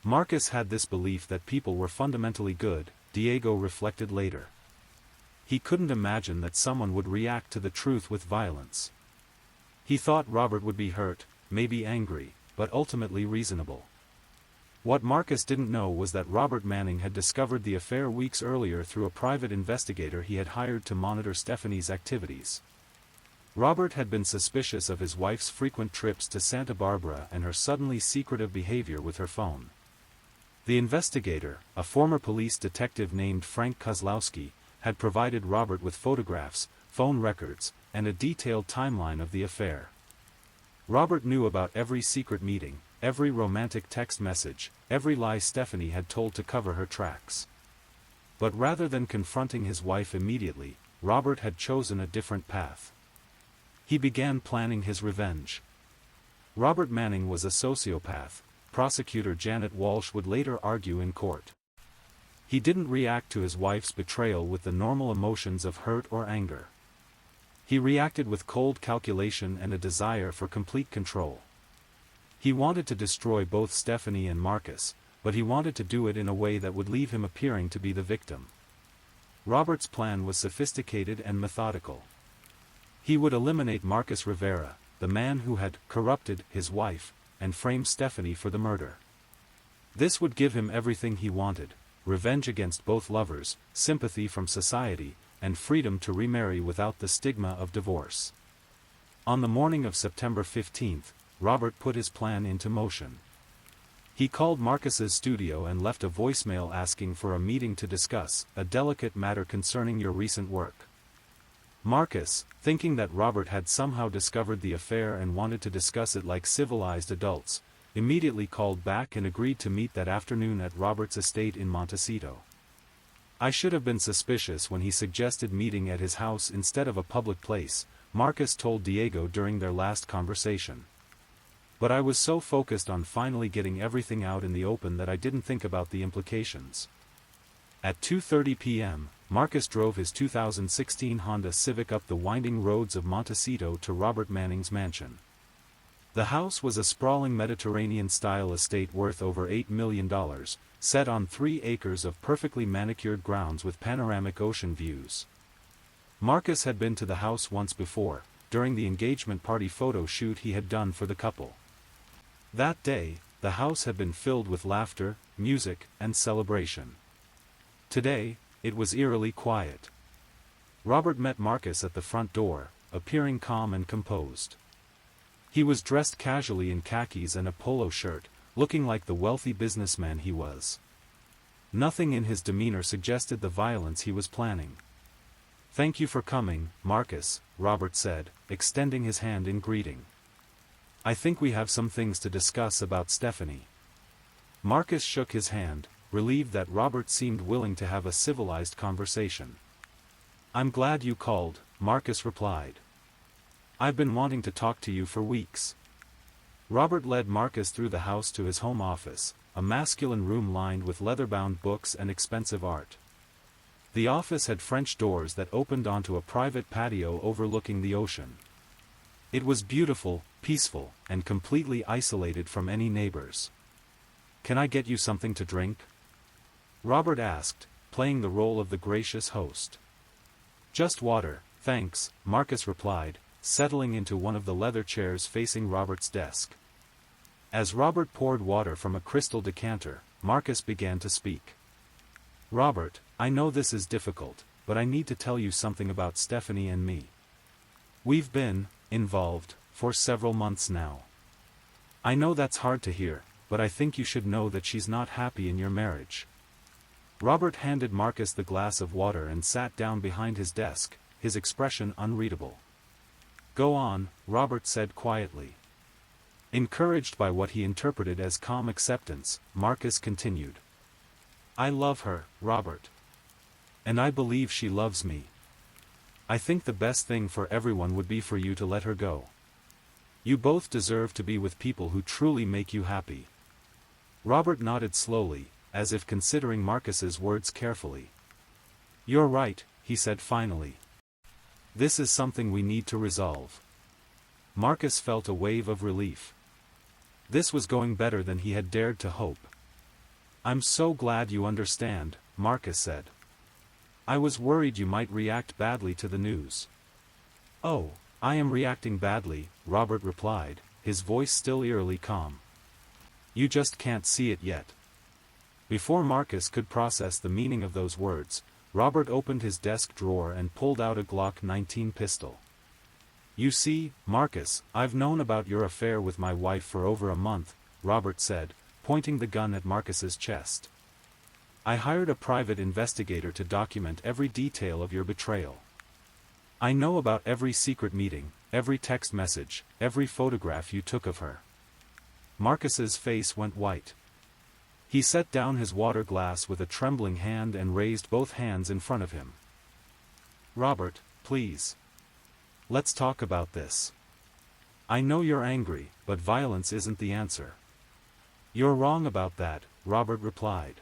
Marcus had this belief that people were fundamentally good, Diego reflected later. He couldn't imagine that someone would react to the truth with violence. He thought Robert would be hurt, maybe angry, but ultimately reasonable. What Marcus didn't know was that Robert Manning had discovered the affair weeks earlier through a private investigator he had hired to monitor Stephanie's activities. Robert had been suspicious of his wife's frequent trips to Santa Barbara and her suddenly secretive behavior with her phone. The investigator, a former police detective named Frank Kozlowski, had provided Robert with photographs, phone records, and a detailed timeline of the affair. Robert knew about every secret meeting, every romantic text message, every lie Stephanie had told to cover her tracks. But rather than confronting his wife immediately, Robert had chosen a different path. He began planning his revenge. Robert Manning was a sociopath, prosecutor Janet Walsh would later argue in court. He didn't react to his wife's betrayal with the normal emotions of hurt or anger. He reacted with cold calculation and a desire for complete control. He wanted to destroy both Stephanie and Marcus, but he wanted to do it in a way that would leave him appearing to be the victim. Robert's plan was sophisticated and methodical. He would eliminate Marcus Rivera, the man who had corrupted his wife, and frame Stephanie for the murder. This would give him everything he wanted: revenge against both lovers, sympathy from society, and freedom to remarry without the stigma of divorce. On the morning of September 15, Robert put his plan into motion. He called Marcus's studio and left a voicemail asking for a meeting to discuss a delicate matter concerning your recent work. Marcus, thinking that Robert had somehow discovered the affair and wanted to discuss it like civilized adults, immediately called back and agreed to meet that afternoon at Robert's estate in Montecito. I should have been suspicious when he suggested meeting at his house instead of a public place, Marcus told Diego during their last conversation. But I was so focused on finally getting everything out in the open that I didn't think about the implications. At 2:30 p.m., Marcus drove his 2016 Honda Civic up the winding roads of Montecito to Robert Manning's mansion. The house was a sprawling Mediterranean-style estate worth over $8 million, set on 3 acres of perfectly manicured grounds with panoramic ocean views. Marcus had been to the house once before, during the engagement party photo shoot he had done for the couple. That day, the house had been filled with laughter, music, and celebration. Today, it was eerily quiet. Robert met Marcus at the front door, appearing calm and composed. He was dressed casually in khakis and a polo shirt, looking like the wealthy businessman he was. Nothing in his demeanor suggested the violence he was planning. "Thank you for coming, Marcus," Robert said, extending his hand in greeting. "I think we have some things to discuss about Stephanie." Marcus shook his hand, relieved that Robert seemed willing to have a civilized conversation. "I'm glad you called," Marcus replied. "I've been wanting to talk to you for weeks." Robert led Marcus through the house to his home office, a masculine room lined with leather-bound books and expensive art. The office had French doors that opened onto a private patio overlooking the ocean. It was beautiful, peaceful, and completely isolated from any neighbors. "Can I get you something to drink?" Robert asked, playing the role of the gracious host. "Just water, thanks," Marcus replied, settling into one of the leather chairs facing Robert's desk. As Robert poured water from a crystal decanter, Marcus began to speak. "Robert, I know this is difficult, but I need to tell you something about Stephanie and me. We've been involved for several months now. I know that's hard to hear, but I think you should know that she's not happy in your marriage." Robert handed Marcus the glass of water and sat down behind his desk, his expression unreadable. "Go on," Robert said quietly. Encouraged by what he interpreted as calm acceptance, Marcus continued. "I love her, Robert. And I believe she loves me. I think the best thing for everyone would be for you to let her go. You both deserve to be with people who truly make you happy." Robert nodded slowly, as if considering Marcus's words carefully. "You're right," he said finally. "This is something we need to resolve." Marcus felt a wave of relief. This was going better than he had dared to hope. "I'm so glad you understand," Marcus said. "I was worried you might react badly to the news." "Oh, I am reacting badly," Robert replied, his voice still eerily calm. "You just can't see it yet." Before Marcus could process the meaning of those words, Robert opened his desk drawer and pulled out a Glock 19 pistol. "You see, Marcus, I've known about your affair with my wife for over a month," Robert said, pointing the gun at Marcus's chest. "I hired a private investigator to document every detail of your betrayal. I know about every secret meeting, every text message, every photograph you took of her." Marcus's face went white. He set down his water glass with a trembling hand and raised both hands in front of him. "Robert, please. Let's talk about this. I know you're angry, but violence isn't the answer." "You're wrong about that," Robert replied.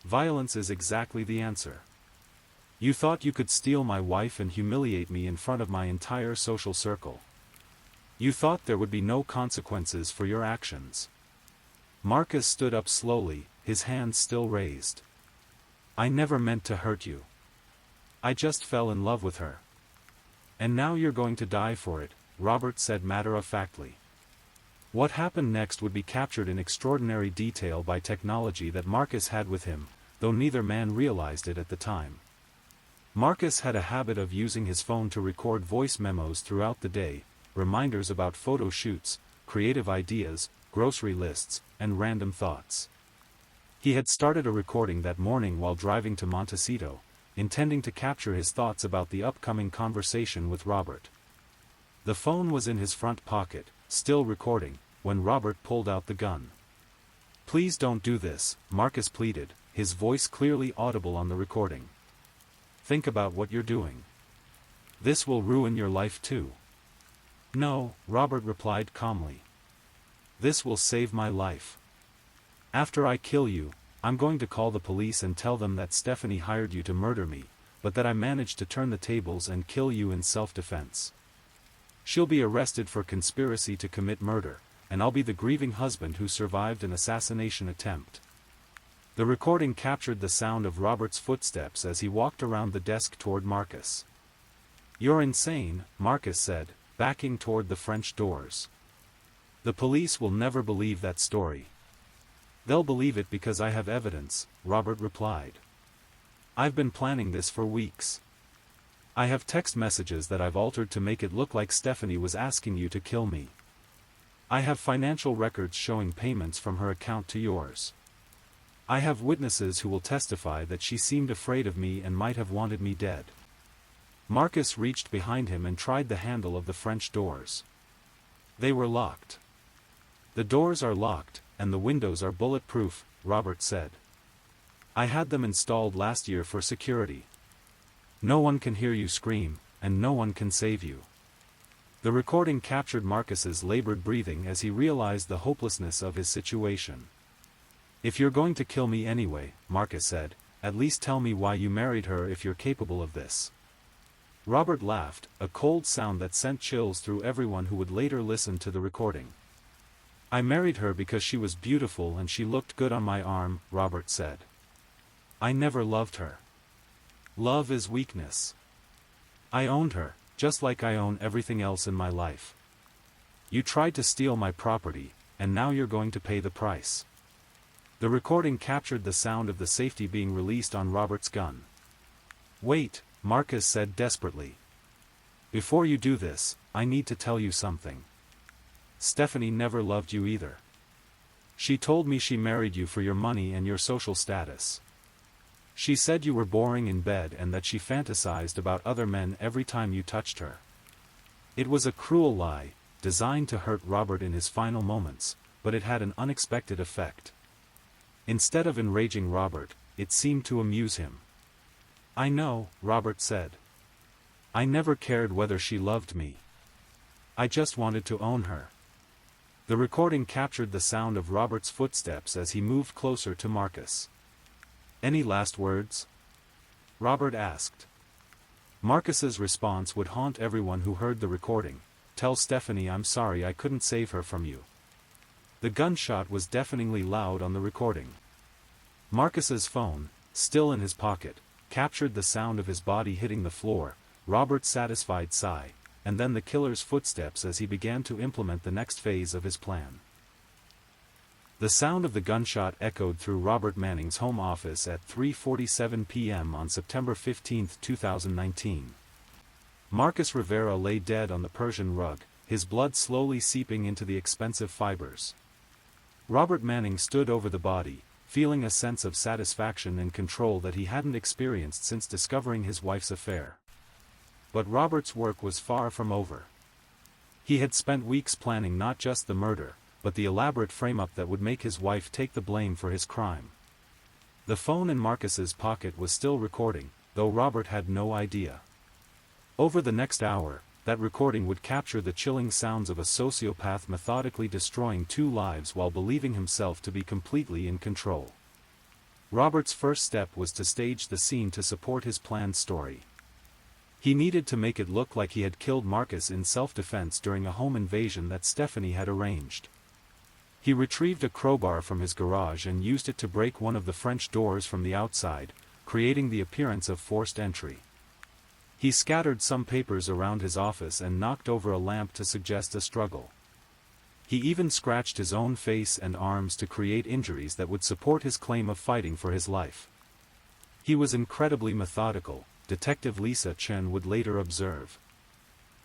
"Violence is exactly the answer. You thought you could steal my wife and humiliate me in front of my entire social circle. You thought there would be no consequences for your actions." Marcus stood up slowly, his hands still raised. "I never meant to hurt you. I just fell in love with her. And now you're going to die for it," Robert said matter-of-factly. What happened next would be captured in extraordinary detail by technology that Marcus had with him, though neither man realized it at the time. Marcus had a habit of using his phone to record voice memos throughout the day, reminders about photo shoots, creative ideas, grocery lists, and random thoughts. He had started a recording that morning while driving to Montecito, intending to capture his thoughts about the upcoming conversation with Robert. The phone was in his front pocket, still recording, when Robert pulled out the gun. "Please don't do this," Marcus pleaded, his voice clearly audible on the recording. "Think about what you're doing. This will ruin your life too." "No," Robert replied calmly. "This will save my life. After I kill you, I'm going to call the police and tell them that Stephanie hired you to murder me, but that I managed to turn the tables and kill you in self-defense. She'll be arrested for conspiracy to commit murder, and I'll be the grieving husband who survived an assassination attempt." The recording captured the sound of Robert's footsteps as he walked around the desk toward Marcus. "You're insane," Marcus said, backing toward the French doors. The police will never believe that story. They'll believe it because I have evidence, Robert replied. I've been planning this for weeks. I have text messages that I've altered to make it look like Stephanie was asking you to kill me. I have financial records showing payments from her account to yours. I have witnesses who will testify that she seemed afraid of me and might have wanted me dead. Marcus reached behind him and tried the handle of the French doors. They were locked. The doors are locked, and the windows are bulletproof, Robert said. I had them installed last year for security. No one can hear you scream, and no one can save you. The recording captured Marcus's labored breathing as he realized the hopelessness of his situation. If you're going to kill me anyway, Marcus said, at least tell me why you married her if you're capable of this. Robert laughed, a cold sound that sent chills through everyone who would later listen to the recording. I married her because she was beautiful and she looked good on my arm, Robert said. I never loved her. Love is weakness. I owned her, just like I own everything else in my life. You tried to steal my property, and now you're going to pay the price. The recording captured the sound of the safety being released on Robert's gun. Wait, Marcus said desperately. Before you do this, I need to tell you something. Stephanie never loved you either. She told me she married you for your money and your social status. She said you were boring in bed and that she fantasized about other men every time you touched her. It was a cruel lie, designed to hurt Robert in his final moments, but it had an unexpected effect. Instead of enraging Robert, it seemed to amuse him. I know, Robert said. I never cared whether she loved me. I just wanted to own her. The recording captured the sound of Robert's footsteps as he moved closer to Marcus. Any last words? Robert asked. Marcus's response would haunt everyone who heard the recording. Tell Stephanie I'm sorry I couldn't save her from you. The gunshot was deafeningly loud on the recording. Marcus's phone, still in his pocket, captured the sound of his body hitting the floor, Robert's satisfied sigh, and then the killer's footsteps as he began to implement the next phase of his plan. The sound of the gunshot echoed through Robert Manning's home office at 3:47 p.m. on September 15, 2019. Marcus Rivera lay dead on the Persian rug, his blood slowly seeping into the expensive fibers. Robert Manning stood over the body, feeling a sense of satisfaction and control that he hadn't experienced since discovering his wife's affair. But Robert's work was far from over. He had spent weeks planning not just the murder, but the elaborate frame-up that would make his wife take the blame for his crime. The phone in Marcus's pocket was still recording, though Robert had no idea. Over the next hour, that recording would capture the chilling sounds of a sociopath methodically destroying 2 lives while believing himself to be completely in control. Robert's first step was to stage the scene to support his planned story. He needed to make it look like he had killed Marcus in self-defense during a home invasion that Stephanie had arranged. He retrieved a crowbar from his garage and used it to break one of the French doors from the outside, creating the appearance of forced entry. He scattered some papers around his office and knocked over a lamp to suggest a struggle. He even scratched his own face and arms to create injuries that would support his claim of fighting for his life. He was incredibly methodical, Detective Lisa Chen would later observe.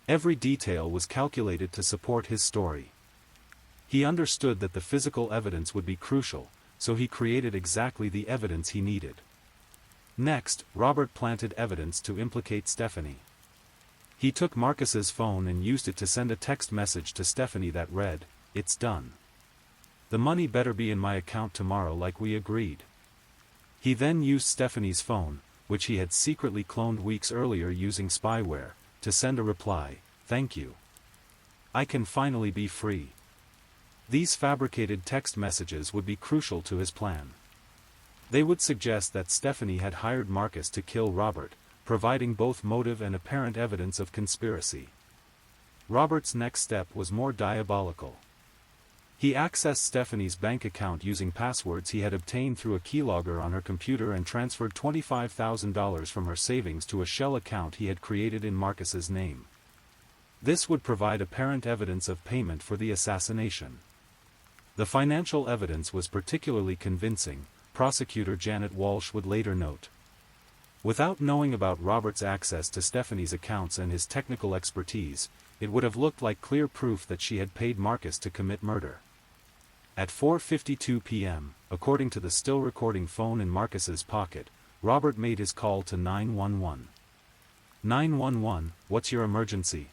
Every detail was calculated to support his story. He understood that the physical evidence would be crucial, so he created exactly the evidence he needed. Next, Robert planted evidence to implicate Stephanie. He took Marcus's phone and used it to send a text message to Stephanie that read, "It's done. The money better be in my account tomorrow like we agreed." He then used Stephanie's phone, which he had secretly cloned weeks earlier using spyware, to send a reply, "Thank you. I can finally be free." These fabricated text messages would be crucial to his plan. They would suggest that Stephanie had hired Marcus to kill Robert, providing both motive and apparent evidence of conspiracy. Robert's next step was more diabolical. He accessed Stephanie's bank account using passwords he had obtained through a keylogger on her computer and transferred $25,000 from her savings to a shell account he had created in Marcus's name. This would provide apparent evidence of payment for the assassination. The financial evidence was particularly convincing, prosecutor Janet Walsh would later note. Without knowing about Robert's access to Stephanie's accounts and his technical expertise, it would have looked like clear proof that she had paid Marcus to commit murder. At 4:52 p.m., according to the still recording phone in Marcus's pocket, Robert made his call to 911. 911, what's your emergency?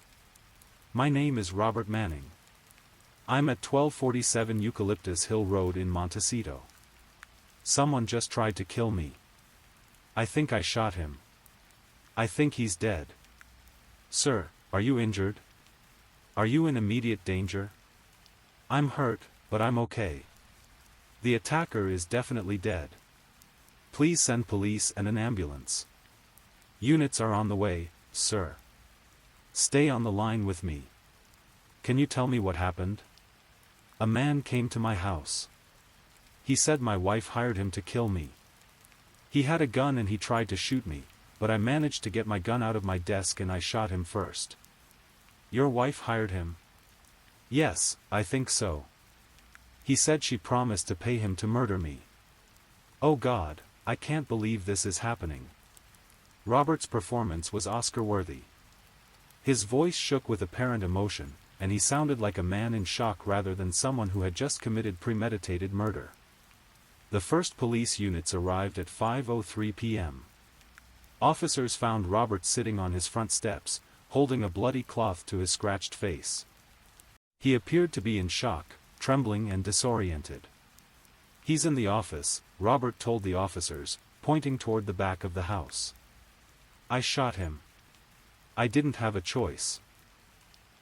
My name is Robert Manning. I'm at 1247 Eucalyptus Hill Road in Montecito. Someone just tried to kill me. I think I shot him. I think he's dead. Sir, are you injured? Are you in immediate danger? I'm hurt, but I'm okay. The attacker is definitely dead. Please send police and an ambulance. Units are on the way, sir. Stay on the line with me. Can you tell me what happened? A man came to my house. He said my wife hired him to kill me. He had a gun and he tried to shoot me, but I managed to get my gun out of my desk and I shot him first. Your wife hired him? Yes, I think so. He said she promised to pay him to murder me. Oh God, I can't believe this is happening. Robert's performance was Oscar-worthy. His voice shook with apparent emotion, and he sounded like a man in shock rather than someone who had just committed premeditated murder. The first police units arrived at 5:03 p.m. Officers found Robert sitting on his front steps, holding a bloody cloth to his scratched face. He appeared to be in shock, trembling and disoriented. He's in the office, Robert told the officers, pointing toward the back of the house. I shot him. I didn't have a choice.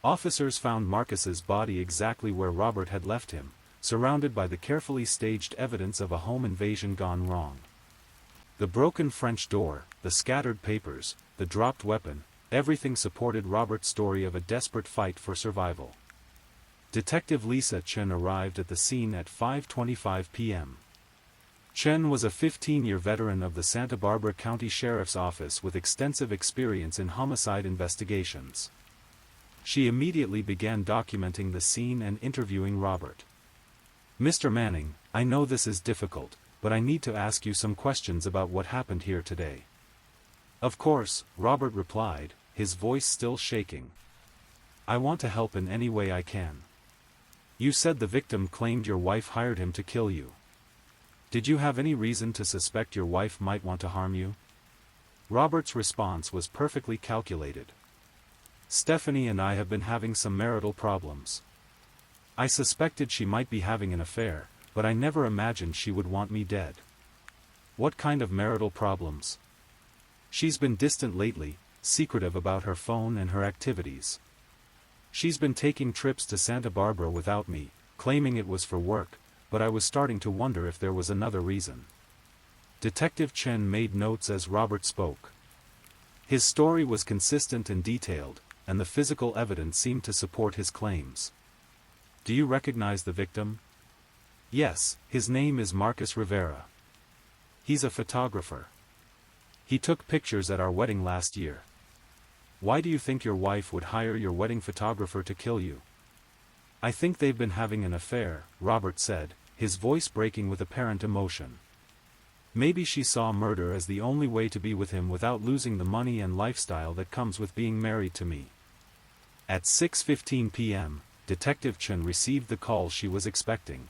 Officers found Marcus's body exactly where Robert had left him, surrounded by the carefully staged evidence of a home invasion gone wrong. The broken French door, the scattered papers, the dropped weapon, everything supported Robert's story of a desperate fight for survival. Detective Lisa Chen arrived at the scene at 5:25 p.m. Chen was a 15-year veteran of the Santa Barbara County Sheriff's Office with extensive experience in homicide investigations. She immediately began documenting the scene and interviewing Robert. Mr. Manning, I know this is difficult, but I need to ask you some questions about what happened here today. Of course, Robert replied, his voice still shaking. I want to help in any way I can. You said the victim claimed your wife hired him to kill you. Did you have any reason to suspect your wife might want to harm you? Robert's response was perfectly calculated. Stephanie and I have been having some marital problems. I suspected she might be having an affair, but I never imagined she would want me dead. What kind of marital problems? She's been distant lately, secretive about her phone and her activities. She's been taking trips to Santa Barbara without me, claiming it was for work, but I was starting to wonder if there was another reason. Detective Chen made notes as Robert spoke. His story was consistent and detailed, and the physical evidence seemed to support his claims. Do you recognize the victim? Yes, his name is Marcus Rivera. He's a photographer. He took pictures at our wedding last year. Why do you think your wife would hire your wedding photographer to kill you? I think they've been having an affair, Robert said, his voice breaking with apparent emotion. Maybe she saw murder as the only way to be with him without losing the money and lifestyle that comes with being married to me. At 6:15 p.m., Detective Chen received the call she was expecting.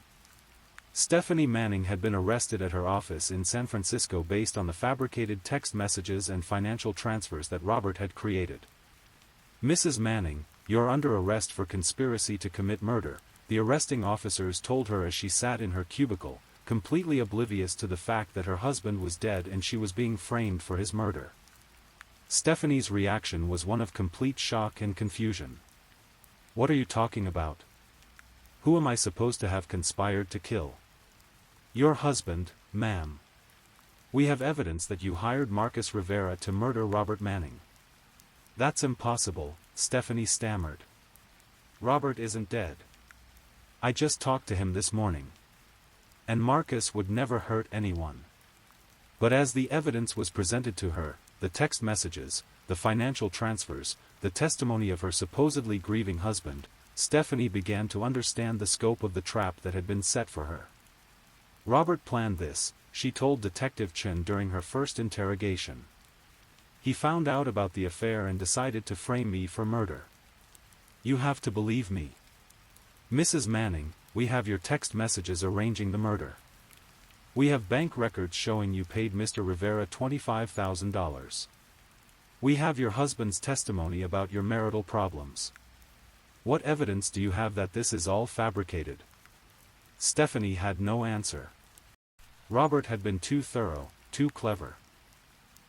Stephanie Manning had been arrested at her office in San Francisco based on the fabricated text messages and financial transfers that Robert had created. Mrs. Manning, you're under arrest for conspiracy to commit murder, the arresting officers told her as she sat in her cubicle, completely oblivious to the fact that her husband was dead and she was being framed for his murder. Stephanie's reaction was one of complete shock and confusion. What are you talking about? Who am I supposed to have conspired to kill? Your husband, ma'am. We have evidence that you hired Marcus Rivera to murder Robert Manning. That's impossible, Stephanie stammered. Robert isn't dead. I just talked to him this morning. And Marcus would never hurt anyone. But as the evidence was presented to her, the text messages, the financial transfers, the testimony of her supposedly grieving husband, Stephanie began to understand the scope of the trap that had been set for her. Robert planned this, she told Detective Chen during her first interrogation. He found out about the affair and decided to frame me for murder. You have to believe me. Mrs. Manning, we have your text messages arranging the murder. We have bank records showing you paid Mr. Rivera $25,000. We have your husband's testimony about your marital problems. What evidence do you have that this is all fabricated? Stephanie had no answer. Robert had been too thorough, too clever.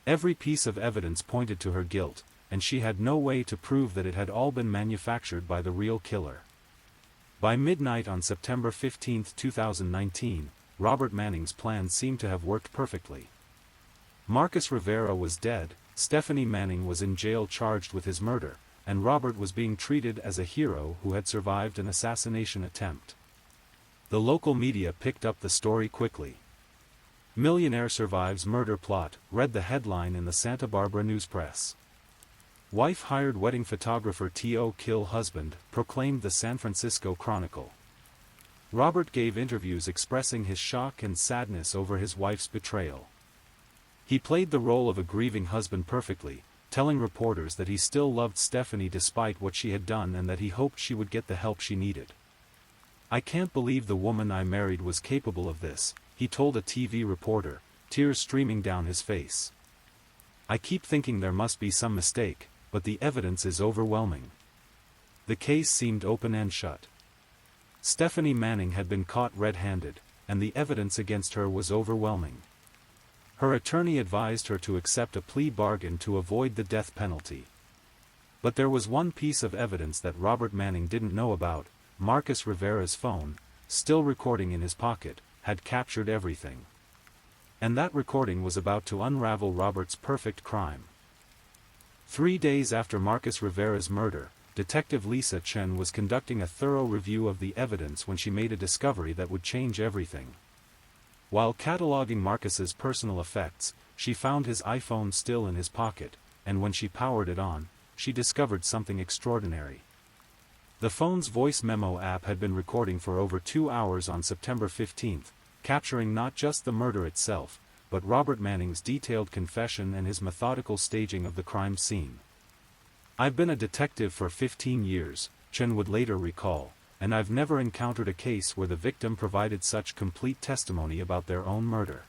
Every piece of evidence pointed to her guilt, and she had no way to prove that it had all been manufactured by the real killer. By midnight on September 15, 2019, Robert Manning's plan seemed to have worked perfectly. Marcus Rivera was dead, Stephanie Manning was in jail charged with his murder, and Robert was being treated as a hero who had survived an assassination attempt. The local media picked up the story quickly. "Millionaire survives murder plot," read the headline in the Santa Barbara News Press. "Wife hired wedding photographer to kill husband," proclaimed the San Francisco Chronicle. Robert gave interviews expressing his shock and sadness over his wife's betrayal. He played the role of a grieving husband perfectly, telling reporters that he still loved Stephanie despite what she had done and that he hoped she would get the help she needed. "I can't believe the woman I married was capable of this," he told a TV reporter, tears streaming down his face. "I keep thinking there must be some mistake, but the evidence is overwhelming." The case seemed open and shut. Stephanie Manning had been caught red-handed, and the evidence against her was overwhelming. Her attorney advised her to accept a plea bargain to avoid the death penalty. But there was one piece of evidence that Robert Manning didn't know about: Marcus Rivera's phone, still recording in his pocket, had captured everything. And that recording was about to unravel Robert's perfect crime. 3 days after Marcus Rivera's murder, Detective Lisa Chen was conducting a thorough review of the evidence when she made a discovery that would change everything. While cataloging Marcus's personal effects, she found his iPhone still in his pocket, and when she powered it on, she discovered something extraordinary. The phone's voice memo app had been recording for over 2 hours on September 15, capturing not just the murder itself, but Robert Manning's detailed confession and his methodical staging of the crime scene. "I've been a detective for 15 years, Chen would later recall, and I've never encountered a case where the victim provided such complete testimony about their own murder.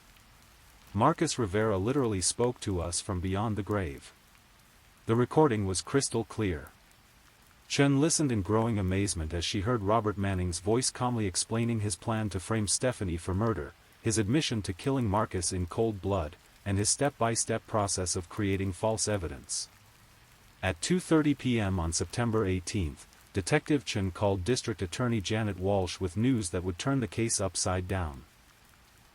Marcus Rivera literally spoke to us from beyond the grave." The recording was crystal clear. Chen listened in growing amazement as she heard Robert Manning's voice calmly explaining his plan to frame Stephanie for murder, his admission to killing Marcus in cold blood, and his step-by-step process of creating false evidence. At 2:30 p.m. on September 18, Detective Chen called District Attorney Janet Walsh with news that would turn the case upside down.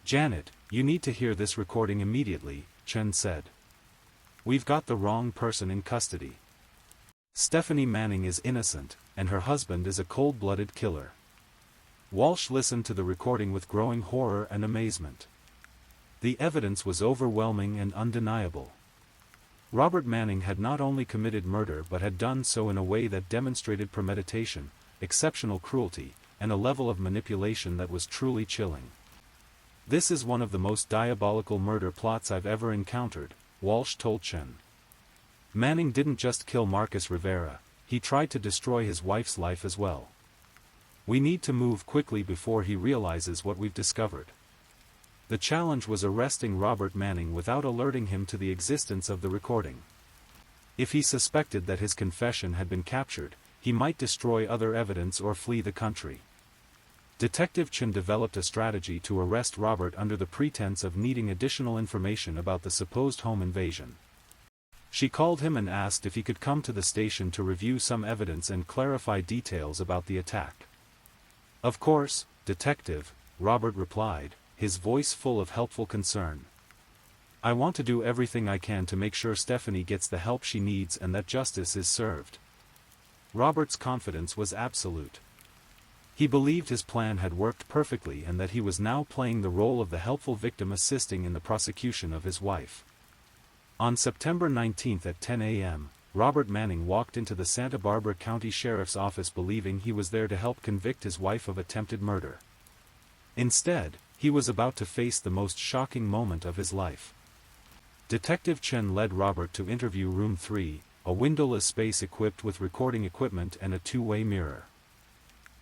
"Janet, you need to hear this recording immediately," Chen said. "We've got the wrong person in custody. Stephanie Manning is innocent, and her husband is a cold-blooded killer." Walsh listened to the recording with growing horror and amazement. The evidence was overwhelming and undeniable. Robert Manning had not only committed murder but had done so in a way that demonstrated premeditation, exceptional cruelty, and a level of manipulation that was truly chilling. "This is one of the most diabolical murder plots I've ever encountered," Walsh told Chen. "Manning didn't just kill Marcus Rivera, he tried to destroy his wife's life as well. We need to move quickly before he realizes what we've discovered." The challenge was arresting Robert Manning without alerting him to the existence of the recording. If he suspected that his confession had been captured, he might destroy other evidence or flee the country. Detective Chen developed a strategy to arrest Robert under the pretense of needing additional information about the supposed home invasion. She called him and asked if he could come to the station to review some evidence and clarify details about the attack. "Of course, Detective," Robert replied, his voice full of helpful concern. "I want to do everything I can to make sure Stephanie gets the help she needs and that justice is served." Robert's confidence was absolute. He believed his plan had worked perfectly and that he was now playing the role of the helpful victim assisting in the prosecution of his wife. On September 19 at 10 a.m., Robert Manning walked into the Santa Barbara County Sheriff's Office believing he was there to help convict his wife of attempted murder. Instead, he was about to face the most shocking moment of his life. Detective Chen led Robert to interview room 3, a windowless space equipped with recording equipment and a two-way mirror.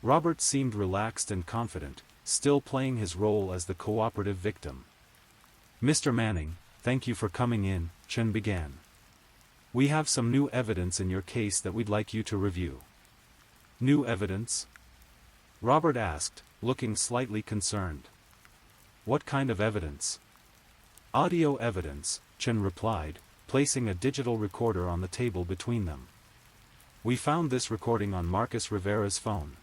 Robert seemed relaxed and confident, still playing his role as the cooperative victim. "Mr. Manning, thank you for coming in," Chen began. "We have some new evidence in your case that we'd like you to review." "New evidence?" Robert asked, looking slightly concerned. "What kind of evidence?" "Audio evidence," Chen replied, placing a digital recorder on the table between them. "We found this recording on Marcus Rivera's phone."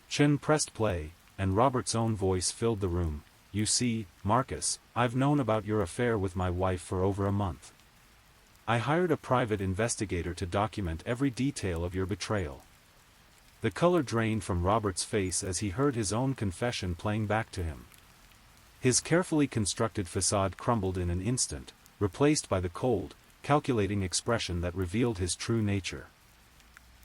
Chen pressed play, and Robert's own voice filled the room. "You see, Marcus, I've known about your affair with my wife for over a month. I hired a private investigator to document every detail of your betrayal." The color drained from Robert's face as he heard his own confession playing back to him. His carefully constructed facade crumbled in an instant, replaced by the cold, calculating expression that revealed his true nature.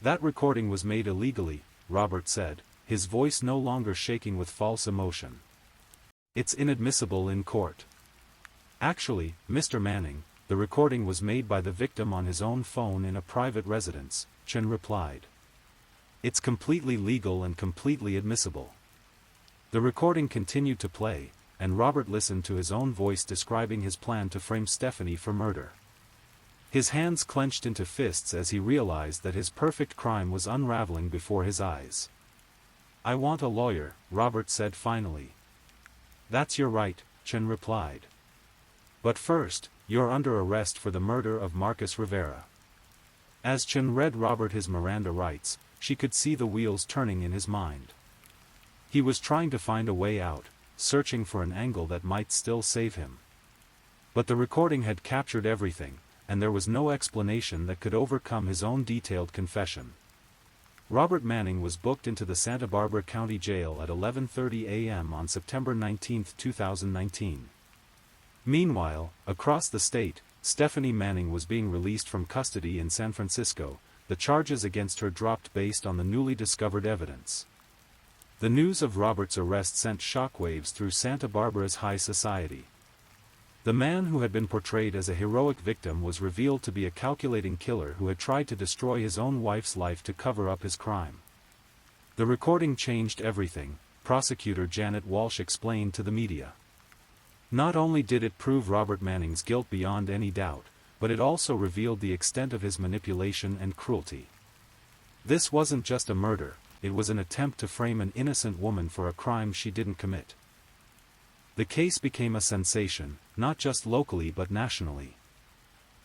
"That recording was made illegally," Robert said, his voice no longer shaking with false emotion. "It's inadmissible in court." "Actually, Mr. Manning, the recording was made by the victim on his own phone in a private residence," Chen replied. "It's completely legal and completely admissible." The recording continued to play, and Robert listened to his own voice describing his plan to frame Stephanie for murder. His hands clenched into fists as he realized that his perfect crime was unraveling before his eyes. "I want a lawyer," Robert said finally. "That's your right," Chen replied. "But first, you're under arrest for the murder of Marcus Rivera." As Chen read Robert his Miranda rights, she could see the wheels turning in his mind. He was trying to find a way out, searching for an angle that might still save him. But the recording had captured everything, and there was no explanation that could overcome his own detailed confession. Robert Manning was booked into the Santa Barbara County Jail at 11:30 a.m. on September 19, 2019. Meanwhile, across the state, Stephanie Manning was being released from custody in San Francisco, the charges against her dropped based on the newly discovered evidence. The news of Robert's arrest sent shockwaves through Santa Barbara's high society. The man who had been portrayed as a heroic victim was revealed to be a calculating killer who had tried to destroy his own wife's life to cover up his crime. The recording changed everything, prosecutor Janet Walsh explained to the media. Not only did it prove Robert Manning's guilt beyond any doubt, but it also revealed the extent of his manipulation and cruelty. This wasn't just a murder, it was an attempt to frame an innocent woman for a crime she didn't commit. The case became a sensation, not just locally but nationally.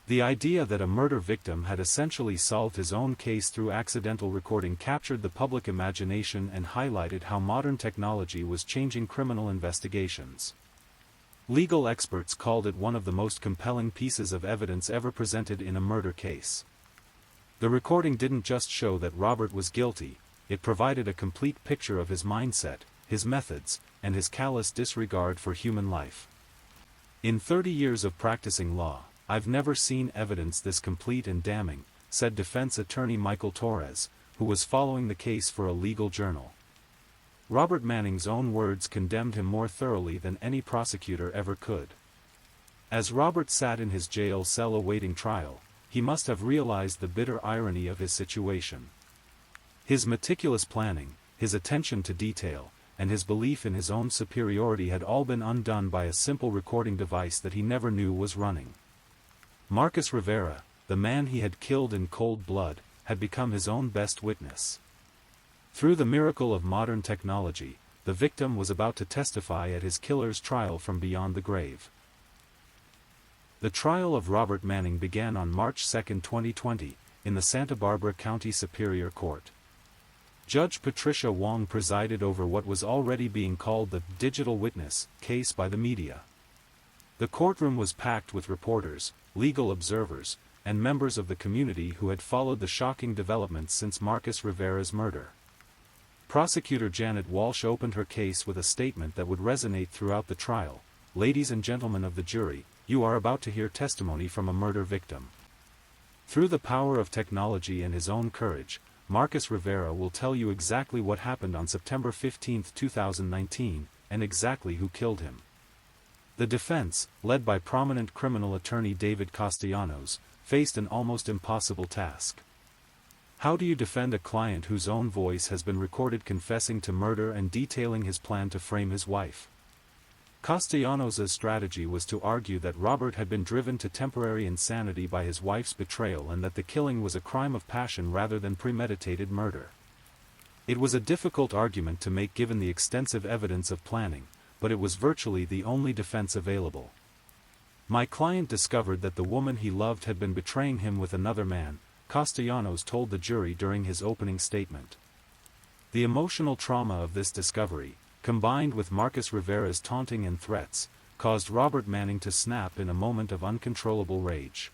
The idea that a murder victim had essentially solved his own case through accidental recording captured the public imagination and highlighted how modern technology was changing criminal investigations. Legal experts called it one of the most compelling pieces of evidence ever presented in a murder case. The recording didn't just show that Robert was guilty, it provided a complete picture of his mindset, his methods, and his callous disregard for human life. "In 30 years of practicing law, I've never seen evidence this complete and damning," said defense attorney Michael Torres, who was following the case for a legal journal. Robert Manning's own words condemned him more thoroughly than any prosecutor ever could. As Robert sat in his jail cell awaiting trial, he must have realized the bitter irony of his situation. His meticulous planning, his attention to detail, and his belief in his own superiority had all been undone by a simple recording device that he never knew was running. Marcus Rivera, the man he had killed in cold blood, had become his own best witness. Through the miracle of modern technology, the victim was about to testify at his killer's trial from beyond the grave. The trial of Robert Manning began on March 2, 2020, in the Santa Barbara County Superior Court. Judge Patricia Wong presided over what was already being called the digital witness case by the media. The courtroom was packed with reporters, legal observers, and members of the community who had followed the shocking developments since Marcus Rivera's murder. Prosecutor Janet Walsh opened her case with a statement that would resonate throughout the trial. "Ladies and gentlemen of the jury, you are about to hear testimony from a murder victim. Through the power of technology and his own courage, Marcus Rivera will tell you exactly what happened on September 15, 2019, and exactly who killed him. The defense, led by prominent criminal attorney David Castellanos, faced an almost impossible task. How do you defend a client whose own voice has been recorded confessing to murder and detailing his plan to frame his wife? Castellanos' strategy was to argue that Robert had been driven to temporary insanity by his wife's betrayal and that the killing was a crime of passion rather than premeditated murder. It was a difficult argument to make given the extensive evidence of planning, but it was virtually the only defense available. My client discovered that the woman he loved had been betraying him with another man, Castellanos told the jury during his opening statement. The emotional trauma of this discovery, combined with Marcus Rivera's taunting and threats, caused Robert Manning to snap in a moment of uncontrollable rage.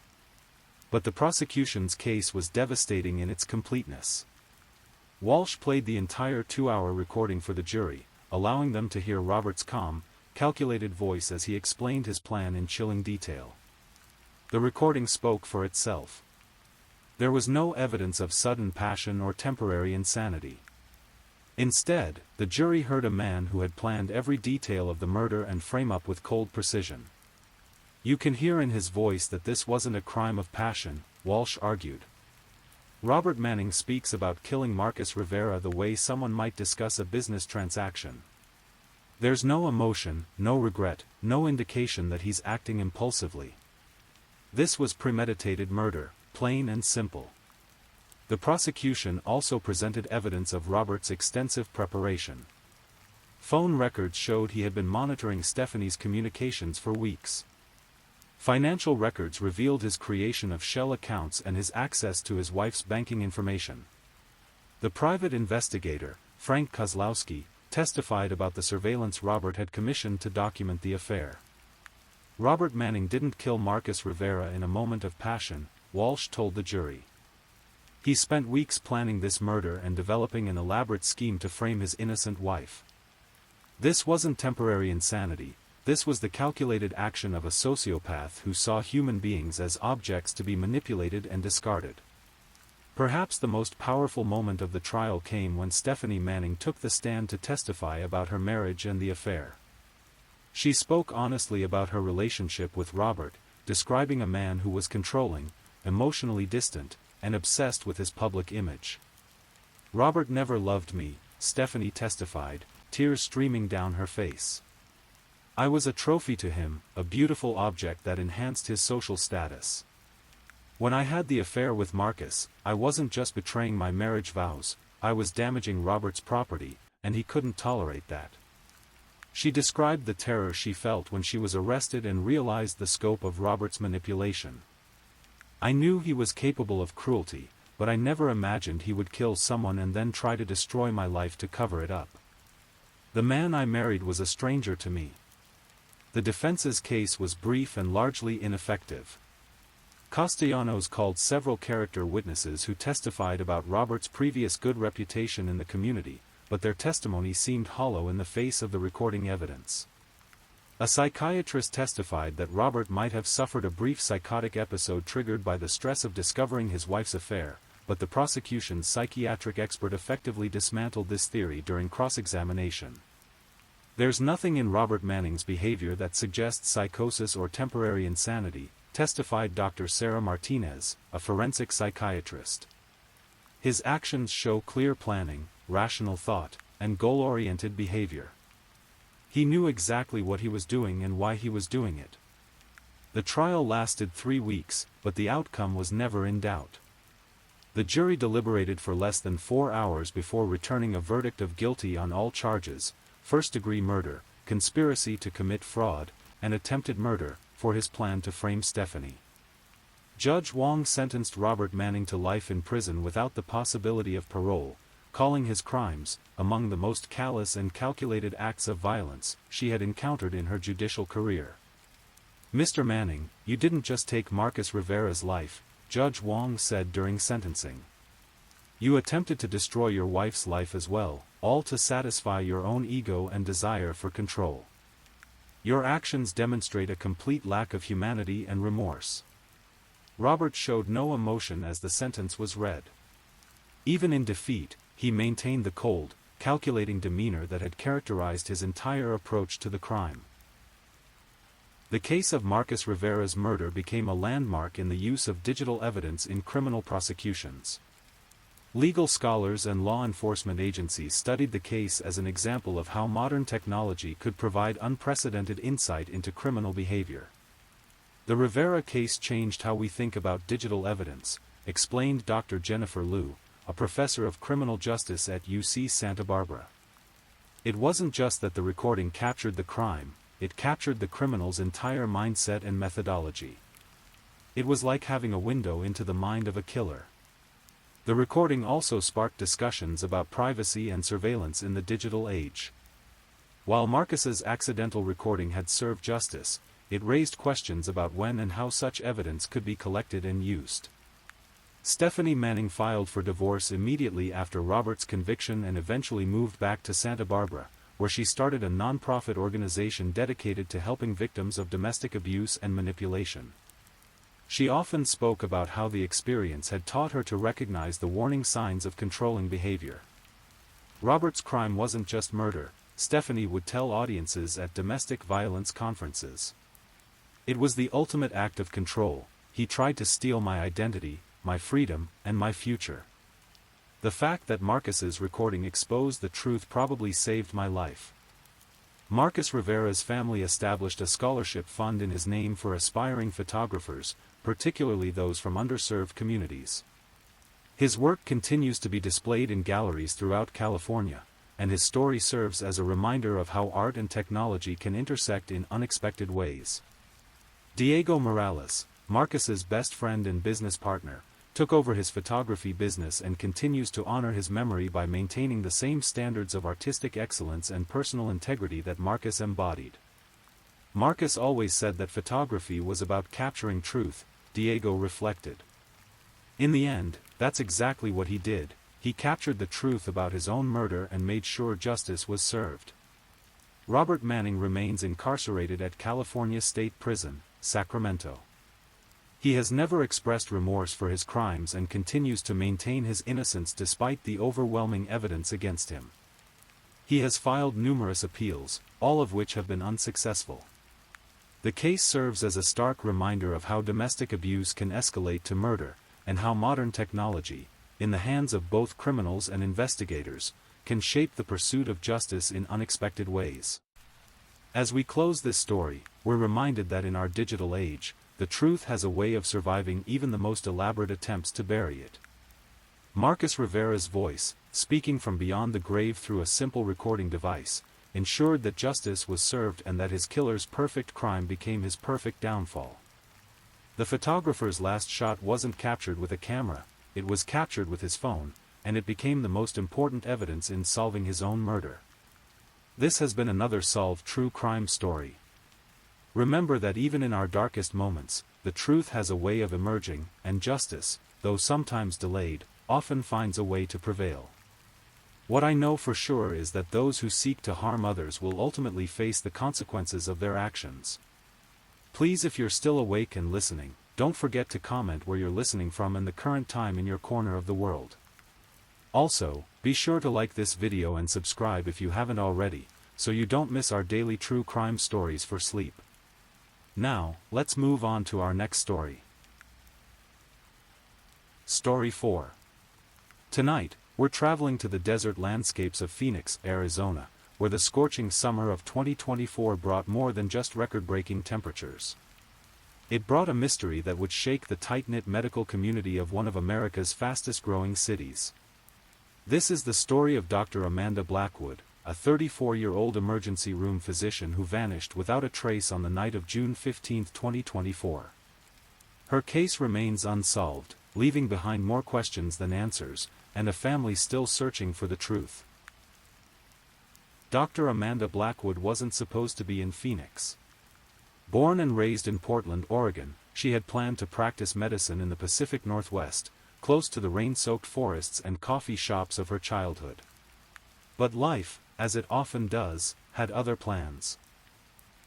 But the prosecution's case was devastating in its completeness. Walsh played the entire 2-hour recording for the jury, allowing them to hear Robert's calm, calculated voice as he explained his plan in chilling detail. The recording spoke for itself. There was no evidence of sudden passion or temporary insanity. Instead, the jury heard a man who had planned every detail of the murder and frame up with cold precision. You can hear in his voice that this wasn't a crime of passion, Walsh argued. Robert Manning speaks about killing Marcus Rivera the way someone might discuss a business transaction. There's no emotion, no regret, no indication that he's acting impulsively. This was premeditated murder, plain and simple. The prosecution also presented evidence of Robert's extensive preparation. Phone records showed he had been monitoring Stephanie's communications for weeks. Financial records revealed his creation of shell accounts and his access to his wife's banking information. The private investigator, Frank Kozlowski, testified about the surveillance Robert had commissioned to document the affair. Robert Manning didn't kill Marcus Rivera in a moment of passion, Walsh told the jury. He spent weeks planning this murder and developing an elaborate scheme to frame his innocent wife. This wasn't temporary insanity, this was the calculated action of a sociopath who saw human beings as objects to be manipulated and discarded. Perhaps the most powerful moment of the trial came when Stephanie Manning took the stand to testify about her marriage and the affair. She spoke honestly about her relationship with Robert, describing a man who was controlling, emotionally distant, and obsessed with his public image. Robert never loved me, Stephanie testified, tears streaming down her face. I was a trophy to him, a beautiful object that enhanced his social status. When I had the affair with Marcus, I wasn't just betraying my marriage vows, I was damaging Robert's property, and he couldn't tolerate that. She described the terror she felt when she was arrested and realized the scope of Robert's manipulation. I knew he was capable of cruelty, but I never imagined he would kill someone and then try to destroy my life to cover it up. The man I married was a stranger to me. The defense's case was brief and largely ineffective. Castellanos called several character witnesses who testified about Robert's previous good reputation in the community, but their testimony seemed hollow in the face of the recording evidence. A psychiatrist testified that Robert might have suffered a brief psychotic episode triggered by the stress of discovering his wife's affair, but the prosecution's psychiatric expert effectively dismantled this theory during cross-examination. There's nothing in Robert Manning's behavior that suggests psychosis or temporary insanity, testified Dr. Sarah Martinez, a forensic psychiatrist. His actions show clear planning, rational thought, and goal-oriented behavior. He knew exactly what he was doing and why he was doing it. The trial lasted 3 weeks, but the outcome was never in doubt. The jury deliberated for less than 4 hours before returning a verdict of guilty on all charges: first-degree murder, conspiracy to commit fraud, and attempted murder, for his plan to frame Stephanie. Judge Wong sentenced Robert Manning to life in prison without the possibility of parole, calling his crimes among the most callous and calculated acts of violence she had encountered in her judicial career. "Mr. Manning, you didn't just take Marcus Rivera's life," Judge Wong said during sentencing. "You attempted to destroy your wife's life as well, all to satisfy your own ego and desire for control. Your actions demonstrate a complete lack of humanity and remorse." Robert showed no emotion as the sentence was read. Even in defeat, he maintained the cold, calculating demeanor that had characterized his entire approach to the crime. The case of Marcus Rivera's murder became a landmark in the use of digital evidence in criminal prosecutions. Legal scholars and law enforcement agencies studied the case as an example of how modern technology could provide unprecedented insight into criminal behavior. The Rivera case changed how we think about digital evidence, explained Dr. Jennifer Liu, a professor of criminal justice at UC Santa Barbara. It wasn't just that the recording captured the crime, it captured the criminal's entire mindset and methodology. It was like having a window into the mind of a killer. The recording also sparked discussions about privacy and surveillance in the digital age. While Marcus's accidental recording had served justice, it raised questions about when and how such evidence could be collected and used. Stephanie Manning filed for divorce immediately after Robert's conviction and eventually moved back to Santa Barbara, where she started a non-profit organization dedicated to helping victims of domestic abuse and manipulation. She often spoke about how the experience had taught her to recognize the warning signs of controlling behavior. Robert's crime wasn't just murder, Stephanie would tell audiences at domestic violence conferences. It was the ultimate act of control. He tried to steal my identity, my freedom, and my future. The fact that Marcus's recording exposed the truth probably saved my life. Marcus Rivera's family established a scholarship fund in his name for aspiring photographers, particularly those from underserved communities. His work continues to be displayed in galleries throughout California, and his story serves as a reminder of how art and technology can intersect in unexpected ways. Diego Morales, Marcus's best friend and business partner, took over his photography business and continues to honor his memory by maintaining the same standards of artistic excellence and personal integrity that Marcus embodied. Marcus always said that photography was about capturing truth, Diego reflected. In the end, that's exactly what he did. He captured the truth about his own murder and made sure justice was served. Robert Manning remains incarcerated at California State Prison, Sacramento. He has never expressed remorse for his crimes and continues to maintain his innocence despite the overwhelming evidence against him. He has filed numerous appeals, all of which have been unsuccessful. The case serves as a stark reminder of how domestic abuse can escalate to murder, and how modern technology, in the hands of both criminals and investigators, can shape the pursuit of justice in unexpected ways. As we close this story, we're reminded that in our digital age, the truth has a way of surviving even the most elaborate attempts to bury it. Marcus Rivera's voice, speaking from beyond the grave through a simple recording device, ensured that justice was served and that his killer's perfect crime became his perfect downfall. The photographer's last shot wasn't captured with a camera, it was captured with his phone, and it became the most important evidence in solving his own murder. This has been another solved true crime story. Remember that even in our darkest moments, the truth has a way of emerging, and justice, though sometimes delayed, often finds a way to prevail. What I know for sure is that those who seek to harm others will ultimately face the consequences of their actions. Please, if you're still awake and listening, don't forget to comment where you're listening from and the current time in your corner of the world. Also, be sure to like this video and subscribe if you haven't already, so you don't miss our daily true crime stories for sleep. Now, let's move on to our next story. Story 4. Tonight, we're traveling to the desert landscapes of Phoenix, Arizona, where the scorching summer of 2024 brought more than just record-breaking temperatures. It brought a mystery that would shake the tight-knit medical community of one of America's fastest-growing cities. This is the story of Dr. Amanda Blackwood, a 34-year-old emergency room physician who vanished without a trace on the night of June 15, 2024. Her case remains unsolved, leaving behind more questions than answers, and a family still searching for the truth. Dr. Amanda Blackwood wasn't supposed to be in Phoenix. Born and raised in Portland, Oregon, she had planned to practice medicine in the Pacific Northwest, close to the rain-soaked forests and coffee shops of her childhood. But life, as it often does, had other plans.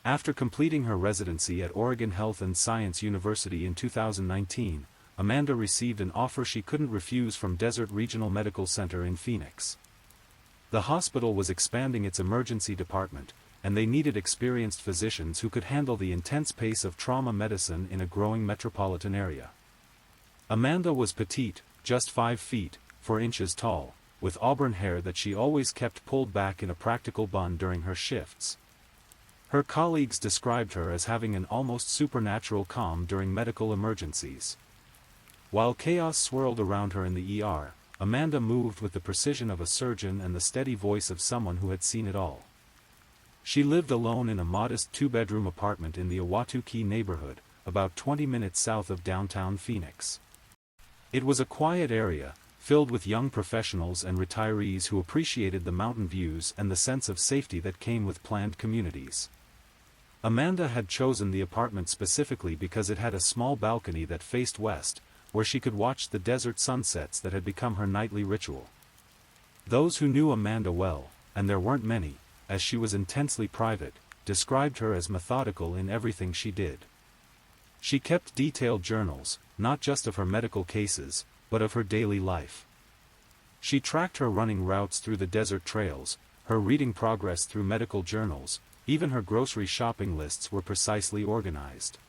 After completing her residency at Oregon Health and Science University in 2019, Amanda received an offer she couldn't refuse from Desert Regional Medical Center in Phoenix. The hospital was expanding its emergency department, and they needed experienced physicians who could handle the intense pace of trauma medicine in a growing metropolitan area. Amanda was petite, just 5 feet, 4 inches tall, with auburn hair that she always kept pulled back in a practical bun during her shifts. Her colleagues described her as having an almost supernatural calm during medical emergencies. While chaos swirled around her in the ER, Amanda moved with the precision of a surgeon and the steady voice of someone who had seen it all. She lived alone in a modest 2-bedroom apartment in the Ahwatukee neighborhood, about 20 minutes south of downtown Phoenix. It was a quiet area, filled with young professionals and retirees who appreciated the mountain views and the sense of safety that came with planned communities. Amanda had chosen the apartment specifically because it had a small balcony that faced west, where she could watch the desert sunsets that had become her nightly ritual. Those who knew Amanda well, and there weren't many, as she was intensely private, described her as methodical in everything she did. She kept detailed journals, not just of her medical cases, but of her daily life. She tracked her running routes through the desert trails, her reading progress through medical journals, even her grocery shopping lists were precisely organized.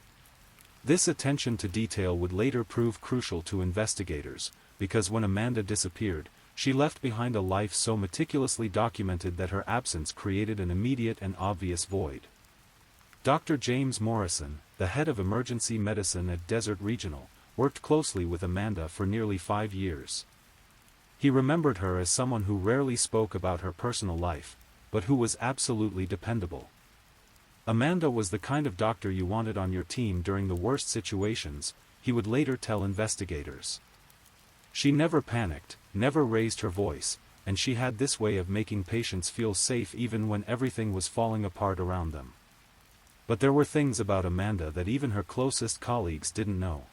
This attention to detail would later prove crucial to investigators, because when Amanda disappeared, she left behind a life so meticulously documented that her absence created an immediate and obvious void. Dr. James Morrison, the head of emergency medicine at Desert Regional, worked closely with Amanda for nearly 5 years. He remembered her as someone who rarely spoke about her personal life, but who was absolutely dependable. Amanda was the kind of doctor you wanted on your team during the worst situations, he would later tell investigators. She never panicked, never raised her voice, and she had this way of making patients feel safe even when everything was falling apart around them. But there were things about Amanda that even her closest colleagues didn't know.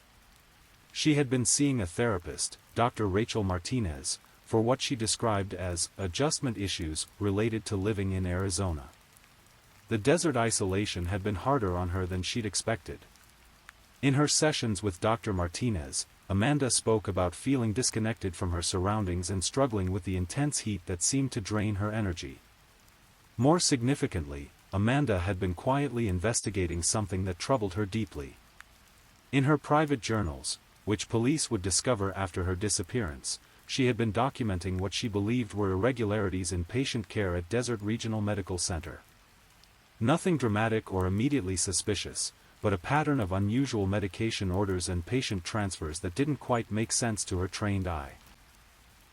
She had been seeing a therapist, Dr. Rachel Martinez, for what she described as adjustment issues related to living in Arizona. The desert isolation had been harder on her than she'd expected. In her sessions with Dr. Martinez, Amanda spoke about feeling disconnected from her surroundings and struggling with the intense heat that seemed to drain her energy. More significantly, Amanda had been quietly investigating something that troubled her deeply. In her private journals, which police would discover after her disappearance, she had been documenting what she believed were irregularities in patient care at Desert Regional Medical Center. Nothing dramatic or immediately suspicious, but a pattern of unusual medication orders and patient transfers that didn't quite make sense to her trained eye.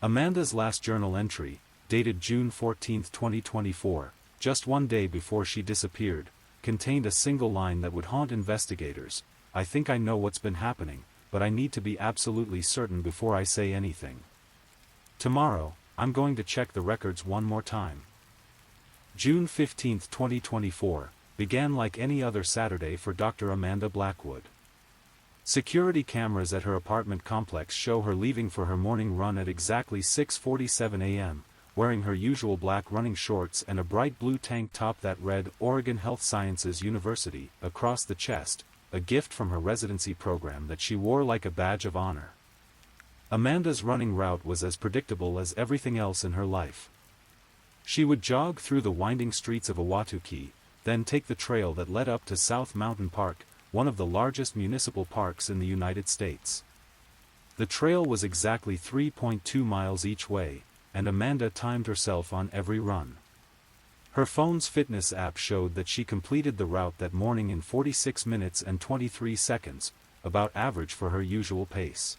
Amanda's last journal entry, dated June 14, 2024, just 1 day before she disappeared, contained a single line that would haunt investigators: "I think I know what's been happening, but I need to be absolutely certain before I say anything. Tomorrow, I'm going to check the records one more time." June 15, 2024, began like any other Saturday for Dr. Amanda Blackwood. Security cameras at her apartment complex show her leaving for her morning run at exactly 6:47 a.m., wearing her usual black running shorts and a bright blue tank top that read Oregon Health Sciences University across the chest, a gift from her residency program that she wore like a badge of honor. Amanda's running route was as predictable as everything else in her life. She would jog through the winding streets of Ahwatukee, then take the trail that led up to South Mountain Park, one of the largest municipal parks in the United States. The trail was exactly 3.2 miles each way, and Amanda timed herself on every run. Her phone's fitness app showed that she completed the route that morning in 46 minutes and 23 seconds, about average for her usual pace.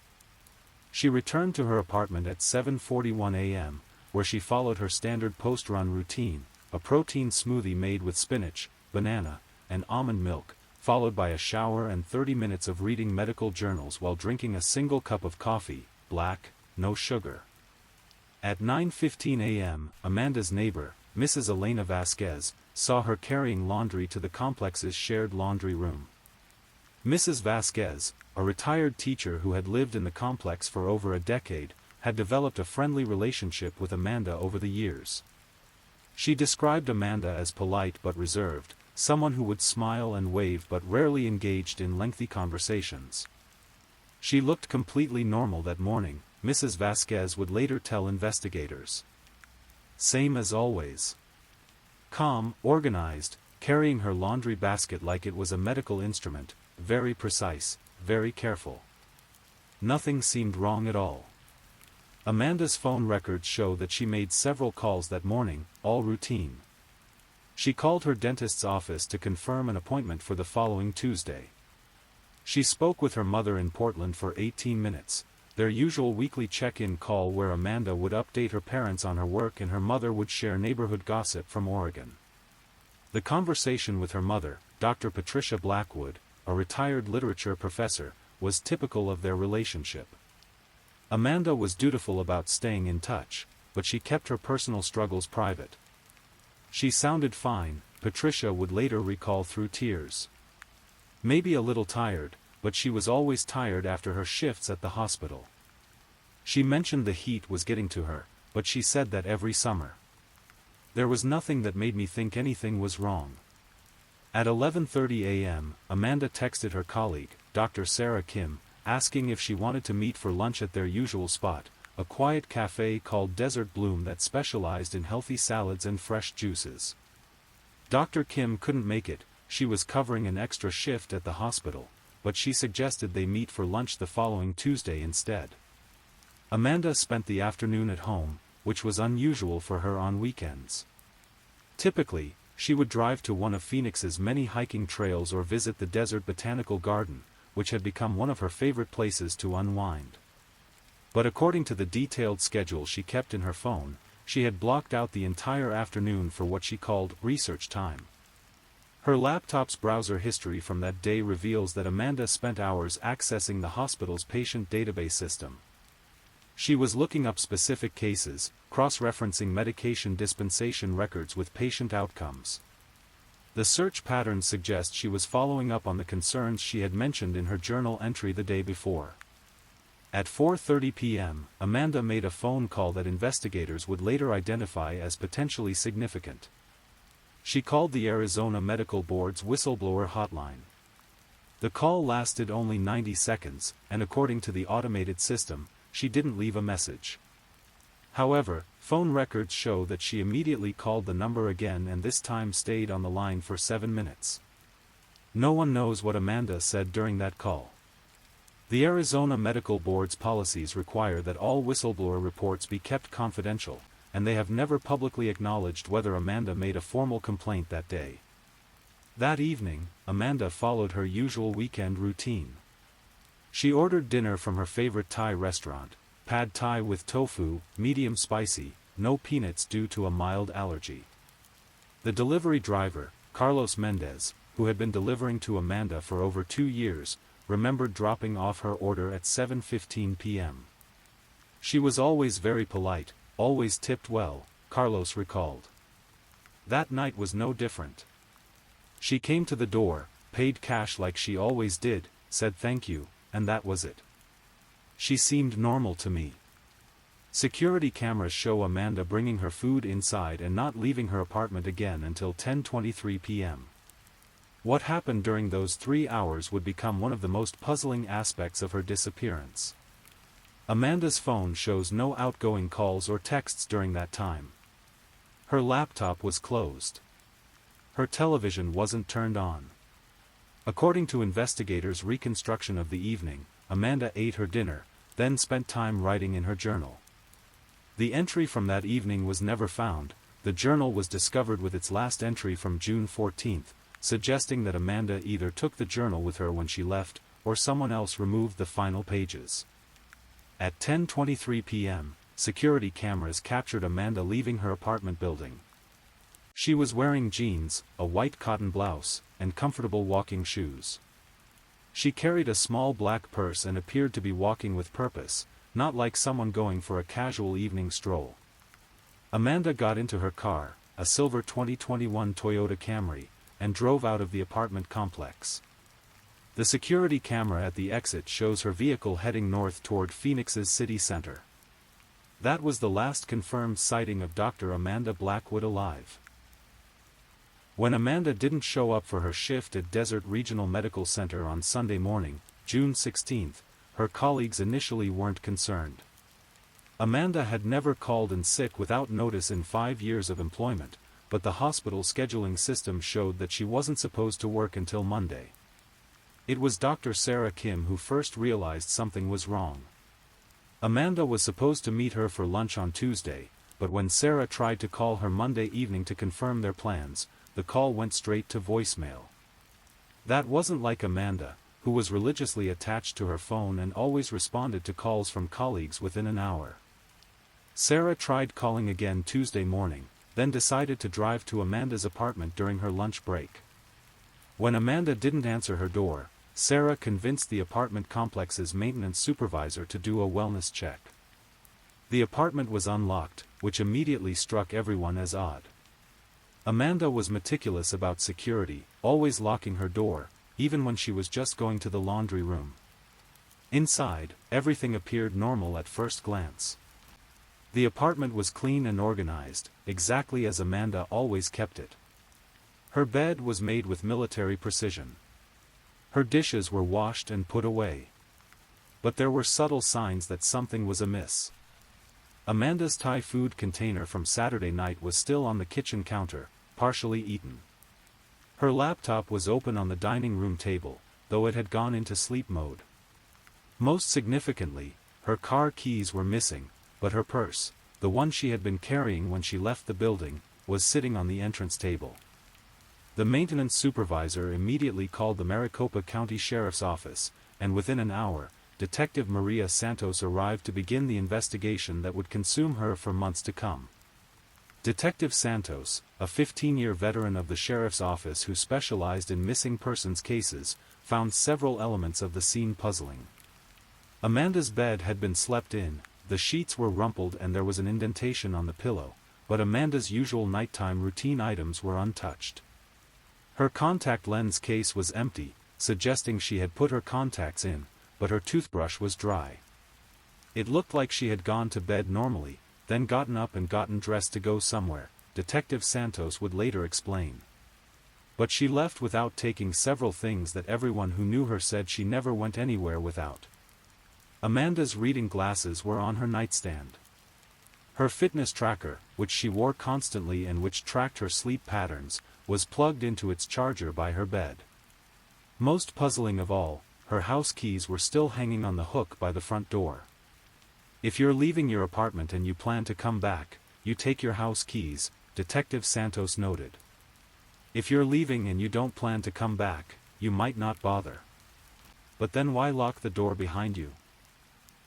She returned to her apartment at 7:41 a.m., where she followed her standard post-run routine, a protein smoothie made with spinach, banana, and almond milk, followed by a shower and 30 minutes of reading medical journals while drinking a single cup of coffee, black, no sugar. At 9:15 a.m., Amanda's neighbor, Mrs. Elena Vasquez, saw her carrying laundry to the complex's shared laundry room. Mrs. Vasquez, a retired teacher who had lived in the complex for over a decade, had developed a friendly relationship with Amanda over the years. She described Amanda as polite but reserved, someone who would smile and wave but rarely engaged in lengthy conversations. She looked completely normal that morning, Mrs. Vasquez would later tell investigators. Same as always. Calm, organized, carrying her laundry basket like it was a medical instrument, very precise, very careful. Nothing seemed wrong at all. Amanda's phone records show that she made several calls that morning, all routine. She called her dentist's office to confirm an appointment for the following Tuesday. She spoke with her mother in Portland for 18 minutes, their usual weekly check-in call where Amanda would update her parents on her work and her mother would share neighborhood gossip from Oregon. The conversation with her mother, Dr. Patricia Blackwood, a retired literature professor, was typical of their relationship. Amanda was dutiful about staying in touch, but she kept her personal struggles private. She sounded fine, Patricia would later recall through tears. Maybe a little tired, but she was always tired after her shifts at the hospital. She mentioned the heat was getting to her, but she said that every summer. There was nothing that made me think anything was wrong. At 11:30 a.m., Amanda texted her colleague, Dr. Sarah Kim, asking if she wanted to meet for lunch at their usual spot, a quiet cafe called Desert Bloom that specialized in healthy salads and fresh juices. Dr. Kim couldn't make it, she was covering an extra shift at the hospital, but she suggested they meet for lunch the following Tuesday instead. Amanda spent the afternoon at home, which was unusual for her on weekends. Typically, she would drive to one of Phoenix's many hiking trails or visit the Desert Botanical Garden, which had become one of her favorite places to unwind. But according to the detailed schedule she kept in her phone, she had blocked out the entire afternoon for what she called research time. Her laptop's browser history from that day reveals that Amanda spent hours accessing the hospital's patient database system. She was looking up specific cases, cross-referencing medication dispensation records with patient outcomes. The search pattern suggests she was following up on the concerns she had mentioned in her journal entry the day before. At 4:30 p.m., Amanda made a phone call that investigators would later identify as potentially significant. She called the Arizona Medical Board's whistleblower hotline. The call lasted only 90 seconds, and according to the automated system, she didn't leave a message. However, phone records show that she immediately called the number again and this time stayed on the line for 7 minutes. No one knows what Amanda said during that call. The Arizona Medical Board's policies require that all whistleblower reports be kept confidential, and they have never publicly acknowledged whether Amanda made a formal complaint that day. That evening, Amanda followed her usual weekend routine. She ordered dinner from her favorite Thai restaurant, pad Thai with tofu, medium spicy, no peanuts due to a mild allergy. The delivery driver, Carlos Mendez, who had been delivering to Amanda for over 2 years, remembered dropping off her order at 7:15 p.m. She was always very polite, always tipped well, Carlos recalled. That night was no different. She came to the door, paid cash like she always did, said thank you, and that was it. She seemed normal to me. Security cameras show Amanda bringing her food inside and not leaving her apartment again until 10:23 p.m. What happened during those 3 hours would become one of the most puzzling aspects of her disappearance. Amanda's phone shows no outgoing calls or texts during that time. Her laptop was closed. Her television wasn't turned on. According to investigators' reconstruction of the evening, Amanda ate her dinner, then spent time writing in her journal. The entry from that evening was never found. The journal was discovered with its last entry from June 14th, suggesting that Amanda either took the journal with her when she left, or someone else removed the final pages. At 10:23 p.m., security cameras captured Amanda leaving her apartment building. She was wearing jeans, a white cotton blouse, and comfortable walking shoes. She carried a small black purse and appeared to be walking with purpose, not like someone going for a casual evening stroll. Amanda got into her car, a silver 2021 Toyota Camry, and drove out of the apartment complex. The security camera at the exit shows her vehicle heading north toward Phoenix's city center. That was the last confirmed sighting of Dr. Amanda Blackwood alive. When Amanda didn't show up for her shift at Desert Regional Medical Center on Sunday morning, June 16, her colleagues initially weren't concerned. Amanda had never called in sick without notice in 5 years of employment, but the hospital scheduling system showed that she wasn't supposed to work until Monday. It was Dr. Sarah Kim who first realized something was wrong. Amanda was supposed to meet her for lunch on Tuesday, but when Sarah tried to call her Monday evening to confirm their plans, the call went straight to voicemail. That wasn't like Amanda, who was religiously attached to her phone and always responded to calls from colleagues within an hour. Sarah tried calling again Tuesday morning, then decided to drive to Amanda's apartment during her lunch break. When Amanda didn't answer her door, Sarah convinced the apartment complex's maintenance supervisor to do a wellness check. The apartment was unlocked, which immediately struck everyone as odd. Amanda was meticulous about security, always locking her door, even when she was just going to the laundry room. Inside, everything appeared normal at first glance. The apartment was clean and organized, exactly as Amanda always kept it. Her bed was made with military precision. Her dishes were washed and put away. But there were subtle signs that something was amiss. Amanda's Thai food container from Saturday night was still on the kitchen counter, partially eaten. Her laptop was open on the dining room table, though it had gone into sleep mode. Most significantly, her car keys were missing, but her purse, the one she had been carrying when she left the building, was sitting on the entrance table. The maintenance supervisor immediately called the Maricopa County Sheriff's Office, and within an hour, Detective Maria Santos arrived to begin the investigation that would consume her for months to come. Detective Santos, a 15-year veteran of the Sheriff's Office who specialized in missing persons cases, found several elements of the scene puzzling. Amanda's bed had been slept in, the sheets were rumpled and there was an indentation on the pillow, but Amanda's usual nighttime routine items were untouched. Her contact lens case was empty, suggesting she had put her contacts in, but her toothbrush was dry. It looked like she had gone to bed normally, then gotten up and gotten dressed to go somewhere, Detective Santos would later explain. But she left without taking several things that everyone who knew her said she never went anywhere without. Amanda's reading glasses were on her nightstand. Her fitness tracker, which she wore constantly and which tracked her sleep patterns, was plugged into its charger by her bed. Most puzzling of all, her house keys were still hanging on the hook by the front door. If you're leaving your apartment and you plan to come back, you take your house keys, Detective Santos noted. If you're leaving and you don't plan to come back, you might not bother. But then why lock the door behind you?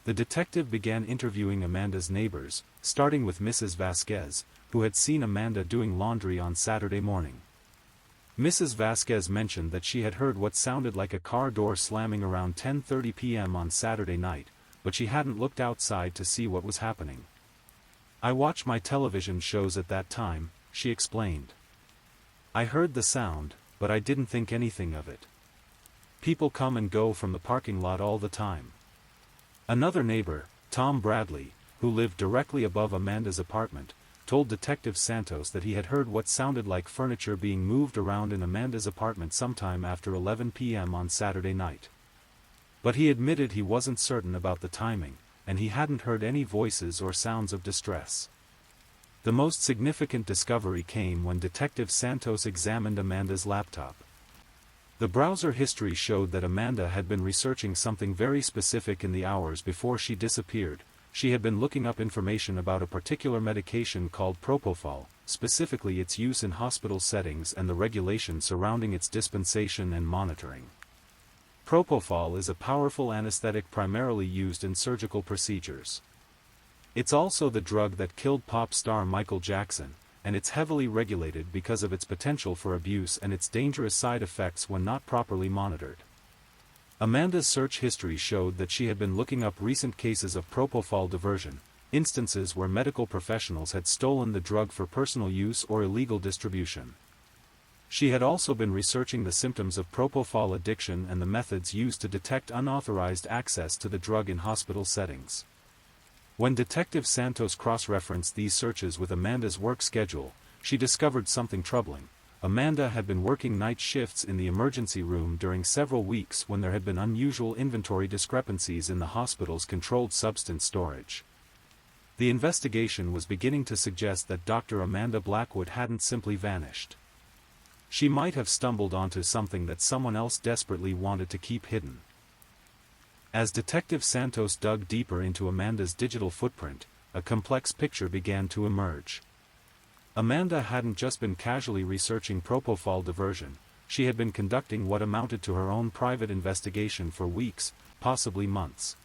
The detective began interviewing Amanda's neighbors, starting with Mrs. Vasquez, who had seen Amanda doing laundry on Saturday morning. Mrs. Vasquez mentioned that she had heard what sounded like a car door slamming around 10:30 p.m. on Saturday night, but she hadn't looked outside to see what was happening. "I watch my television shows at that time," she explained. "I heard the sound, but I didn't think anything of it. People come and go from the parking lot all the time." Another neighbor, Tom Bradley, who lived directly above Amanda's apartment, told Detective Santos that he had heard what sounded like furniture being moved around in Amanda's apartment sometime after 11 p.m. on Saturday night. But he admitted he wasn't certain about the timing, and he hadn't heard any voices or sounds of distress. The most significant discovery came when Detective Santos examined Amanda's laptop. The browser history showed that Amanda had been researching something very specific in the hours before she disappeared. She had been looking up information about a particular medication called propofol, specifically its use in hospital settings and the regulations surrounding its dispensation and monitoring. Propofol is a powerful anesthetic primarily used in surgical procedures. It's also the drug that killed pop star Michael Jackson, and it's heavily regulated because of its potential for abuse and its dangerous side effects when not properly monitored. Amanda's search history showed that she had been looking up recent cases of propofol diversion, instances where medical professionals had stolen the drug for personal use or illegal distribution. She had also been researching the symptoms of propofol addiction and the methods used to detect unauthorized access to the drug in hospital settings. When Detective Santos cross-referenced these searches with Amanda's work schedule, she discovered something troubling. Amanda had been working night shifts in the emergency room during several weeks when there had been unusual inventory discrepancies in the hospital's controlled substance storage. The investigation was beginning to suggest that Dr. Amanda Blackwood hadn't simply vanished. She might have stumbled onto something that someone else desperately wanted to keep hidden. As Detective Santos dug deeper into Amanda's digital footprint, a complex picture began to emerge. Amanda hadn't just been casually researching propofol diversion, she had been conducting what amounted to her own private investigation for weeks, possibly months.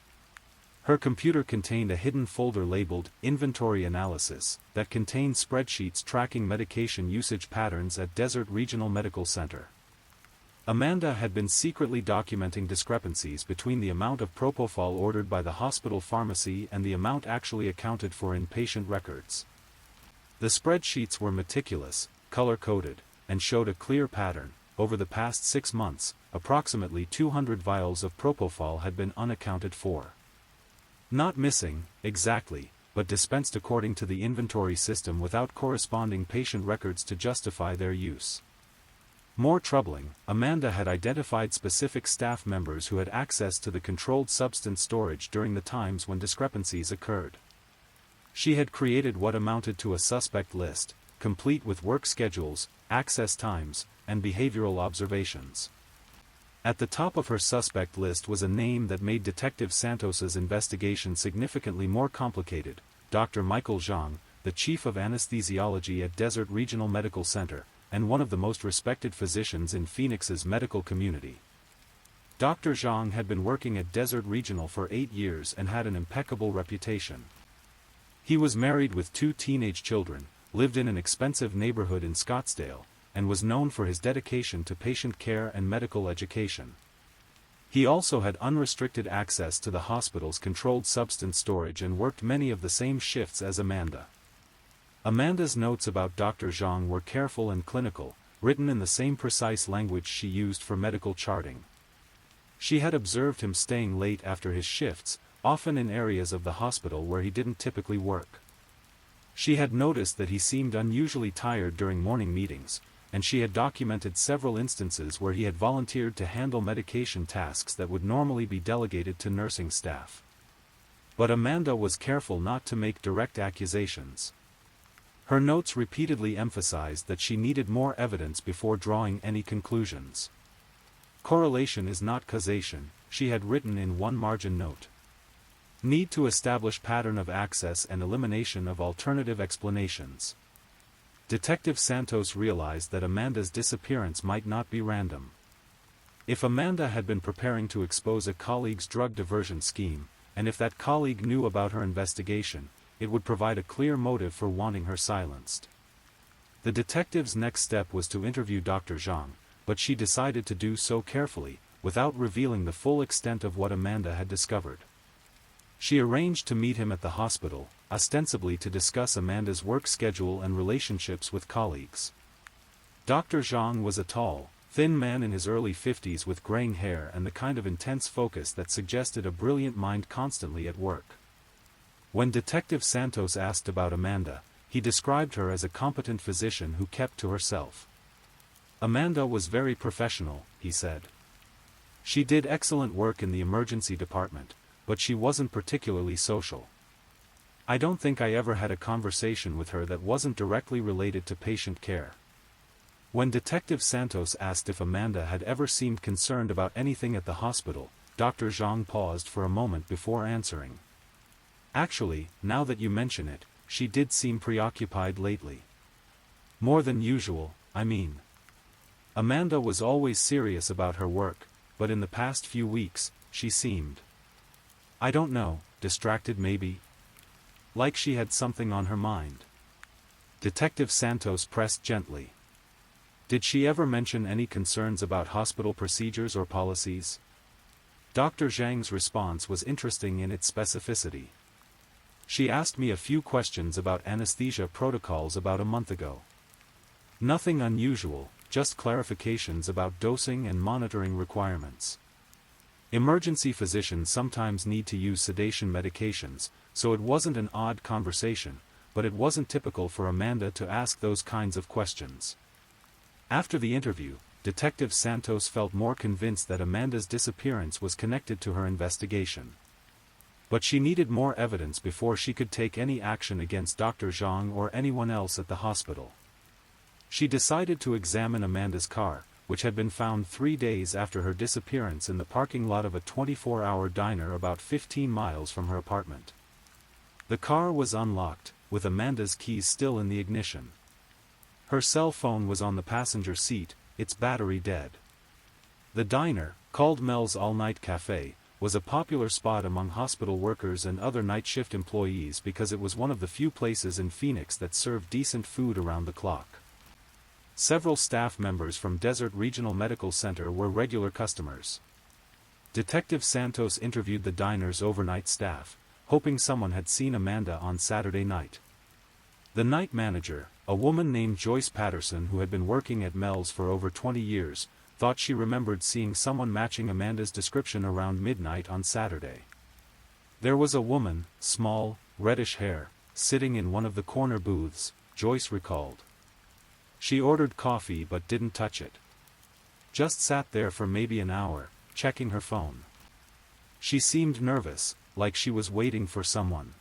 Her computer contained a hidden folder labeled Inventory Analysis that contained spreadsheets tracking medication usage patterns at Desert Regional Medical Center. Amanda had been secretly documenting discrepancies between the amount of propofol ordered by the hospital pharmacy and the amount actually accounted for in patient records. The spreadsheets were meticulous, color-coded, and showed a clear pattern. Over the past 6 months, approximately 200 vials of propofol had been unaccounted for. Not missing, exactly, but dispensed according to the inventory system without corresponding patient records to justify their use. More troubling, Amanda had identified specific staff members who had access to the controlled substance storage during the times when discrepancies occurred. She had created what amounted to a suspect list, complete with work schedules, access times, and behavioral observations. At the top of her suspect list was a name that made Detective Santos's investigation significantly more complicated: Dr. Michael Zhang, the chief of anesthesiology at Desert Regional Medical Center, and one of the most respected physicians in Phoenix's medical community. Dr. Zhang had been working at Desert Regional for 8 years and had an impeccable reputation. He was married with 2 teenage children, lived in an expensive neighborhood in Scottsdale, and was known for his dedication to patient care and medical education. He also had unrestricted access to the hospital's controlled substance storage and worked many of the same shifts as Amanda. Amanda's notes about Dr. Zhang were careful and clinical, written in the same precise language she used for medical charting. She had observed him staying late after his shifts, often in areas of the hospital where he didn't typically work. She had noticed that he seemed unusually tired during morning meetings, and she had documented several instances where he had volunteered to handle medication tasks that would normally be delegated to nursing staff. But Amanda was careful not to make direct accusations. Her notes repeatedly emphasized that she needed more evidence before drawing any conclusions. Correlation is not causation, she had written in one margin note. Need to establish pattern of access and elimination of alternative explanations. Detective Santos realized that Amanda's disappearance might not be random. If Amanda had been preparing to expose a colleague's drug diversion scheme, and if that colleague knew about her investigation, it would provide a clear motive for wanting her silenced. The detective's next step was to interview Dr. Zhang, but she decided to do so carefully, without revealing the full extent of what Amanda had discovered. She arranged to meet him at the hospital, ostensibly to discuss Amanda's work schedule and relationships with colleagues. Dr. Zhang was a tall, thin man in his early 50s with graying hair and the kind of intense focus that suggested a brilliant mind constantly at work. When Detective Santos asked about Amanda, he described her as a competent physician who kept to herself. Amanda was very professional, he said. She did excellent work in the emergency department, but she wasn't particularly social. I don't think I ever had a conversation with her that wasn't directly related to patient care. When Detective Santos asked if Amanda had ever seemed concerned about anything at the hospital, Dr. Zhang paused for a moment before answering. Actually, now that you mention it, she did seem preoccupied lately. More than usual, I mean. Amanda was always serious about her work, but in the past few weeks, she seemed, I don't know, distracted maybe? Like she had something on her mind. Detective Santos pressed gently. Did she ever mention any concerns about hospital procedures or policies? Dr. Zhang's response was interesting in its specificity. She asked me a few questions about anesthesia protocols about a month ago. Nothing unusual, just clarifications about dosing and monitoring requirements. Emergency physicians sometimes need to use sedation medications, so it wasn't an odd conversation, but it wasn't typical for Amanda to ask those kinds of questions. After the interview, Detective Santos felt more convinced that Amanda's disappearance was connected to her investigation. But she needed more evidence before she could take any action against Dr. Zhang or anyone else at the hospital. She decided to examine Amanda's car, which had been found 3 days after her disappearance in the parking lot of a 24-hour diner about 15 miles from her apartment. The car was unlocked, with Amanda's keys still in the ignition. Her cell phone was on the passenger seat, its battery dead. The diner, called Mel's All-Night Cafe, was a popular spot among hospital workers and other night shift employees because it was one of the few places in Phoenix that served decent food around the clock. Several staff members from Desert Regional Medical Center were regular customers. Detective Santos interviewed the diner's overnight staff, hoping someone had seen Amanda on Saturday night. The night manager, a woman named Joyce Patterson who had been working at Mel's for over 20 years, thought she remembered seeing someone matching Amanda's description around midnight on Saturday. There was a woman, small, reddish hair, sitting in one of the corner booths, Joyce recalled. She ordered coffee but didn't touch it. Just sat there for maybe an hour, checking her phone. She seemed nervous, like she was waiting for someone.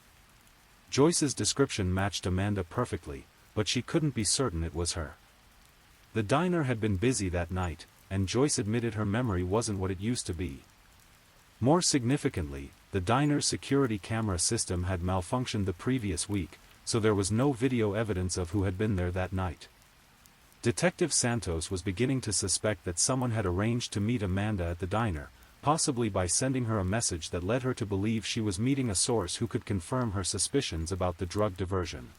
Joyce's description matched Amanda perfectly, but she couldn't be certain it was her. The diner had been busy that night, and Joyce admitted her memory wasn't what it used to be. More significantly, the diner's security camera system had malfunctioned the previous week, so there was no video evidence of who had been there that night. Detective Santos was beginning to suspect that someone had arranged to meet Amanda at the diner, possibly by sending her a message that led her to believe she was meeting a source who could confirm her suspicions about the drug diversion.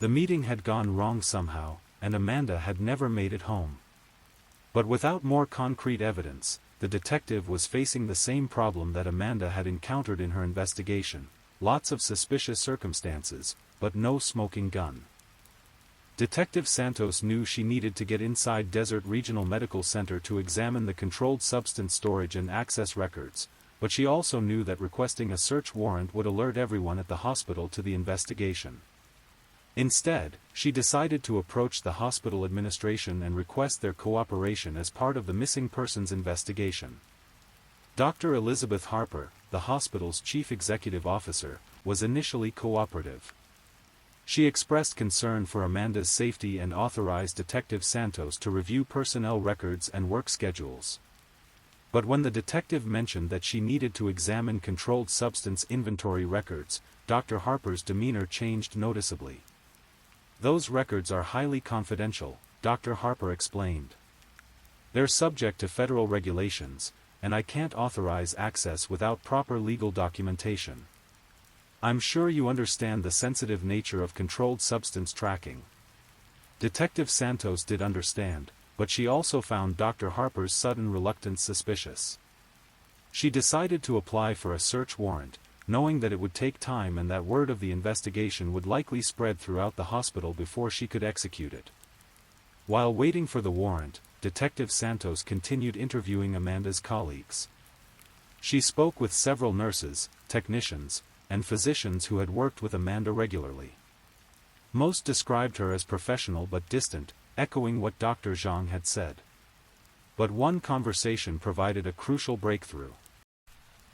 The meeting had gone wrong somehow, and Amanda had never made it home. But without more concrete evidence, the detective was facing the same problem that Amanda had encountered in her investigation: lots of suspicious circumstances, but no smoking gun. Detective Santos knew she needed to get inside Desert Regional Medical Center to examine the controlled substance storage and access records, but she also knew that requesting a search warrant would alert everyone at the hospital to the investigation. Instead, she decided to approach the hospital administration and request their cooperation as part of the missing persons investigation. Dr. Elizabeth Harper, the hospital's chief executive officer, was initially cooperative. She expressed concern for Amanda's safety and authorized Detective Santos to review personnel records and work schedules. But when the detective mentioned that she needed to examine controlled substance inventory records, Dr. Harper's demeanor changed noticeably. "Those records are highly confidential," Dr. Harper explained. "They're subject to federal regulations, and I can't authorize access without proper legal documentation. I'm sure you understand the sensitive nature of controlled substance tracking." Detective Santos did understand, but she also found Dr. Harper's sudden reluctance suspicious. She decided to apply for a search warrant, knowing that it would take time and that word of the investigation would likely spread throughout the hospital before she could execute it. While waiting for the warrant, Detective Santos continued interviewing Amanda's colleagues. She spoke with several nurses, technicians, and physicians who had worked with Amanda regularly. Most described her as professional but distant, echoing what Dr. Zhang had said. But one conversation provided a crucial breakthrough.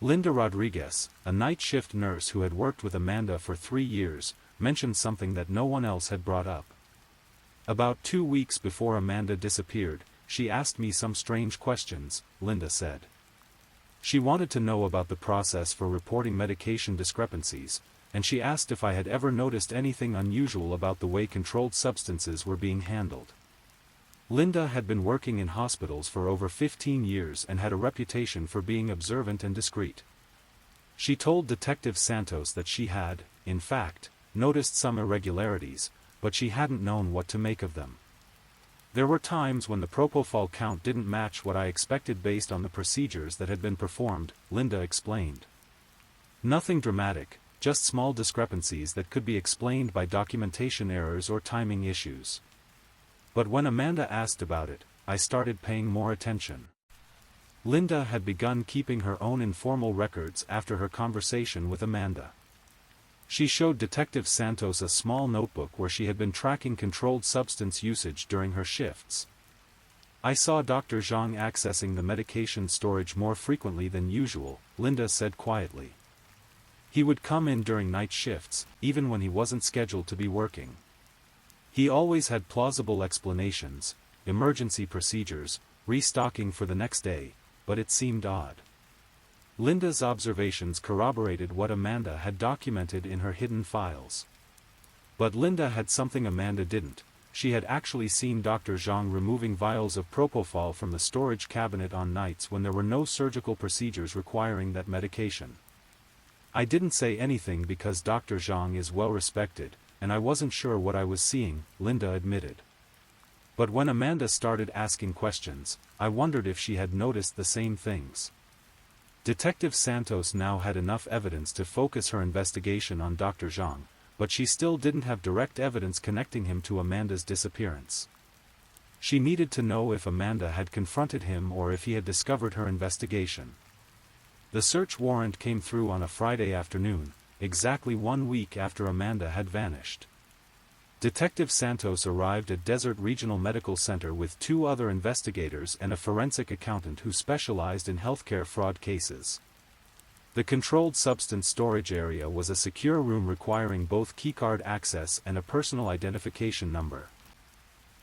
Linda Rodriguez, a night shift nurse who had worked with Amanda for 3 years, mentioned something that no one else had brought up. "About 2 weeks before Amanda disappeared, she asked me some strange questions," Linda said. "She wanted to know about the process for reporting medication discrepancies, and she asked if I had ever noticed anything unusual about the way controlled substances were being handled." Linda had been working in hospitals for over 15 years and had a reputation for being observant and discreet. She told Detective Santos that she had, in fact, noticed some irregularities, but she hadn't known what to make of them. "There were times when the propofol count didn't match what I expected based on the procedures that had been performed," Linda explained. "Nothing dramatic, just small discrepancies that could be explained by documentation errors or timing issues. But when Amanda asked about it, I started paying more attention." Linda had begun keeping her own informal records after her conversation with Amanda. She showed Detective Santos a small notebook where she had been tracking controlled substance usage during her shifts. "I saw Dr. Zhang accessing the medication storage more frequently than usual," Linda said quietly. "He would come in during night shifts, even when he wasn't scheduled to be working. He always had plausible explanations, emergency procedures, restocking for the next day, but it seemed odd." Linda's observations corroborated what Amanda had documented in her hidden files. But Linda had something Amanda didn't. She had actually seen Dr. Zhang removing vials of propofol from the storage cabinet on nights when there were no surgical procedures requiring that medication. "I didn't say anything because Dr. Zhang is well respected, and I wasn't sure what I was seeing," Linda admitted. But when Amanda started asking questions, I wondered if she had noticed the same things. Detective Santos now had enough evidence to focus her investigation on Dr. Zhang, but she still didn't have direct evidence connecting him to Amanda's disappearance. She needed to know if Amanda had confronted him or if he had discovered her investigation. The search warrant came through on a Friday afternoon, exactly 1 week after Amanda had vanished. Detective Santos arrived at Desert Regional Medical Center with 2 other investigators and a forensic accountant who specialized in healthcare fraud cases. The controlled substance storage area was a secure room requiring both keycard access and a personal identification number.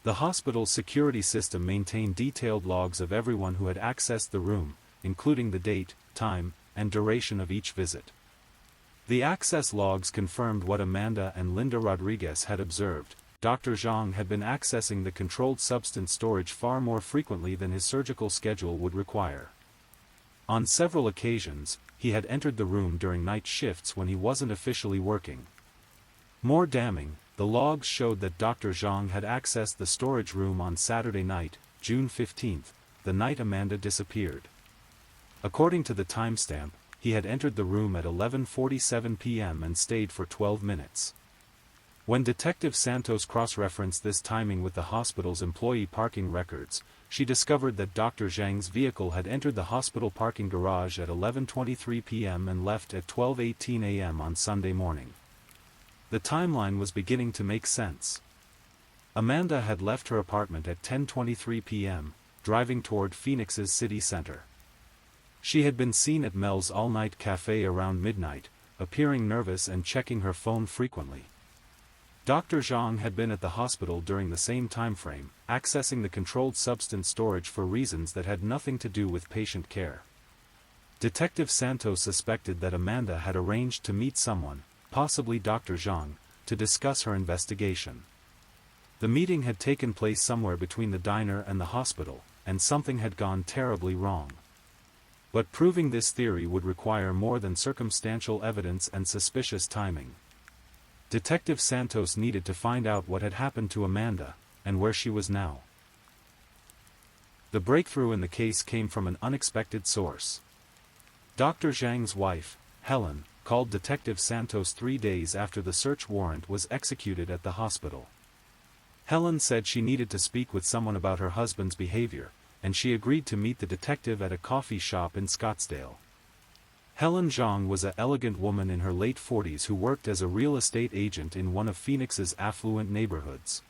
The hospital's security system maintained detailed logs of everyone who had accessed the room, including the date, time, and duration of each visit. The access logs confirmed what Amanda and Linda Rodriguez had observed. Dr. Zhang had been accessing the controlled substance storage far more frequently than his surgical schedule would require. On several occasions, he had entered the room during night shifts when he wasn't officially working. More damning, the logs showed that Dr. Zhang had accessed the storage room on Saturday night, June 15th, the night Amanda disappeared. According to the timestamp, he had entered the room at 11:47 p.m. and stayed for 12 minutes. When Detective Santos cross-referenced this timing with the hospital's employee parking records, she discovered that Dr. Zhang's vehicle had entered the hospital parking garage at 11:23 p.m. and left at 12:18 a.m. on Sunday morning. The timeline was beginning to make sense. Amanda had left her apartment at 10:23 p.m., driving toward Phoenix's city center. She had been seen at Mel's all-night cafe around midnight, appearing nervous and checking her phone frequently. Dr. Zhang had been at the hospital during the same time frame, accessing the controlled substance storage for reasons that had nothing to do with patient care. Detective Santos suspected that Amanda had arranged to meet someone, possibly Dr. Zhang, to discuss her investigation. The meeting had taken place somewhere between the diner and the hospital, and something had gone terribly wrong. But proving this theory would require more than circumstantial evidence and suspicious timing. Detective Santos needed to find out what had happened to Amanda, and where she was now. The breakthrough in the case came from an unexpected source. Dr. Zhang's wife, Helen, called Detective Santos 3 days after the search warrant was executed at the hospital. Helen said she needed to speak with someone about her husband's behavior, and she agreed to meet the detective at a coffee shop in Scottsdale. Helen Zhang was an elegant woman in her late 40s who worked as a real estate agent in one of Phoenix's affluent neighborhoods.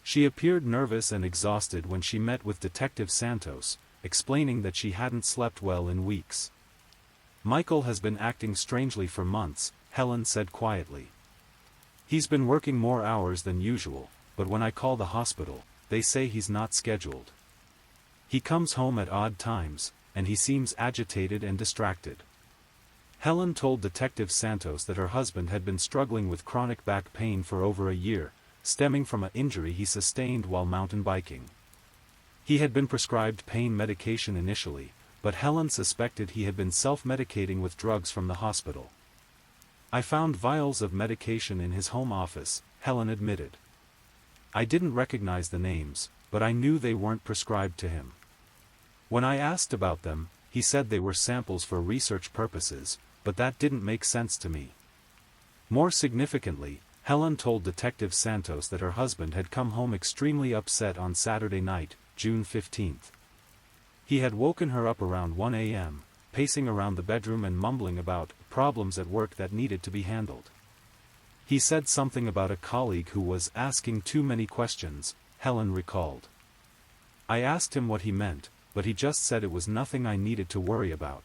She appeared nervous and exhausted when she met with Detective Santos, explaining that she hadn't slept well in weeks. "Michael has been acting strangely for months," Helen said quietly. "He's been working more hours than usual, but when I call the hospital, they say he's not scheduled. He comes home at odd times, and he seems agitated and distracted." Helen told Detective Santos that her husband had been struggling with chronic back pain for over a year, stemming from an injury he sustained while mountain biking. He had been prescribed pain medication initially, but Helen suspected he had been self-medicating with drugs from the hospital. "I found vials of medication in his home office," Helen admitted. "I didn't recognize the names, but I knew they weren't prescribed to him. When I asked about them, he said they were samples for research purposes, but that didn't make sense to me." More significantly, Helen told Detective Santos that her husband had come home extremely upset on Saturday night, June 15th. He had woken her up around 1 a.m., pacing around the bedroom and mumbling about problems at work that needed to be handled. He said something about a colleague who was asking too many questions, Helen recalled. I asked him what he meant, but he just said it was nothing I needed to worry about.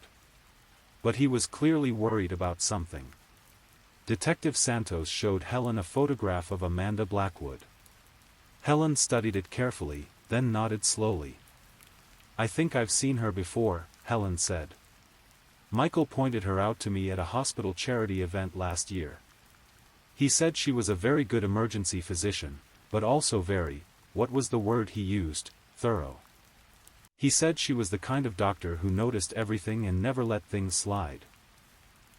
But he was clearly worried about something. Detective Santos showed Helen a photograph of Amanda Blackwood. Helen studied it carefully, then nodded slowly. I think I've seen her before, Helen said. Michael pointed her out to me at a hospital charity event last year. He said she was a very good emergency physician, but also very, what was the word he used, thorough. He said she was the kind of doctor who noticed everything and never let things slide.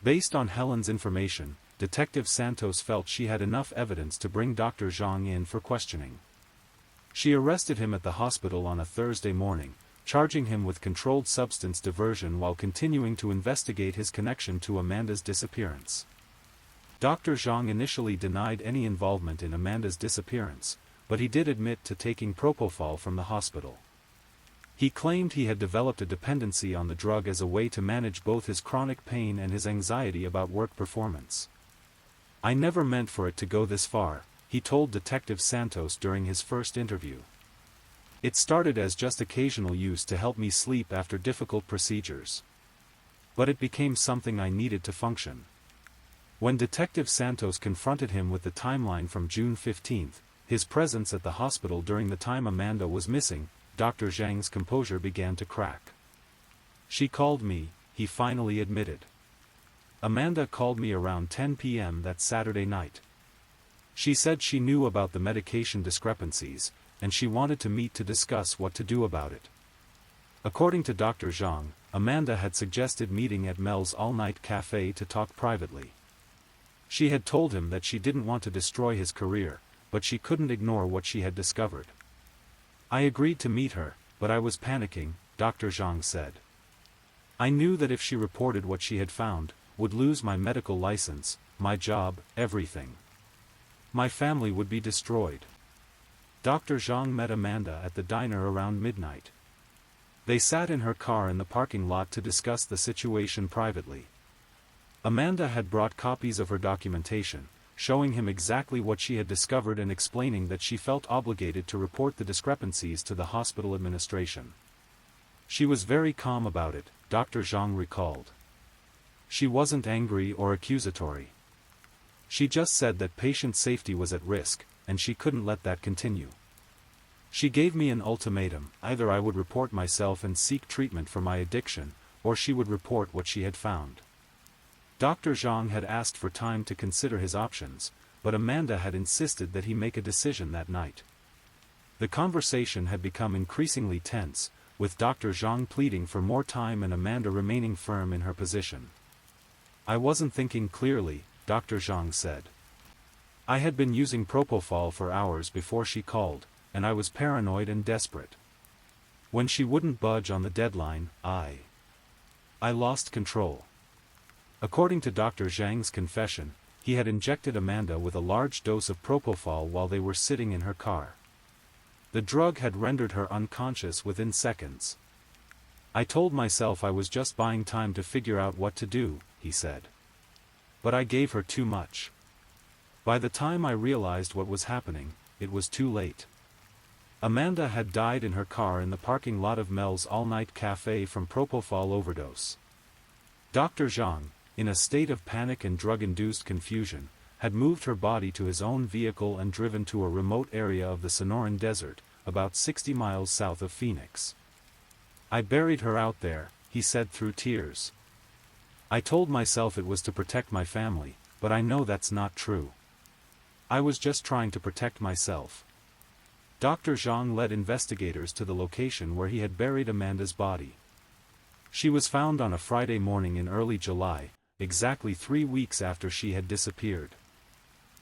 Based on Helen's information, Detective Santos felt she had enough evidence to bring Dr. Zhang in for questioning. She arrested him at the hospital on a Thursday morning, charging him with controlled substance diversion while continuing to investigate his connection to Amanda's disappearance. Dr. Zhang initially denied any involvement in Amanda's disappearance, but he did admit to taking propofol from the hospital. He claimed he had developed a dependency on the drug as a way to manage both his chronic pain and his anxiety about work performance. I never meant for it to go this far, he told Detective Santos during his first interview. It started as just occasional use to help me sleep after difficult procedures. But it became something I needed to function. When Detective Santos confronted him with the timeline from June 15, his presence at the hospital during the time Amanda was missing, Dr. Zhang's composure began to crack. She called me, he finally admitted. Amanda called me around 10 p.m. that Saturday night. She said she knew about the medication discrepancies, and she wanted to meet to discuss what to do about it. According to Dr. Zhang, Amanda had suggested meeting at Mel's all-night cafe to talk privately. She had told him that she didn't want to destroy his career, but she couldn't ignore what she had discovered. I agreed to meet her, but I was panicking, Dr. Zhang said. I knew that if she reported what she had found, would lose my medical license, my job, everything. My family would be destroyed. Dr. Zhang met Amanda at the diner around midnight. They sat in her car in the parking lot to discuss the situation privately. Amanda had brought copies of her documentation, showing him exactly what she had discovered and explaining that she felt obligated to report the discrepancies to the hospital administration. She was very calm about it, Dr. Zhang recalled. She wasn't angry or accusatory. She just said that patient safety was at risk, and she couldn't let that continue. She gave me an ultimatum: either I would report myself and seek treatment for my addiction, or she would report what she had found. Dr. Zhang had asked for time to consider his options, but Amanda had insisted that he make a decision that night. The conversation had become increasingly tense, with Dr. Zhang pleading for more time and Amanda remaining firm in her position. I wasn't thinking clearly, Dr. Zhang said. I had been using propofol for hours before she called, and I was paranoid and desperate. When she wouldn't budge on the deadline, I lost control. According to Dr. Zhang's confession, he had injected Amanda with a large dose of propofol while they were sitting in her car. The drug had rendered her unconscious within seconds. I told myself I was just buying time to figure out what to do, he said. But I gave her too much. By the time I realized what was happening, it was too late. Amanda had died in her car in the parking lot of Mel's all-night cafe from propofol overdose. Dr. Zhang, in a state of panic and drug-induced confusion, had moved her body to his own vehicle and driven to a remote area of the Sonoran Desert, about 60 miles south of Phoenix. I buried her out there, he said through tears. I told myself it was to protect my family, but I know that's not true. I was just trying to protect myself. Dr. Zhang led investigators to the location where he had buried Amanda's body. She was found on a Friday morning in early July, exactly 3 weeks after she had disappeared.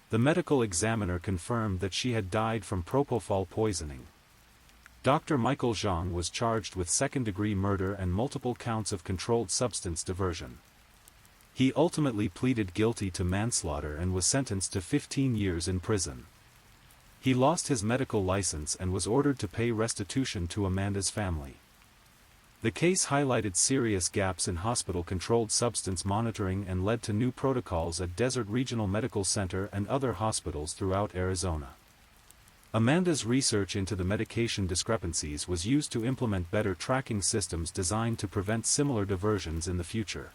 The medical examiner confirmed that she had died from propofol poisoning. Dr. Michael Zhang was charged with second-degree murder and multiple counts of controlled substance diversion. He ultimately pleaded guilty to manslaughter and was sentenced to 15 years in prison. He lost his medical license and was ordered to pay restitution to Amanda's family. The case highlighted serious gaps in hospital-controlled substance monitoring and led to new protocols at Desert Regional Medical Center and other hospitals throughout Arizona. Amanda's research into the medication discrepancies was used to implement better tracking systems designed to prevent similar diversions in the future.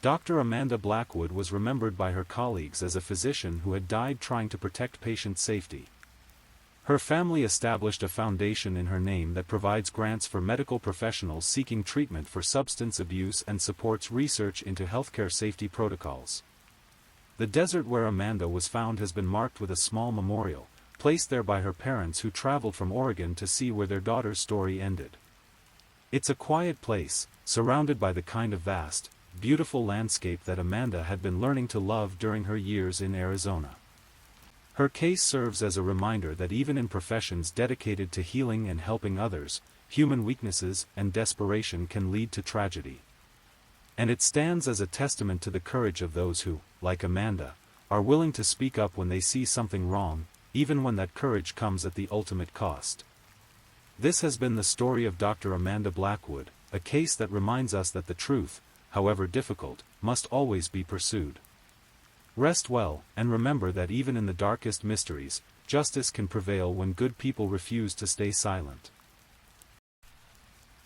Dr. Amanda Blackwood was remembered by her colleagues as a physician who had died trying to protect patient safety. Her family established a foundation in her name that provides grants for medical professionals seeking treatment for substance abuse and supports research into healthcare safety protocols. The desert where Amanda was found has been marked with a small memorial, placed there by her parents who traveled from Oregon to see where their daughter's story ended. It's a quiet place, surrounded by the kind of vast, beautiful landscape that Amanda had been learning to love during her years in Arizona. Her case serves as a reminder that even in professions dedicated to healing and helping others, human weaknesses and desperation can lead to tragedy. And it stands as a testament to the courage of those who, like Amanda, are willing to speak up when they see something wrong, even when that courage comes at the ultimate cost. This has been the story of Dr. Amanda Blackwood, a case that reminds us that the truth, however difficult, must always be pursued. Rest well, and remember that even in the darkest mysteries, justice can prevail when good people refuse to stay silent.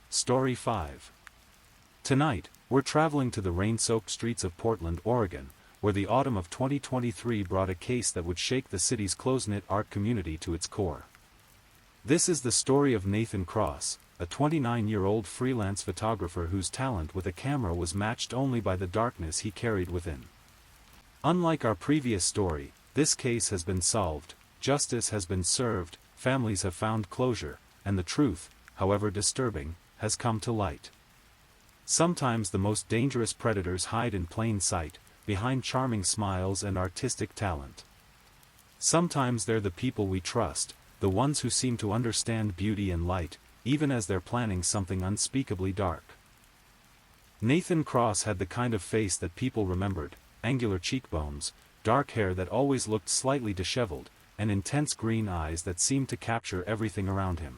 Story 5. Tonight, we're traveling to the rain-soaked streets of Portland, Oregon, where the autumn of 2023 brought a case that would shake the city's close-knit art community to its core. This is the story of Nathan Cross, a 29-year-old freelance photographer whose talent with a camera was matched only by the darkness he carried within. Unlike our previous story, this case has been solved, justice has been served, families have found closure, and the truth, however disturbing, has come to light. Sometimes the most dangerous predators hide in plain sight, behind charming smiles and artistic talent. Sometimes they're the people we trust, the ones who seem to understand beauty and light, even as they're planning something unspeakably dark. Nathan Cross had the kind of face that people remembered: angular cheekbones, dark hair that always looked slightly disheveled, and intense green eyes that seemed to capture everything around him.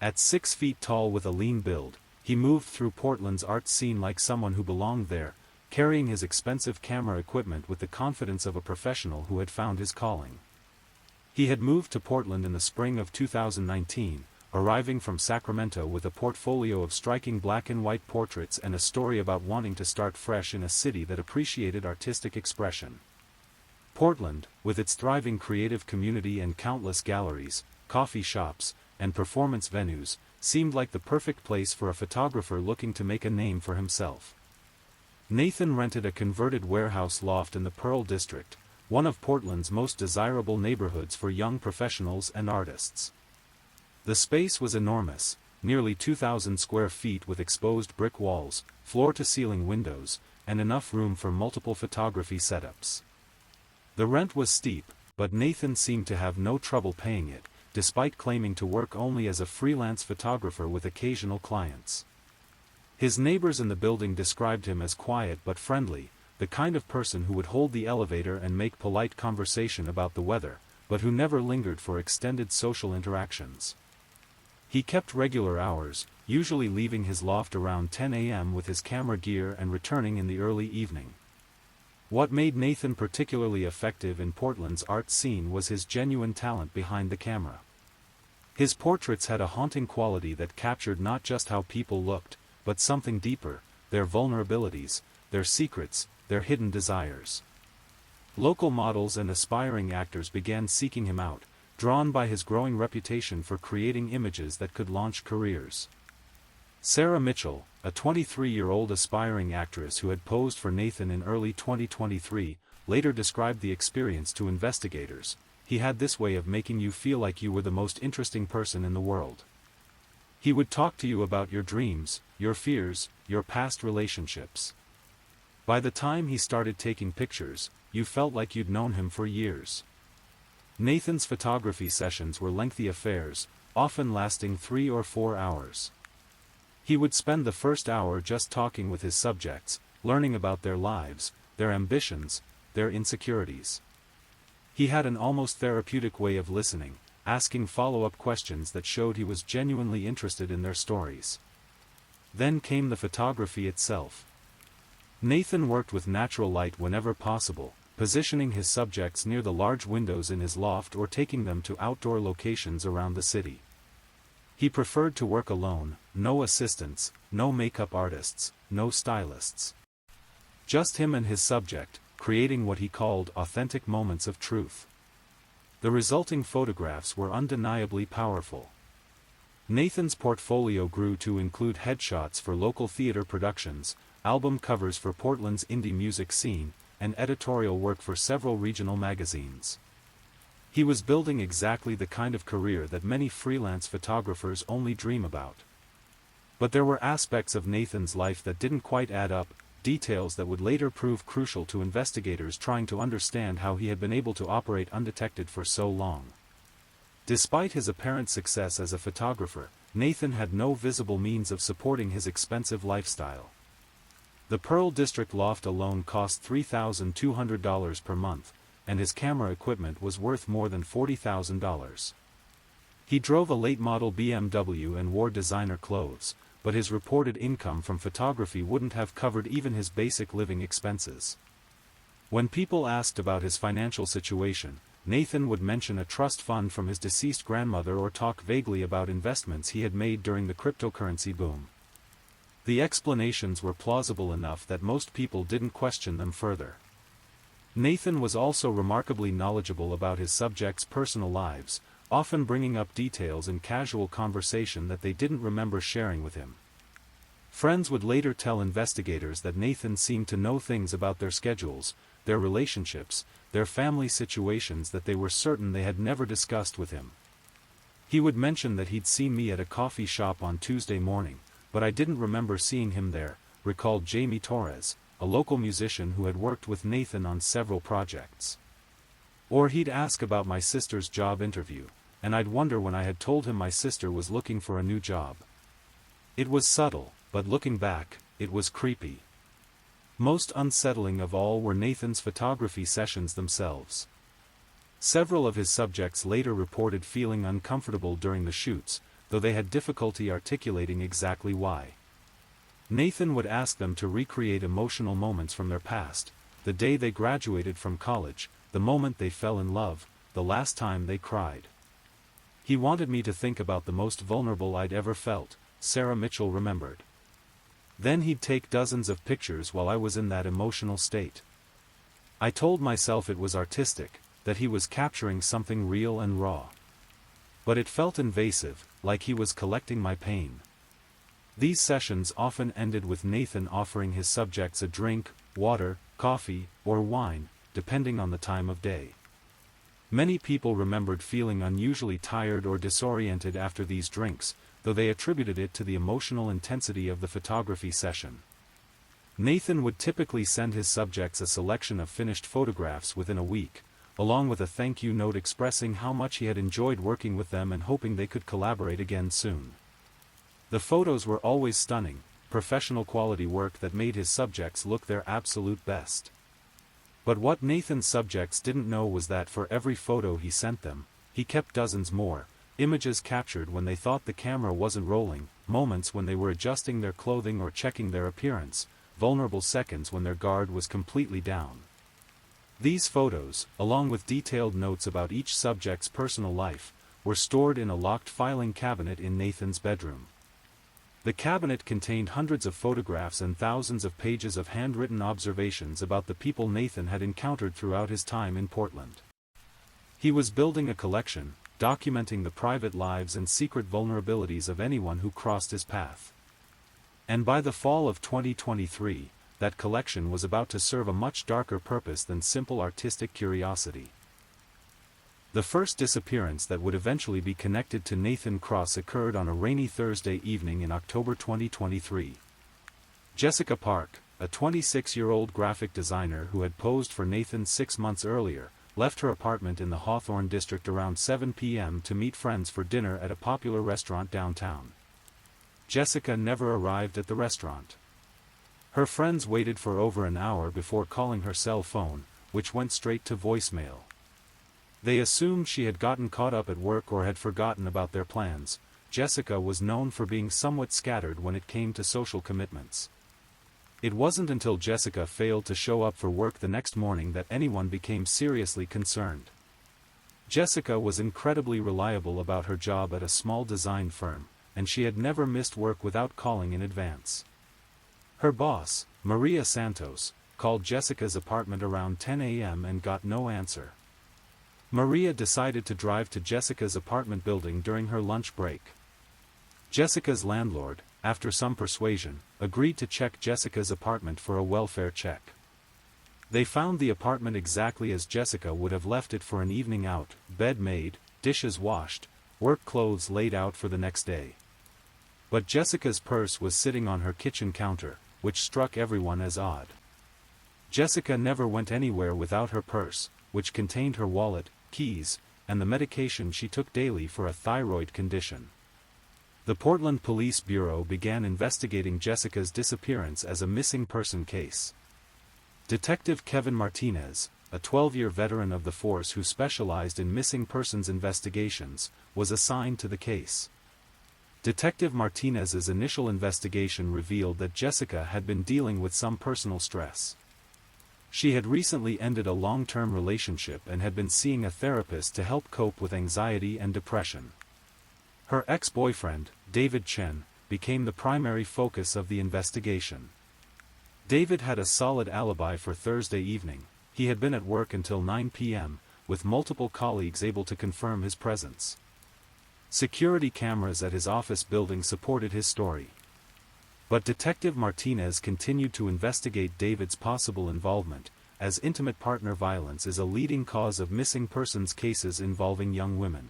At 6 feet tall with a lean build, he moved through Portland's art scene like someone who belonged there, carrying his expensive camera equipment with the confidence of a professional who had found his calling. He had moved to Portland in the spring of 2019, arriving from Sacramento with a portfolio of striking black and white portraits and a story about wanting to start fresh in a city that appreciated artistic expression. Portland, with its thriving creative community and countless galleries, coffee shops, and performance venues, seemed like the perfect place for a photographer looking to make a name for himself. Nathan rented a converted warehouse loft in the Pearl District, one of Portland's most desirable neighborhoods for young professionals and artists. The space was enormous, nearly 2,000 square feet with exposed brick walls, floor-to-ceiling windows, and enough room for multiple photography setups. The rent was steep, but Nathan seemed to have no trouble paying it, despite claiming to work only as a freelance photographer with occasional clients. His neighbors in the building described him as quiet but friendly, the kind of person who would hold the elevator and make polite conversation about the weather, but who never lingered for extended social interactions. He kept regular hours, usually leaving his loft around 10 a.m. with his camera gear and returning in the early evening. What made Nathan particularly effective in Portland's art scene was his genuine talent behind the camera. His portraits had a haunting quality that captured not just how people looked, but something deeper: their vulnerabilities, their secrets, their hidden desires. Local models and aspiring actors began seeking him out, drawn by his growing reputation for creating images that could launch careers. Sarah Mitchell, a 23-year-old aspiring actress who had posed for Nathan in early 2023, later described the experience to investigators: "He had this way of making you feel like you were the most interesting person in the world. He would talk to you about your dreams, your fears, your past relationships. By the time he started taking pictures, you felt like you'd known him for years." Nathan's photography sessions were lengthy affairs, often lasting 3 or 4 hours. He would spend the first hour just talking with his subjects, learning about their lives, their ambitions, their insecurities. He had an almost therapeutic way of listening, asking follow-up questions that showed he was genuinely interested in their stories. Then came the photography itself. Nathan worked with natural light whenever possible, positioning his subjects near the large windows in his loft or taking them to outdoor locations around the city. He preferred to work alone, no assistants, no makeup artists, no stylists. Just him and his subject, creating what he called authentic moments of truth. The resulting photographs were undeniably powerful. Nathan's portfolio grew to include headshots for local theater productions, album covers for Portland's indie music scene, and editorial work for several regional magazines. He was building exactly the kind of career that many freelance photographers only dream about. But there were aspects of Nathan's life that didn't quite add up, details that would later prove crucial to investigators trying to understand how he had been able to operate undetected for so long. Despite his apparent success as a photographer, Nathan had no visible means of supporting his expensive lifestyle. The Pearl District loft alone cost $3,200 per month, and his camera equipment was worth more than $40,000. He drove a late-model BMW and wore designer clothes, but his reported income from photography wouldn't have covered even his basic living expenses. When people asked about his financial situation, Nathan would mention a trust fund from his deceased grandmother or talk vaguely about investments he had made during the cryptocurrency boom. The explanations were plausible enough that most people didn't question them further. Nathan was also remarkably knowledgeable about his subjects' personal lives, often bringing up details in casual conversation that they didn't remember sharing with him. Friends would later tell investigators that Nathan seemed to know things about their schedules, their relationships, their family situations that they were certain they had never discussed with him. He would mention that he'd seen me at a coffee shop on Tuesday morning, but I didn't remember seeing him there, recalled Jamie Torres, a local musician who had worked with Nathan on several projects. Or he'd ask about my sister's job interview, and I'd wonder when I had told him my sister was looking for a new job. It was subtle, but looking back, it was creepy. Most unsettling of all were Nathan's photography sessions themselves. Several of his subjects later reported feeling uncomfortable during the shoots, though they had difficulty articulating exactly why. Nathan would ask them to recreate emotional moments from their past, the day they graduated from college, the moment they fell in love, the last time they cried. He wanted me to think about the most vulnerable I'd ever felt, Sarah Mitchell remembered. Then he'd take dozens of pictures while I was in that emotional state. I told myself it was artistic, that he was capturing something real and raw. But it felt invasive, like he was collecting my pain. These sessions often ended with Nathan offering his subjects a drink, water, coffee, or wine, depending on the time of day. Many people remembered feeling unusually tired or disoriented after these drinks, though they attributed it to the emotional intensity of the photography session. Nathan would typically send his subjects a selection of finished photographs within a week, along with a thank you note expressing how much he had enjoyed working with them and hoping they could collaborate again soon. The photos were always stunning, professional quality work that made his subjects look their absolute best. But what Nathan's subjects didn't know was that for every photo he sent them, he kept dozens more, images captured when they thought the camera wasn't rolling, moments when they were adjusting their clothing or checking their appearance, vulnerable seconds when their guard was completely down. These photos, along with detailed notes about each subject's personal life, were stored in a locked filing cabinet in Nathan's bedroom. The cabinet contained hundreds of photographs and thousands of pages of handwritten observations about the people Nathan had encountered throughout his time in Portland. He was building a collection, documenting the private lives and secret vulnerabilities of anyone who crossed his path. And by the fall of 2023, that collection was about to serve a much darker purpose than simple artistic curiosity. The first disappearance that would eventually be connected to Nathan Cross occurred on a rainy Thursday evening in October 2023. Jessica Park, a 26-year-old graphic designer who had posed for Nathan 6 months earlier, left her apartment in the Hawthorne district around 7 p.m. to meet friends for dinner at a popular restaurant downtown. Jessica never arrived at the restaurant. Her friends waited for over an hour before calling her cell phone, which went straight to voicemail. They assumed she had gotten caught up at work or had forgotten about their plans, Jessica was known for being somewhat scattered when it came to social commitments. It wasn't until Jessica failed to show up for work the next morning that anyone became seriously concerned. Jessica was incredibly reliable about her job at a small design firm, and she had never missed work without calling in advance. Her boss, Maria Santos, called Jessica's apartment around 10 a.m. and got no answer. Maria decided to drive to Jessica's apartment building during her lunch break. Jessica's landlord, after some persuasion, agreed to check Jessica's apartment for a welfare check. They found the apartment exactly as Jessica would have left it for an evening out, bed made, dishes washed, work clothes laid out for the next day. But Jessica's purse was sitting on her kitchen counter, which struck everyone as odd. Jessica never went anywhere without her purse, which contained her wallet, keys, and the medication she took daily for a thyroid condition. The Portland Police Bureau began investigating Jessica's disappearance as a missing person case. Detective Kevin Martinez, a 12-year veteran of the force who specialized in missing persons investigations, was assigned to the case. Detective Martinez's initial investigation revealed that Jessica had been dealing with some personal stress. She had recently ended a long-term relationship and had been seeing a therapist to help cope with anxiety and depression. Her ex-boyfriend, David Chen, became the primary focus of the investigation. David had a solid alibi for Thursday evening. He had been at work until 9 p.m., with multiple colleagues able to confirm his presence. Security cameras at his office building supported his story. But Detective Martinez continued to investigate David's possible involvement, as intimate partner violence is a leading cause of missing persons cases involving young women.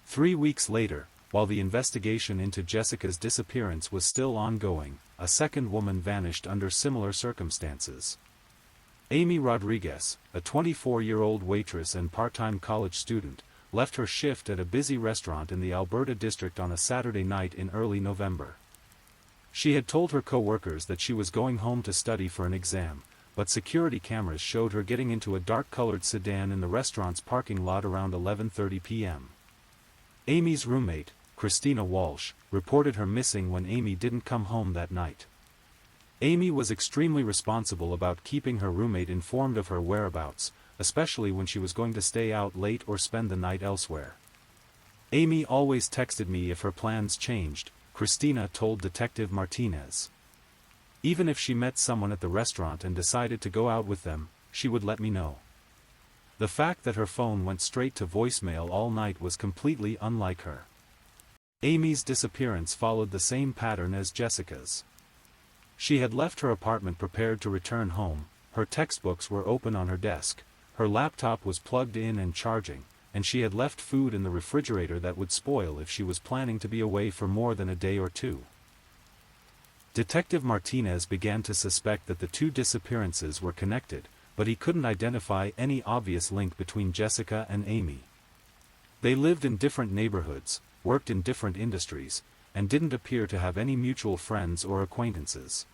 3 weeks later, while the investigation into Jessica's disappearance was still ongoing, a second woman vanished under similar circumstances. Amy Rodriguez, a 24-year-old waitress and part-time college student, left her shift at a busy restaurant in the Alberta district on a Saturday night in early November. She had told her co-workers that she was going home to study for an exam, but security cameras showed her getting into a dark-colored sedan in the restaurant's parking lot around 11:30 p.m. Amy's roommate, Christina Walsh, reported her missing when Amy didn't come home that night. Amy was extremely responsible about keeping her roommate informed of her whereabouts, especially when she was going to stay out late or spend the night elsewhere. Amy always texted me if her plans changed, Christina told Detective Martinez. Even if she met someone at the restaurant and decided to go out with them, she would let me know. The fact that her phone went straight to voicemail all night was completely unlike her. Amy's disappearance followed the same pattern as Jessica's. She had left her apartment prepared to return home, her textbooks were open on her desk, her laptop was plugged in and charging, and she had left food in the refrigerator that would spoil if she was planning to be away for more than a day or two. Detective Martinez began to suspect that the two disappearances were connected, but he couldn't identify any obvious link between Jessica and Amy. They lived in different neighborhoods, worked in different industries, and didn't appear to have any mutual friends or acquaintances.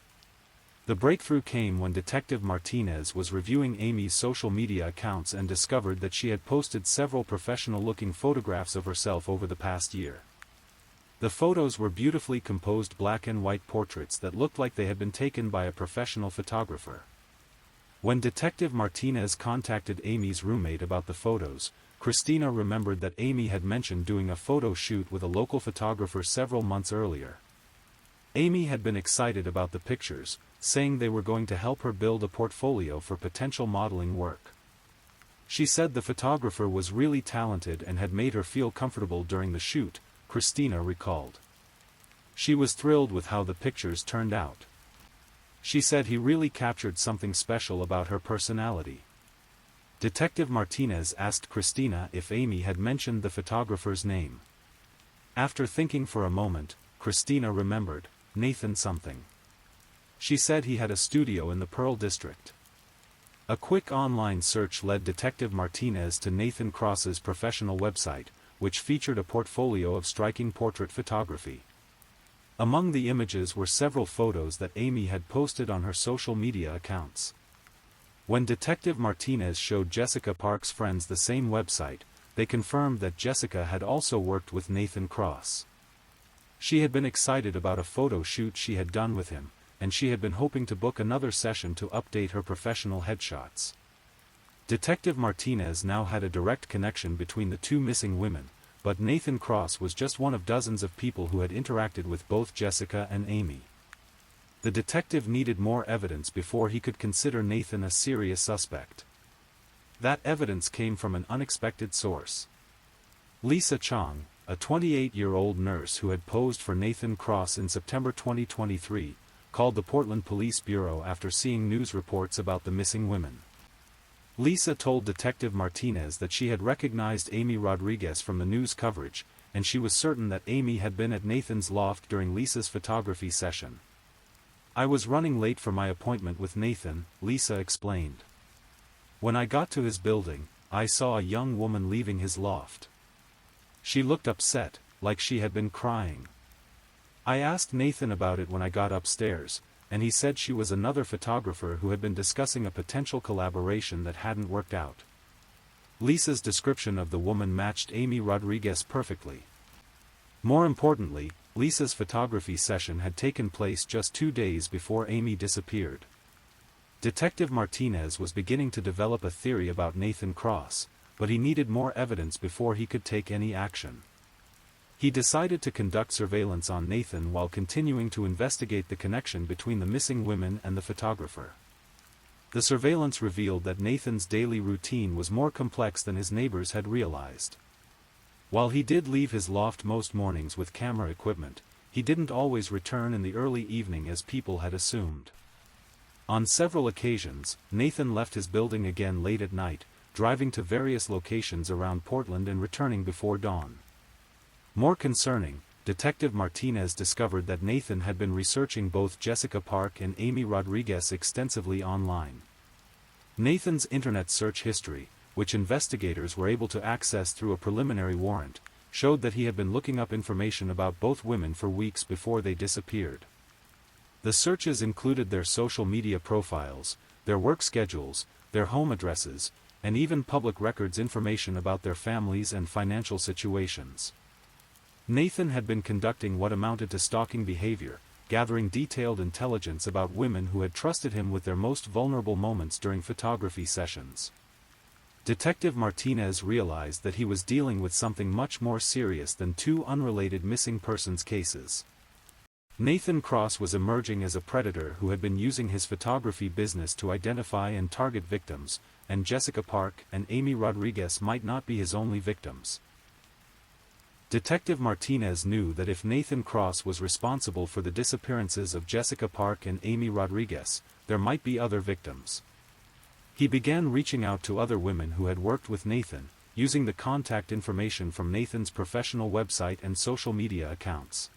The breakthrough came when Detective Martinez was reviewing Amy's social media accounts and discovered that she had posted several professional-looking photographs of herself over the past year. The photos were beautifully composed black and white portraits that looked like they had been taken by a professional photographer. When Detective Martinez contacted Amy's roommate about the photos, Christina remembered that Amy had mentioned doing a photo shoot with a local photographer several months earlier. Amy had been excited about the pictures, saying they were going to help her build a portfolio for potential modeling work. She said the photographer was really talented and had made her feel comfortable during the shoot, Christina recalled. She was thrilled with how the pictures turned out. She said he really captured something special about her personality. Detective Martinez asked Christina if Amy had mentioned the photographer's name. After thinking for a moment, Christina remembered, Nathan something. She said he had a studio in the Pearl District. A quick online search led Detective Martinez to Nathan Cross's professional website, which featured a portfolio of striking portrait photography. Among the images were several photos that Amy had posted on her social media accounts. When Detective Martinez showed Jessica Park's friends the same website, they confirmed that Jessica had also worked with Nathan Cross. She had been excited about a photo shoot she had done with him, and she had been hoping to book another session to update her professional headshots. Detective Martinez now had a direct connection between the two missing women, but Nathan Cross was just one of dozens of people who had interacted with both Jessica and Amy. The detective needed more evidence before he could consider Nathan a serious suspect. That evidence came from an unexpected source. Lisa Chong, a 28-year-old nurse who had posed for Nathan Cross in September 2023, called the Portland Police Bureau after seeing news reports about the missing women. Lisa told Detective Martinez that she had recognized Amy Rodriguez from the news coverage, and she was certain that Amy had been at Nathan's loft during Lisa's photography session. "I was running late for my appointment with Nathan," Lisa explained. "When I got to his building, I saw a young woman leaving his loft. She looked upset, like she had been crying. I asked Nathan about it when I got upstairs, and he said she was another photographer who had been discussing a potential collaboration that hadn't worked out." Lisa's description of the woman matched Amy Rodriguez perfectly. More importantly, Lisa's photography session had taken place just 2 days before Amy disappeared. Detective Martinez was beginning to develop a theory about Nathan Cross, but he needed more evidence before he could take any action. He decided to conduct surveillance on Nathan while continuing to investigate the connection between the missing women and the photographer. The surveillance revealed that Nathan's daily routine was more complex than his neighbors had realized. While he did leave his loft most mornings with camera equipment, he didn't always return in the early evening as people had assumed. On several occasions, Nathan left his building again late at night, driving to various locations around Portland and returning before dawn. More concerning, Detective Martinez discovered that Nathan had been researching both Jessica Park and Amy Rodriguez extensively online. Nathan's internet search history, which investigators were able to access through a preliminary warrant, showed that he had been looking up information about both women for weeks before they disappeared. The searches included their social media profiles, their work schedules, their home addresses, and even public records information about their families and financial situations. Nathan had been conducting what amounted to stalking behavior, gathering detailed intelligence about women who had trusted him with their most vulnerable moments during photography sessions. Detective Martinez realized that he was dealing with something much more serious than two unrelated missing persons cases. Nathan Cross was emerging as a predator who had been using his photography business to identify and target victims, and Jessica Park and Amy Rodriguez might not be his only victims. Detective Martinez knew that if Nathan Cross was responsible for the disappearances of Jessica Park and Amy Rodriguez, there might be other victims. He began reaching out to other women who had worked with Nathan, using the contact information from Nathan's professional website and social media accounts.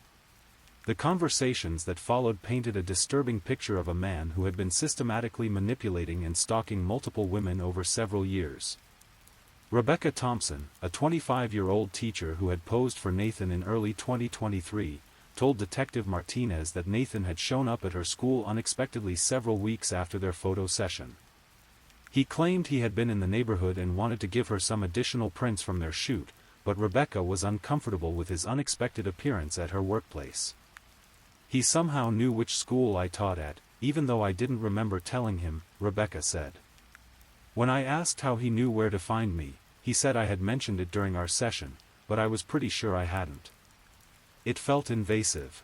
The conversations that followed painted a disturbing picture of a man who had been systematically manipulating and stalking multiple women over several years. Rebecca Thompson, a 25-year-old teacher who had posed for Nathan in early 2023, told Detective Martinez that Nathan had shown up at her school unexpectedly several weeks after their photo session. He claimed he had been in the neighborhood and wanted to give her some additional prints from their shoot, but Rebecca was uncomfortable with his unexpected appearance at her workplace. "He somehow knew which school I taught at, even though I didn't remember telling him," Rebecca said. "When I asked how he knew where to find me, he said I had mentioned it during our session, but I was pretty sure I hadn't. It felt invasive."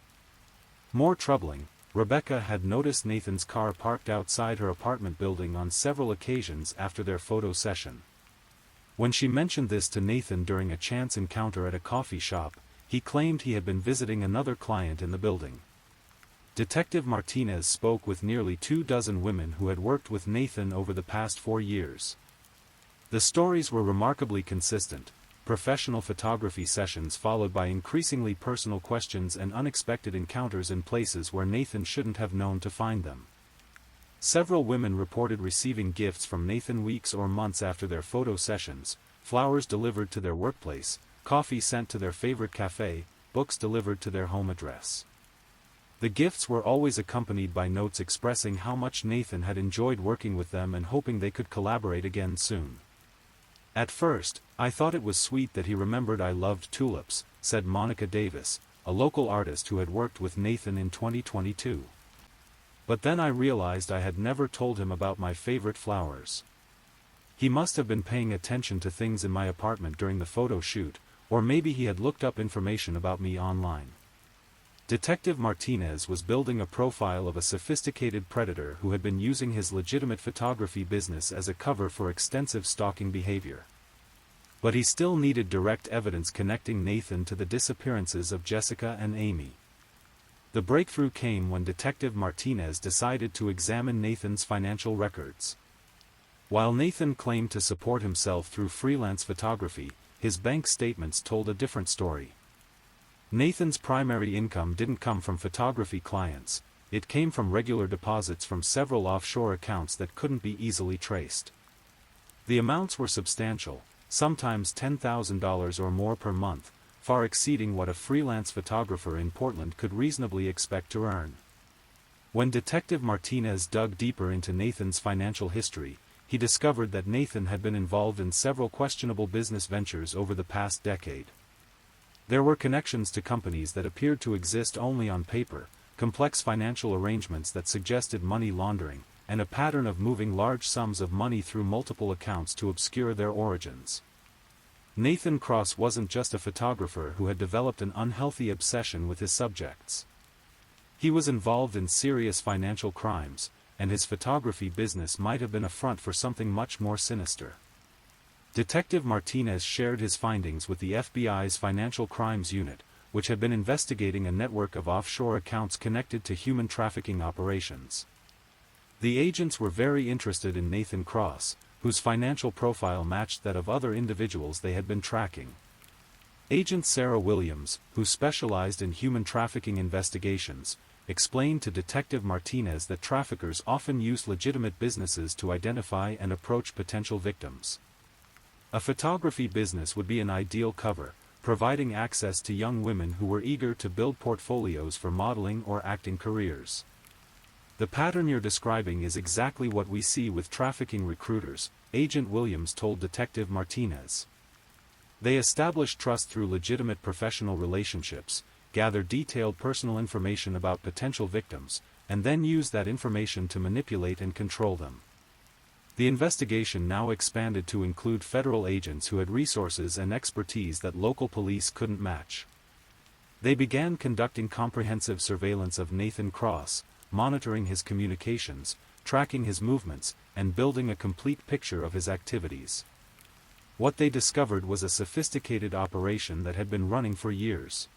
More troubling, Rebecca had noticed Nathan's car parked outside her apartment building on several occasions after their photo session. When she mentioned this to Nathan during a chance encounter at a coffee shop, he claimed he had been visiting another client in the building. Detective Martinez spoke with nearly 24 women who had worked with Nathan over the past 4 years. The stories were remarkably consistent: professional photography sessions followed by increasingly personal questions and unexpected encounters in places where Nathan shouldn't have known to find them. Several women reported receiving gifts from Nathan weeks or months after their photo sessions: flowers delivered to their workplace, coffee sent to their favorite cafe, books delivered to their home address. The gifts were always accompanied by notes expressing how much Nathan had enjoyed working with them and hoping they could collaborate again soon. "At first, I thought it was sweet that he remembered I loved tulips," said Monica Davis, a local artist who had worked with Nathan in 2022. But then I realized I had never told him about my favorite flowers. He must have been paying attention to things in my apartment during the photo shoot, or maybe he had looked up information about me online. Detective Martinez was building a profile of a sophisticated predator who had been using his legitimate photography business as a cover for extensive stalking behavior. But he still needed direct evidence connecting Nathan to the disappearances of Jessica and Amy. The breakthrough came when Detective Martinez decided to examine Nathan's financial records. While Nathan claimed to support himself through freelance photography, his bank statements told a different story. Nathan's primary income didn't come from photography clients, it came from regular deposits from several offshore accounts that couldn't be easily traced. The amounts were substantial, sometimes $10,000 or more per month, far exceeding what a freelance photographer in Portland could reasonably expect to earn. When Detective Martinez dug deeper into Nathan's financial history, he discovered that Nathan had been involved in several questionable business ventures over the past decade. There were connections to companies that appeared to exist only on paper, complex financial arrangements that suggested money laundering, and a pattern of moving large sums of money through multiple accounts to obscure their origins. Nathan Cross wasn't just a photographer who had developed an unhealthy obsession with his subjects. He was involved in serious financial crimes, and his photography business might have been a front for something much more sinister. Detective Martinez shared his findings with the FBI's Financial Crimes Unit, which had been investigating a network of offshore accounts connected to human trafficking operations. The agents were very interested in Nathan Cross, whose financial profile matched that of other individuals they had been tracking. Agent Sarah Williams, who specialized in human trafficking investigations, explained to Detective Martinez that traffickers often use legitimate businesses to identify and approach potential victims. A photography business would be an ideal cover, providing access to young women who were eager to build portfolios for modeling or acting careers. The pattern you're describing is exactly what we see with trafficking recruiters, Agent Williams told Detective Martinez. They establish trust through legitimate professional relationships, gather detailed personal information about potential victims, and then use that information to manipulate and control them. The investigation now expanded to include federal agents who had resources and expertise that local police couldn't match. They began conducting comprehensive surveillance of Nathan Cross, monitoring his communications, tracking his movements, and building a complete picture of his activities. What they discovered was a sophisticated operation that had been running for years.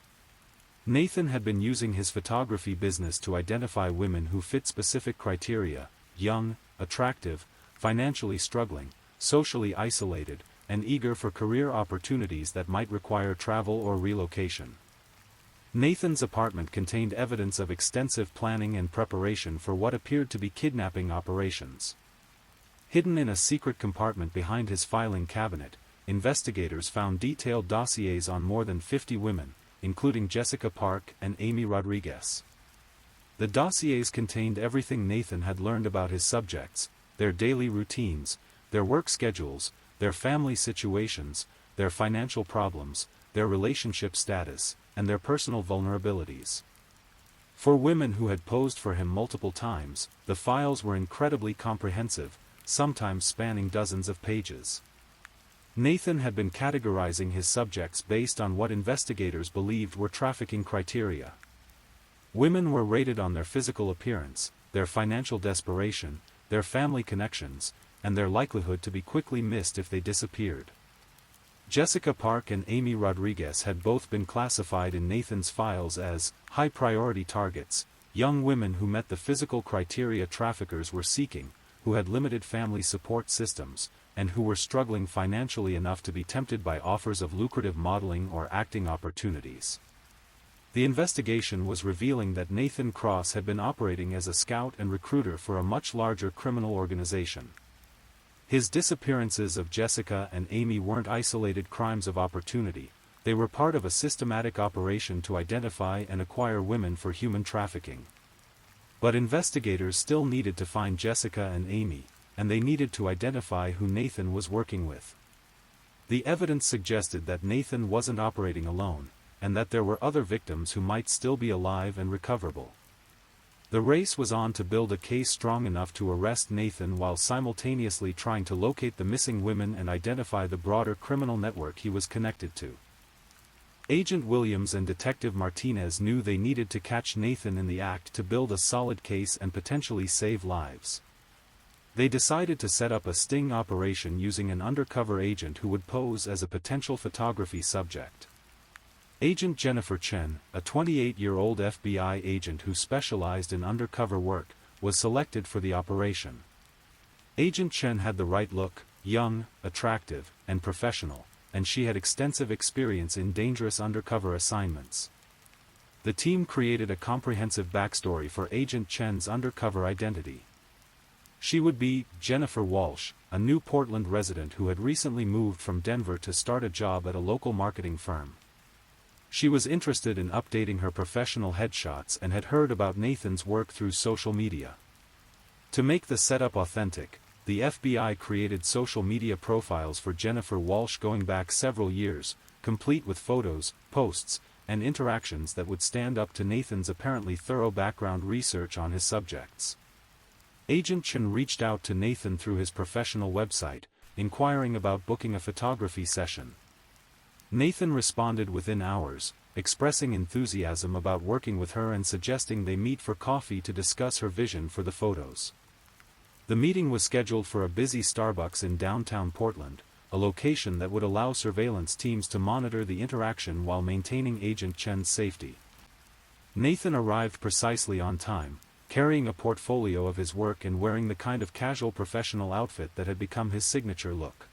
Nathan had been using his photography business to identify women who fit specific criteria: young, attractive, financially struggling, socially isolated, and eager for career opportunities that might require travel or relocation. Nathan's apartment contained evidence of extensive planning and preparation for what appeared to be kidnapping operations. Hidden in a secret compartment behind his filing cabinet, investigators found detailed dossiers on more than 50 women, including Jessica Park and Amy Rodriguez. The dossiers contained everything Nathan had learned about his subjects: their daily routines, their work schedules, their family situations, their financial problems, their relationship status, and their personal vulnerabilities. For women who had posed for him multiple times, the files were incredibly comprehensive, sometimes spanning dozens of pages. Nathan had been categorizing his subjects based on what investigators believed were trafficking criteria. Women were rated on their physical appearance, their financial desperation, their family connections, and their likelihood to be quickly missed if they disappeared. Jessica Park and Amy Rodriguez had both been classified in Nathan's files as high-priority targets, young women who met the physical criteria traffickers were seeking, who had limited family support systems, and who were struggling financially enough to be tempted by offers of lucrative modeling or acting opportunities. The investigation was revealing that Nathan Cross had been operating as a scout and recruiter for a much larger criminal organization. His disappearances of Jessica and Amy weren't isolated crimes of opportunity, they were part of a systematic operation to identify and acquire women for human trafficking. But investigators still needed to find Jessica and Amy, and they needed to identify who Nathan was working with. The evidence suggested that Nathan wasn't operating alone. and that there were other victims who might still be alive and recoverable. The race was on to build a case strong enough to arrest Nathan while simultaneously trying to locate the missing women and identify the broader criminal network he was connected to. Agent Williams and Detective Martinez knew they needed to catch Nathan in the act to build a solid case and potentially save lives. They decided to set up a sting operation using an undercover agent who would pose as a potential photography subject. Agent Jennifer Chen, a 28-year-old FBI agent who specialized in undercover work, was selected for the operation. Agent Chen had the right look, young, attractive, and professional, and she had extensive experience in dangerous undercover assignments. The team created a comprehensive backstory for Agent Chen's undercover identity. She would be Jennifer Walsh, a new Portland resident who had recently moved from Denver to start a job at a local marketing firm. She was interested in updating her professional headshots and had heard about Nathan's work through social media. To make the setup authentic, the FBI created social media profiles for Jennifer Walsh going back several years, complete with photos, posts, and interactions that would stand up to Nathan's apparently thorough background research on his subjects. Agent Chen reached out to Nathan through his professional website, inquiring about booking a photography session. Nathan responded within hours, expressing enthusiasm about working with her and suggesting they meet for coffee to discuss her vision for the photos. The meeting was scheduled for a busy Starbucks in downtown Portland, a location that would allow surveillance teams to monitor the interaction while maintaining Agent Chen's safety. Nathan arrived precisely on time, carrying a portfolio of his work and wearing the kind of casual professional outfit that had become his signature look.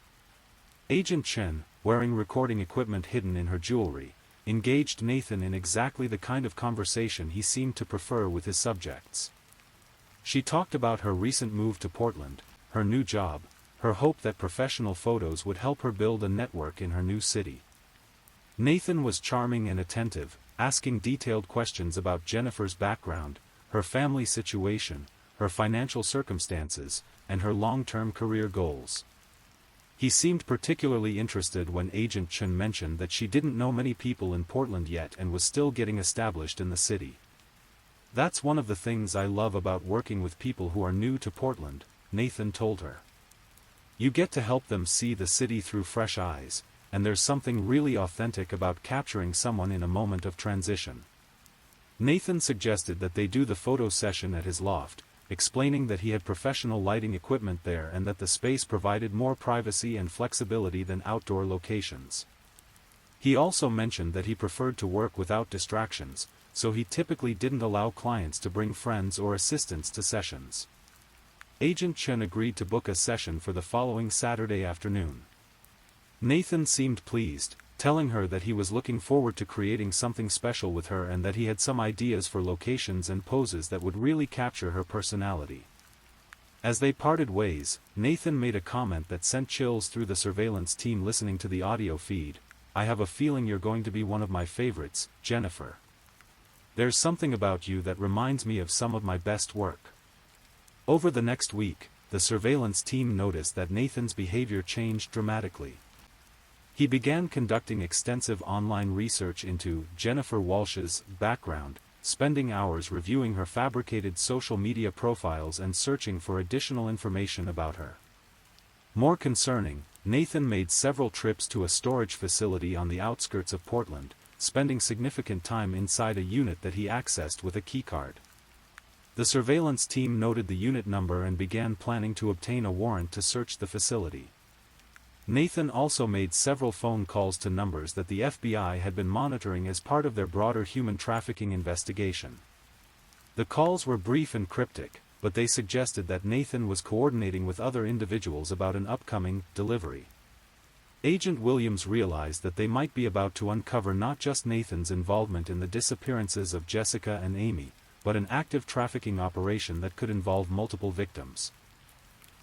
Agent Chen, wearing recording equipment hidden in her jewelry, engaged Nathan in exactly the kind of conversation he seemed to prefer with his subjects. She talked about her recent move to Portland, her new job, her hope that professional photos would help her build a network in her new city. Nathan was charming and attentive, asking detailed questions about Jennifer's background, her family situation, her financial circumstances, and her long-term career goals. He seemed particularly interested when Agent Chen mentioned that she didn't know many people in Portland yet and was still getting established in the city. "That's one of the things I love about working with people who are new to Portland," Nathan told her. "You get to help them see the city through fresh eyes, and there's something really authentic about capturing someone in a moment of transition." Nathan suggested that they do the photo session at his loft, explaining that he had professional lighting equipment there and that the space provided more privacy and flexibility than outdoor locations. He also mentioned that he preferred to work without distractions, so he typically didn't allow clients to bring friends or assistants to sessions. Agent Chen agreed to book a session for the following Saturday afternoon. Nathan seemed pleased, telling her that he was looking forward to creating something special with her and that he had some ideas for locations and poses that would really capture her personality. As they parted ways, Nathan made a comment that sent chills through the surveillance team listening to the audio feed. "I have a feeling you're going to be one of my favorites, Jennifer. There's something about you that reminds me of some of my best work." Over the next week, the surveillance team noticed that Nathan's behavior changed dramatically. He began conducting extensive online research into Jennifer Walsh's background, spending hours reviewing her fabricated social media profiles and searching for additional information about her. More concerning, Nathan made several trips to a storage facility on the outskirts of Portland, spending significant time inside a unit that he accessed with a keycard. The surveillance team noted the unit number and began planning to obtain a warrant to search the facility. Nathan also made several phone calls to numbers that the FBI had been monitoring as part of their broader human trafficking investigation. The calls were brief and cryptic, but they suggested that Nathan was coordinating with other individuals about an upcoming delivery. Agent Williams realized that they might be about to uncover not just Nathan's involvement in the disappearances of Jessica and Amy, but an active trafficking operation that could involve multiple victims.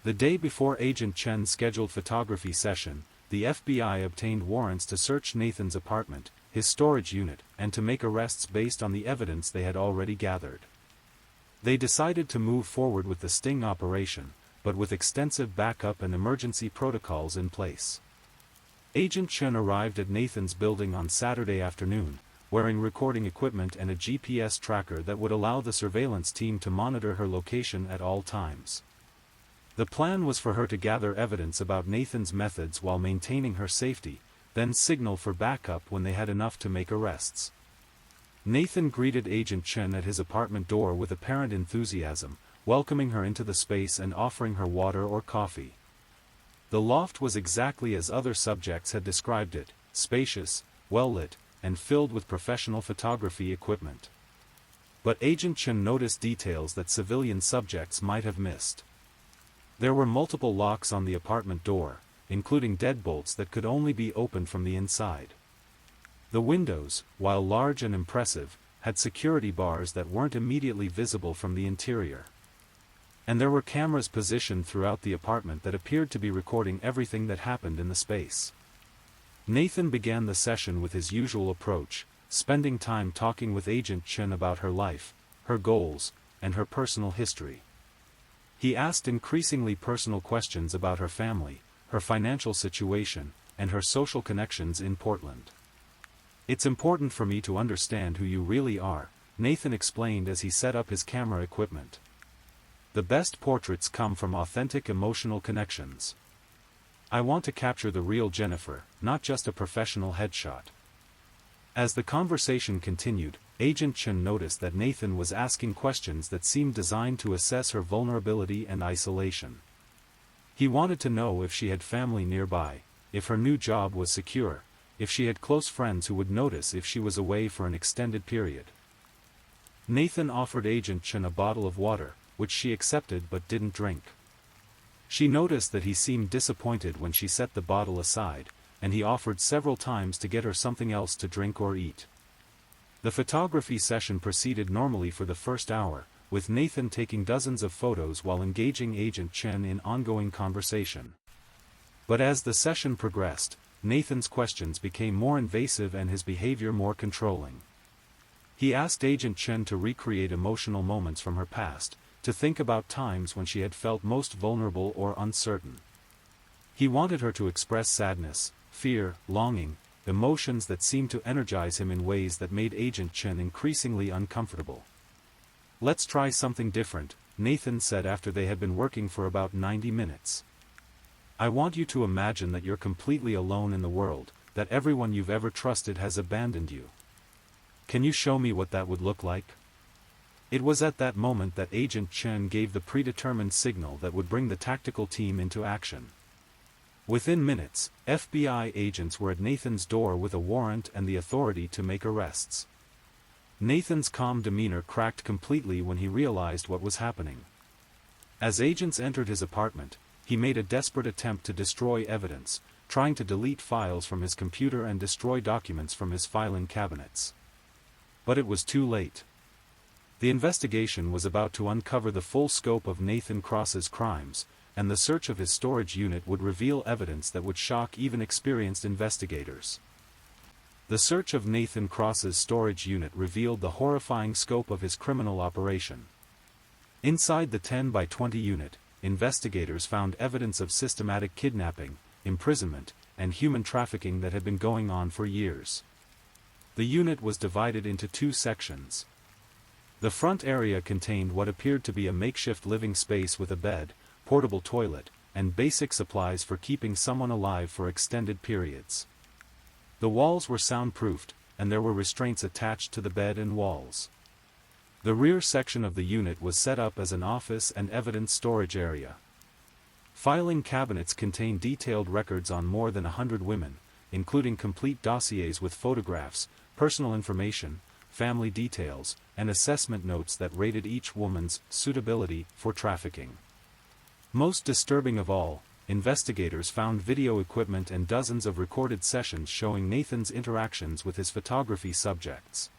The day before Agent Chen's scheduled photography session, the FBI obtained warrants to search Nathan's apartment, his storage unit, and to make arrests based on the evidence they had already gathered. They decided to move forward with the sting operation, but with extensive backup and emergency protocols in place. Agent Chen arrived at Nathan's building on Saturday afternoon, wearing recording equipment and a GPS tracker that would allow the surveillance team to monitor her location at all times. The plan was for her to gather evidence about Nathan's methods while maintaining her safety, then signal for backup when they had enough to make arrests. Nathan greeted Agent Chen at his apartment door with apparent enthusiasm, welcoming her into the space and offering her water or coffee. The loft was exactly as other subjects had described it, spacious, well-lit, and filled with professional photography equipment. But Agent Chen noticed details that civilian subjects might have missed. There were multiple locks on the apartment door, including deadbolts that could only be opened from the inside. The windows, while large and impressive, had security bars that weren't immediately visible from the interior. And there were cameras positioned throughout the apartment that appeared to be recording everything that happened in the space. Nathan began the session with his usual approach, spending time talking with Agent Chen about her life, her goals, and her personal history. He asked increasingly personal questions about her family, her financial situation, and her social connections in Portland. "It's important for me to understand who you really are," Nathan explained as he set up his camera equipment. "The best portraits come from authentic emotional connections. I want to capture the real Jennifer, not just a professional headshot." As the conversation continued, Agent Chen noticed that Nathan was asking questions that seemed designed to assess her vulnerability and isolation. He wanted to know if she had family nearby, if her new job was secure, if she had close friends who would notice if she was away for an extended period. Nathan offered Agent Chen a bottle of water, which she accepted but didn't drink. She noticed that he seemed disappointed when she set the bottle aside, and he offered several times to get her something else to drink or eat. The photography session proceeded normally for the first hour, with Nathan taking dozens of photos while engaging Agent Chen in ongoing conversation. But as the session progressed, Nathan's questions became more invasive and his behavior more controlling. He asked Agent Chen to recreate emotional moments from her past, to think about times when she had felt most vulnerable or uncertain. He wanted her to express sadness, fear, longing, emotions that seemed to energize him in ways that made Agent Chen increasingly uncomfortable. "Let's try something different," Nathan said after they had been working for about 90 minutes. "I want you to imagine that you're completely alone in the world, that everyone you've ever trusted has abandoned you. Can you show me what that would look like?" It was at that moment that Agent Chen gave the predetermined signal that would bring the tactical team into action. Within minutes, FBI agents were at Nathan's door with a warrant and the authority to make arrests. Nathan's calm demeanor cracked completely when he realized what was happening. As agents entered his apartment, he made a desperate attempt to destroy evidence, trying to delete files from his computer and destroy documents from his filing cabinets. But it was too late. The investigation was about to uncover the full scope of Nathan Cross's crimes, and the search of his storage unit would reveal evidence that would shock even experienced investigators. The search of Nathan Cross's storage unit revealed the horrifying scope of his criminal operation. Inside the 10 by 20 unit, investigators found evidence of systematic kidnapping, imprisonment, and human trafficking that had been going on for years. The unit was divided into two sections. The front area contained what appeared to be a makeshift living space with a bed, portable toilet, and basic supplies for keeping someone alive for extended periods. The walls were soundproofed, and there were restraints attached to the bed and walls. The rear section of the unit was set up as an office and evidence storage area. Filing cabinets contained detailed records on more than 100 women, including complete dossiers with photographs, personal information, family details, and assessment notes that rated each woman's suitability for trafficking. Most disturbing of all, investigators found video equipment and dozens of recorded sessions showing Nathan's interactions with his photography subjects.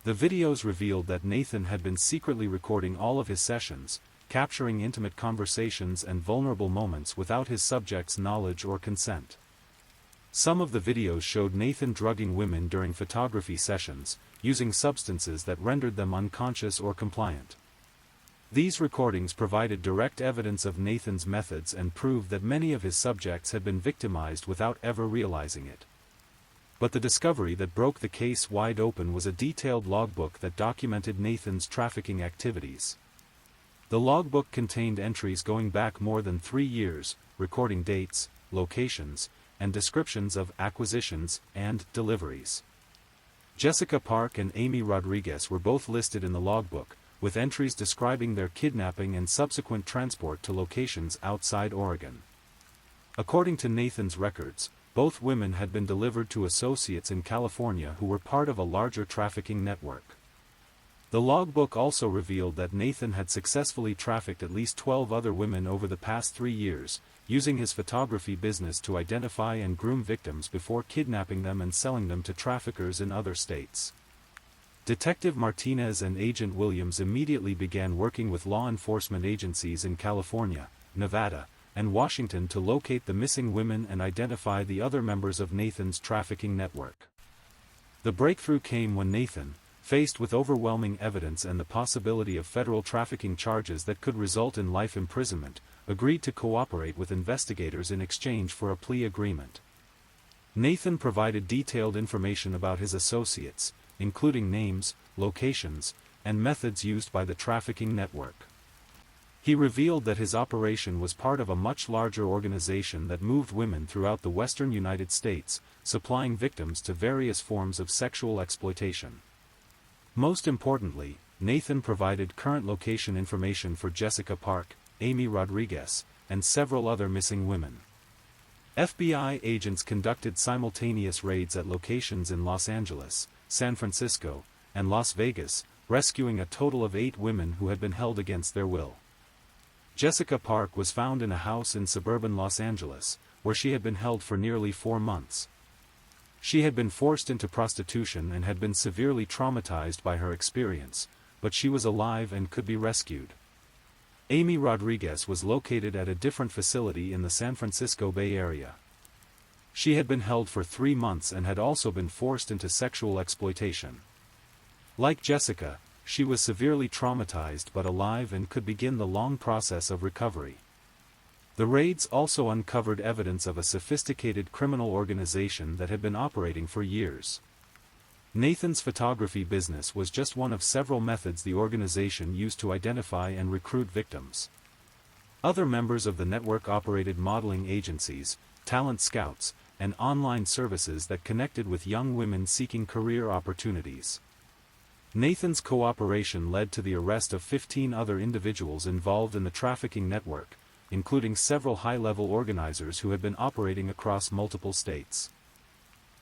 The videos revealed that Nathan had been secretly recording all of his sessions, capturing intimate conversations and vulnerable moments without his subjects' knowledge or consent. Some of the videos showed Nathan drugging women during photography sessions, using substances that rendered them unconscious or compliant. These recordings provided direct evidence of Nathan's methods and proved that many of his subjects had been victimized without ever realizing it. But the discovery that broke the case wide open was a detailed logbook that documented Nathan's trafficking activities. The logbook contained entries going back more than 3 years, recording dates, locations, and descriptions of acquisitions and deliveries. Jessica Park and Amy Rodriguez were both listed in the logbook, with entries describing their kidnapping and subsequent transport to locations outside Oregon. According to Nathan's records, both women had been delivered to associates in California who were part of a larger trafficking network. The logbook also revealed that Nathan had successfully trafficked at least 12 other women over the past 3 years, using his photography business to identify and groom victims before kidnapping them and selling them to traffickers in other states. Detective Martinez and Agent Williams immediately began working with law enforcement agencies in California, Nevada, and Washington to locate the missing women and identify the other members of Nathan's trafficking network. The breakthrough came when Nathan, faced with overwhelming evidence and the possibility of federal trafficking charges that could result in life imprisonment, agreed to cooperate with investigators in exchange for a plea agreement. Nathan provided detailed information about his associates, including names, locations, and methods used by the trafficking network. He revealed that his operation was part of a much larger organization that moved women throughout the western United States, supplying victims to various forms of sexual exploitation. Most importantly, Nathan provided current location information for Jessica Park, Amy Rodriguez, and several other missing women. FBI agents conducted simultaneous raids at locations in Los Angeles, San Francisco, and Las Vegas, rescuing a total of 8 women who had been held against their will. Jessica Park was found in a house in suburban Los Angeles, where she had been held for nearly 4 months. She had been forced into prostitution and had been severely traumatized by her experience, but she was alive and could be rescued. Amy Rodriguez was located at a different facility in the San Francisco Bay Area. She had been held for 3 months and had also been forced into sexual exploitation. Like Jessica, she was severely traumatized but alive and could begin the long process of recovery. The raids also uncovered evidence of a sophisticated criminal organization that had been operating for years. Nathan's photography business was just one of several methods the organization used to identify and recruit victims. Other members of the network operated modeling agencies, talent scouts, and online services that connected with young women seeking career opportunities. Nathan's cooperation led to the arrest of 15 other individuals involved in the trafficking network, including several high-level organizers who had been operating across multiple states.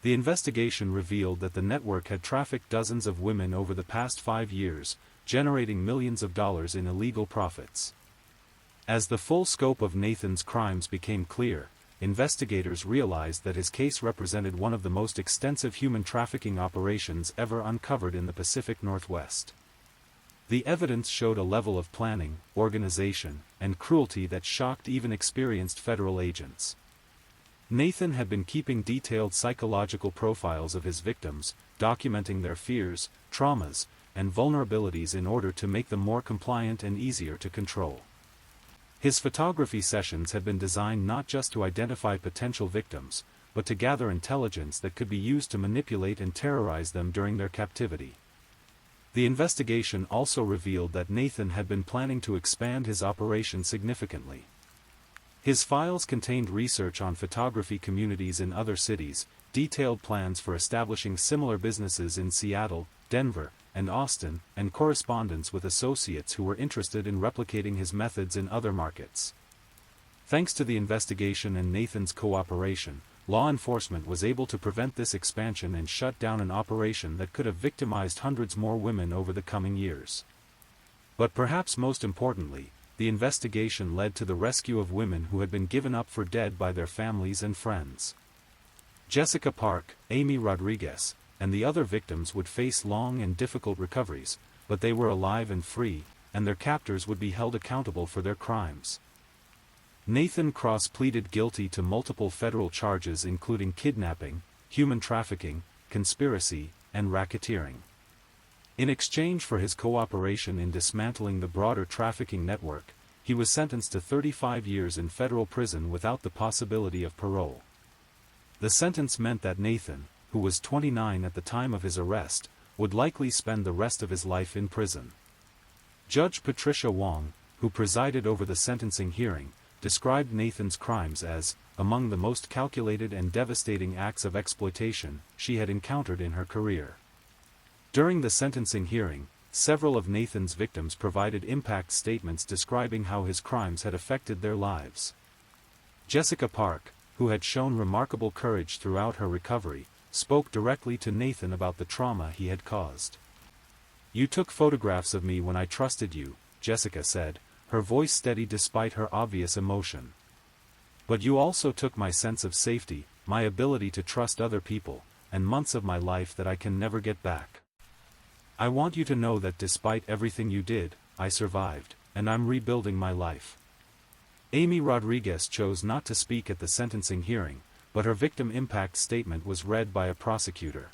The investigation revealed that the network had trafficked dozens of women over the past 5 years, generating millions of dollars in illegal profits. As the full scope of Nathan's crimes became clear, investigators realized that his case represented one of the most extensive human trafficking operations ever uncovered in the Pacific Northwest. The evidence showed a level of planning, organization, and cruelty that shocked even experienced federal agents. Nathan had been keeping detailed psychological profiles of his victims, documenting their fears, traumas, and vulnerabilities in order to make them more compliant and easier to control. His photography sessions had been designed not just to identify potential victims, but to gather intelligence that could be used to manipulate and terrorize them during their captivity. The investigation also revealed that Nathan had been planning to expand his operation significantly. His files contained research on photography communities in other cities, detailed plans for establishing similar businesses in Seattle, Denver, and Austin, and correspondence with associates who were interested in replicating his methods in other markets. Thanks to the investigation and Nathan's cooperation, law enforcement was able to prevent this expansion and shut down an operation that could have victimized hundreds more women over the coming years. But perhaps most importantly, the investigation led to the rescue of women who had been given up for dead by their families and friends. Jessica Park, Amy Rodriguez, and the other victims would face long and difficult recoveries, but they were alive and free, and their captors would be held accountable for their crimes. Nathan Cross pleaded guilty to multiple federal charges including kidnapping, human trafficking, conspiracy, and racketeering. In exchange for his cooperation in dismantling the broader trafficking network, he was sentenced to 35 years in federal prison without the possibility of parole. The sentence meant that Nathan, who was 29 at the time of his arrest, would likely spend the rest of his life in prison. Judge Patricia Wong, who presided over the sentencing hearing, described Nathan's crimes as among the most calculated and devastating acts of exploitation she had encountered in her career. During the sentencing hearing, several of Nathan's victims provided impact statements describing how his crimes had affected their lives. Jessica Park, who had shown remarkable courage throughout her recovery, spoke directly to Nathan about the trauma he had caused. "You took photographs of me when I trusted you," Jessica said, her voice steady despite her obvious emotion. "But you also took my sense of safety, my ability to trust other people, and months of my life that I can never get back. I want you to know that despite everything you did, I survived, and I'm rebuilding my life." Amy Rodriguez chose not to speak at the sentencing hearing, but her victim impact statement was read by a prosecutor.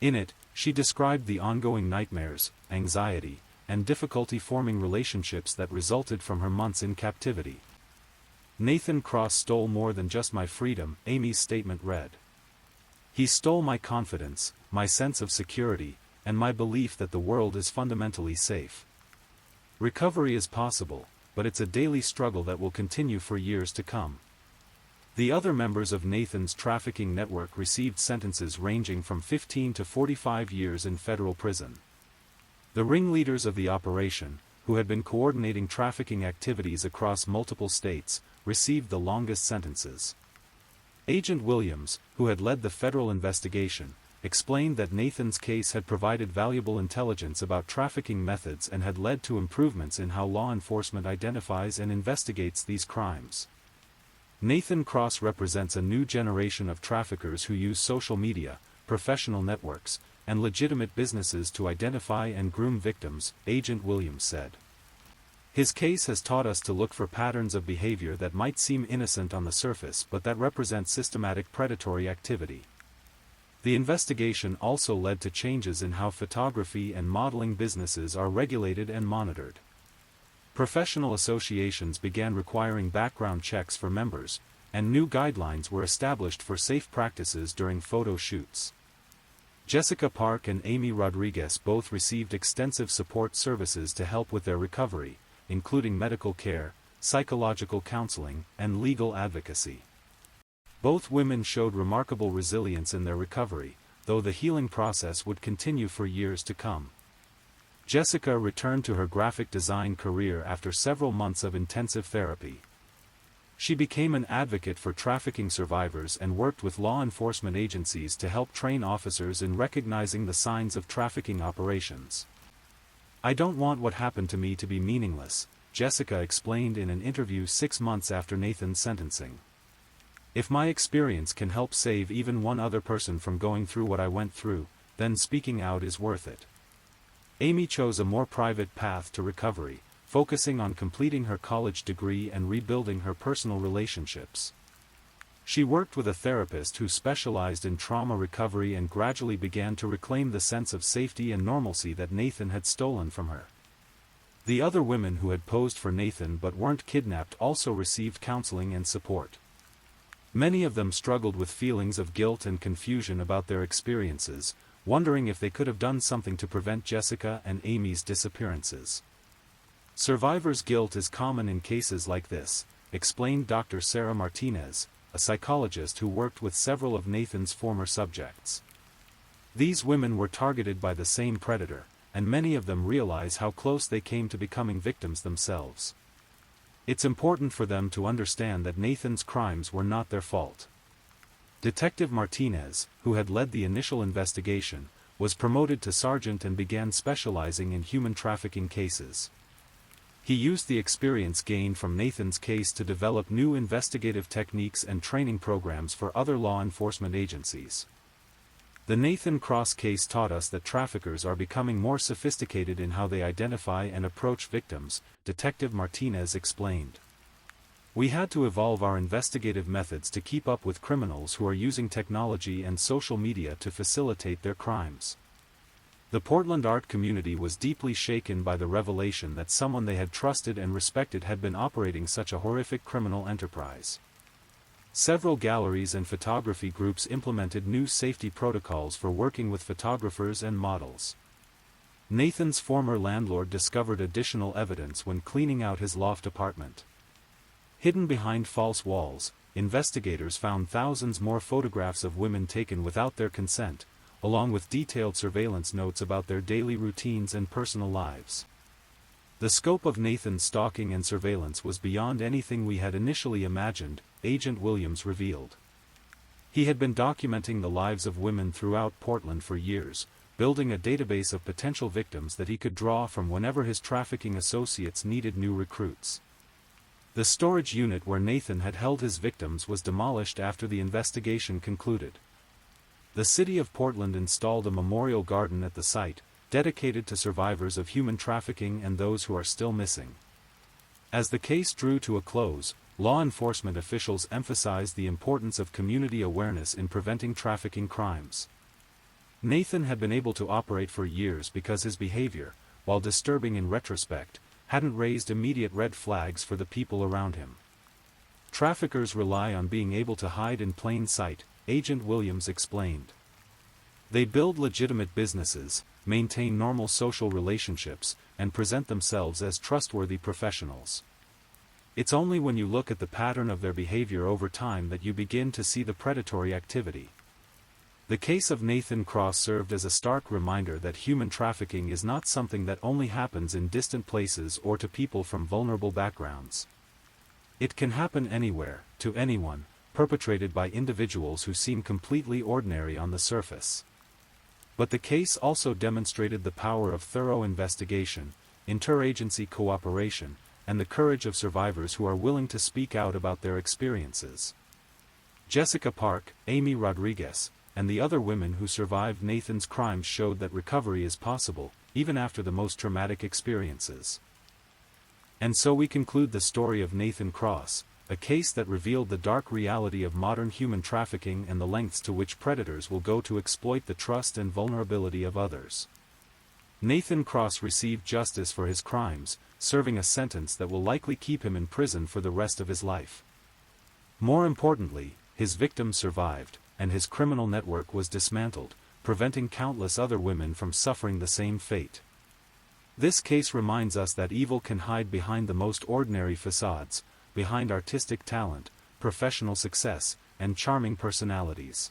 In it, she described the ongoing nightmares, anxiety, and difficulty forming relationships that resulted from her months in captivity. "Nathan Cross stole more than just my freedom," Amy's statement read. "He stole my confidence, my sense of security, and my belief that the world is fundamentally safe. Recovery is possible, but it's a daily struggle that will continue for years to come." The other members of Nathan's trafficking network received sentences ranging from 15 to 45 years in federal prison. The ringleaders of the operation, who had been coordinating trafficking activities across multiple states, received the longest sentences. Agent Williams, who had led the federal investigation, explained that Nathan's case had provided valuable intelligence about trafficking methods and had led to improvements in how law enforcement identifies and investigates these crimes. Nathan Cross represents a new generation of traffickers who use social media, professional networks, and legitimate businesses to identify and groom victims, Agent Williams said. "His case has taught us to look for patterns of behavior that might seem innocent on the surface but that represent systematic predatory activity." The investigation also led to changes in how photography and modeling businesses are regulated and monitored. Professional associations began requiring background checks for members, and new guidelines were established for safe practices during photo shoots. Jessica Park and Amy Rodriguez both received extensive support services to help with their recovery, including medical care, psychological counseling, and legal advocacy. Both women showed remarkable resilience in their recovery, though the healing process would continue for years to come. Jessica returned to her graphic design career after several months of intensive therapy. She became an advocate for trafficking survivors and worked with law enforcement agencies to help train officers in recognizing the signs of trafficking operations. "I don't want what happened to me to be meaningless," Jessica explained in an interview 6 months after Nathan's sentencing. "If my experience can help save even one other person from going through what I went through, then speaking out is worth it." Amy chose a more private path to recovery, focusing on completing her college degree and rebuilding her personal relationships. She worked with a therapist who specialized in trauma recovery and gradually began to reclaim the sense of safety and normalcy that Nathan had stolen from her. The other women who had posed for Nathan but weren't kidnapped also received counseling and support. Many of them struggled with feelings of guilt and confusion about their experiences, wondering if they could have done something to prevent Jessica and Amy's disappearances. "Survivor's guilt is common in cases like this," explained Dr. Sarah Martinez, a psychologist who worked with several of Nathan's former subjects. "These women were targeted by the same predator, and many of them realize how close they came to becoming victims themselves. It's important for them to understand that Nathan's crimes were not their fault." Detective Martinez, who had led the initial investigation, was promoted to sergeant and began specializing in human trafficking cases. He used the experience gained from Nathan's case to develop new investigative techniques and training programs for other law enforcement agencies. "The Nathan Cross case taught us that traffickers are becoming more sophisticated in how they identify and approach victims," Detective Martinez explained. "We had to evolve our investigative methods to keep up with criminals who are using technology and social media to facilitate their crimes." The Portland art community was deeply shaken by the revelation that someone they had trusted and respected had been operating such a horrific criminal enterprise. Several galleries and photography groups implemented new safety protocols for working with photographers and models. Nathan's former landlord discovered additional evidence when cleaning out his loft apartment. Hidden behind false walls, investigators found thousands more photographs of women taken without their consent, along with detailed surveillance notes about their daily routines and personal lives. The scope of Nathan's stalking and surveillance was beyond anything we had initially imagined, Agent Williams revealed. He had been documenting the lives of women throughout Portland for years, building a database of potential victims that he could draw from whenever his trafficking associates needed new recruits. The storage unit where Nathan had held his victims was demolished after the investigation concluded. The city of Portland installed a memorial garden at the site, dedicated to survivors of human trafficking and those who are still missing. As the case drew to a close, law enforcement officials emphasized the importance of community awareness in preventing trafficking crimes. Nathan had been able to operate for years because his behavior, while disturbing in retrospect, hadn't raised immediate red flags for the people around him. Traffickers rely on being able to hide in plain sight, Agent Williams explained. They build legitimate businesses, maintain normal social relationships, and present themselves as trustworthy professionals. It's only when you look at the pattern of their behavior over time that you begin to see the predatory activity. The case of Nathan Cross served as a stark reminder that human trafficking is not something that only happens in distant places or to people from vulnerable backgrounds. It can happen anywhere, to anyone, perpetrated by individuals who seem completely ordinary on the surface. But the case also demonstrated the power of thorough investigation, interagency cooperation, and the courage of survivors who are willing to speak out about their experiences. Jessica Park, Amy Rodriguez, and the other women who survived Nathan's crimes showed that recovery is possible, even after the most traumatic experiences. And so we conclude the story of Nathan Cross, a case that revealed the dark reality of modern human trafficking and the lengths to which predators will go to exploit the trust and vulnerability of others. Nathan Cross received justice for his crimes, serving a sentence that will likely keep him in prison for the rest of his life. More importantly, his victims survived, and his criminal network was dismantled, preventing countless other women from suffering the same fate. This case reminds us that evil can hide behind the most ordinary facades, behind artistic talent, professional success, and charming personalities.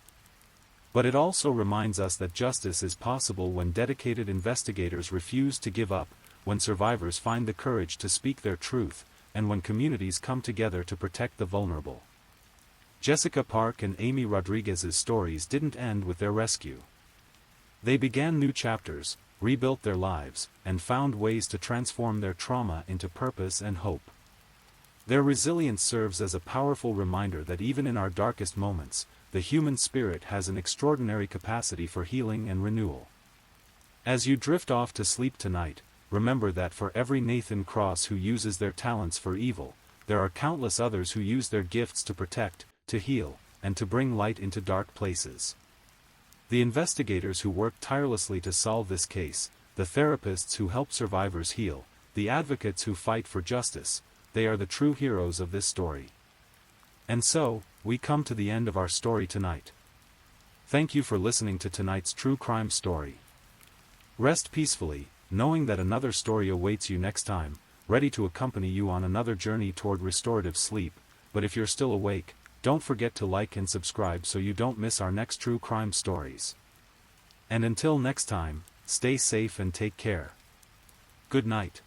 But it also reminds us that justice is possible when dedicated investigators refuse to give up, when survivors find the courage to speak their truth, and when communities come together to protect the vulnerable. Jessica Park and Amy Rodriguez's stories didn't end with their rescue. They began new chapters, rebuilt their lives, and found ways to transform their trauma into purpose and hope. Their resilience serves as a powerful reminder that even in our darkest moments, the human spirit has an extraordinary capacity for healing and renewal. As you drift off to sleep tonight, remember that for every Nathan Cross who uses their talents for evil, there are countless others who use their gifts to protect, to heal, and to bring light into dark places. The investigators who work tirelessly to solve this case, the therapists who help survivors heal, the advocates who fight for justice, they are the true heroes of this story. And so, we come to the end of our story tonight. Thank you for listening to tonight's true crime story. Rest peacefully, knowing that another story awaits you next time, ready to accompany you on another journey toward restorative sleep. But if you're still awake, don't forget to like and subscribe so you don't miss our next true crime stories. And until next time, stay safe and take care. Good night.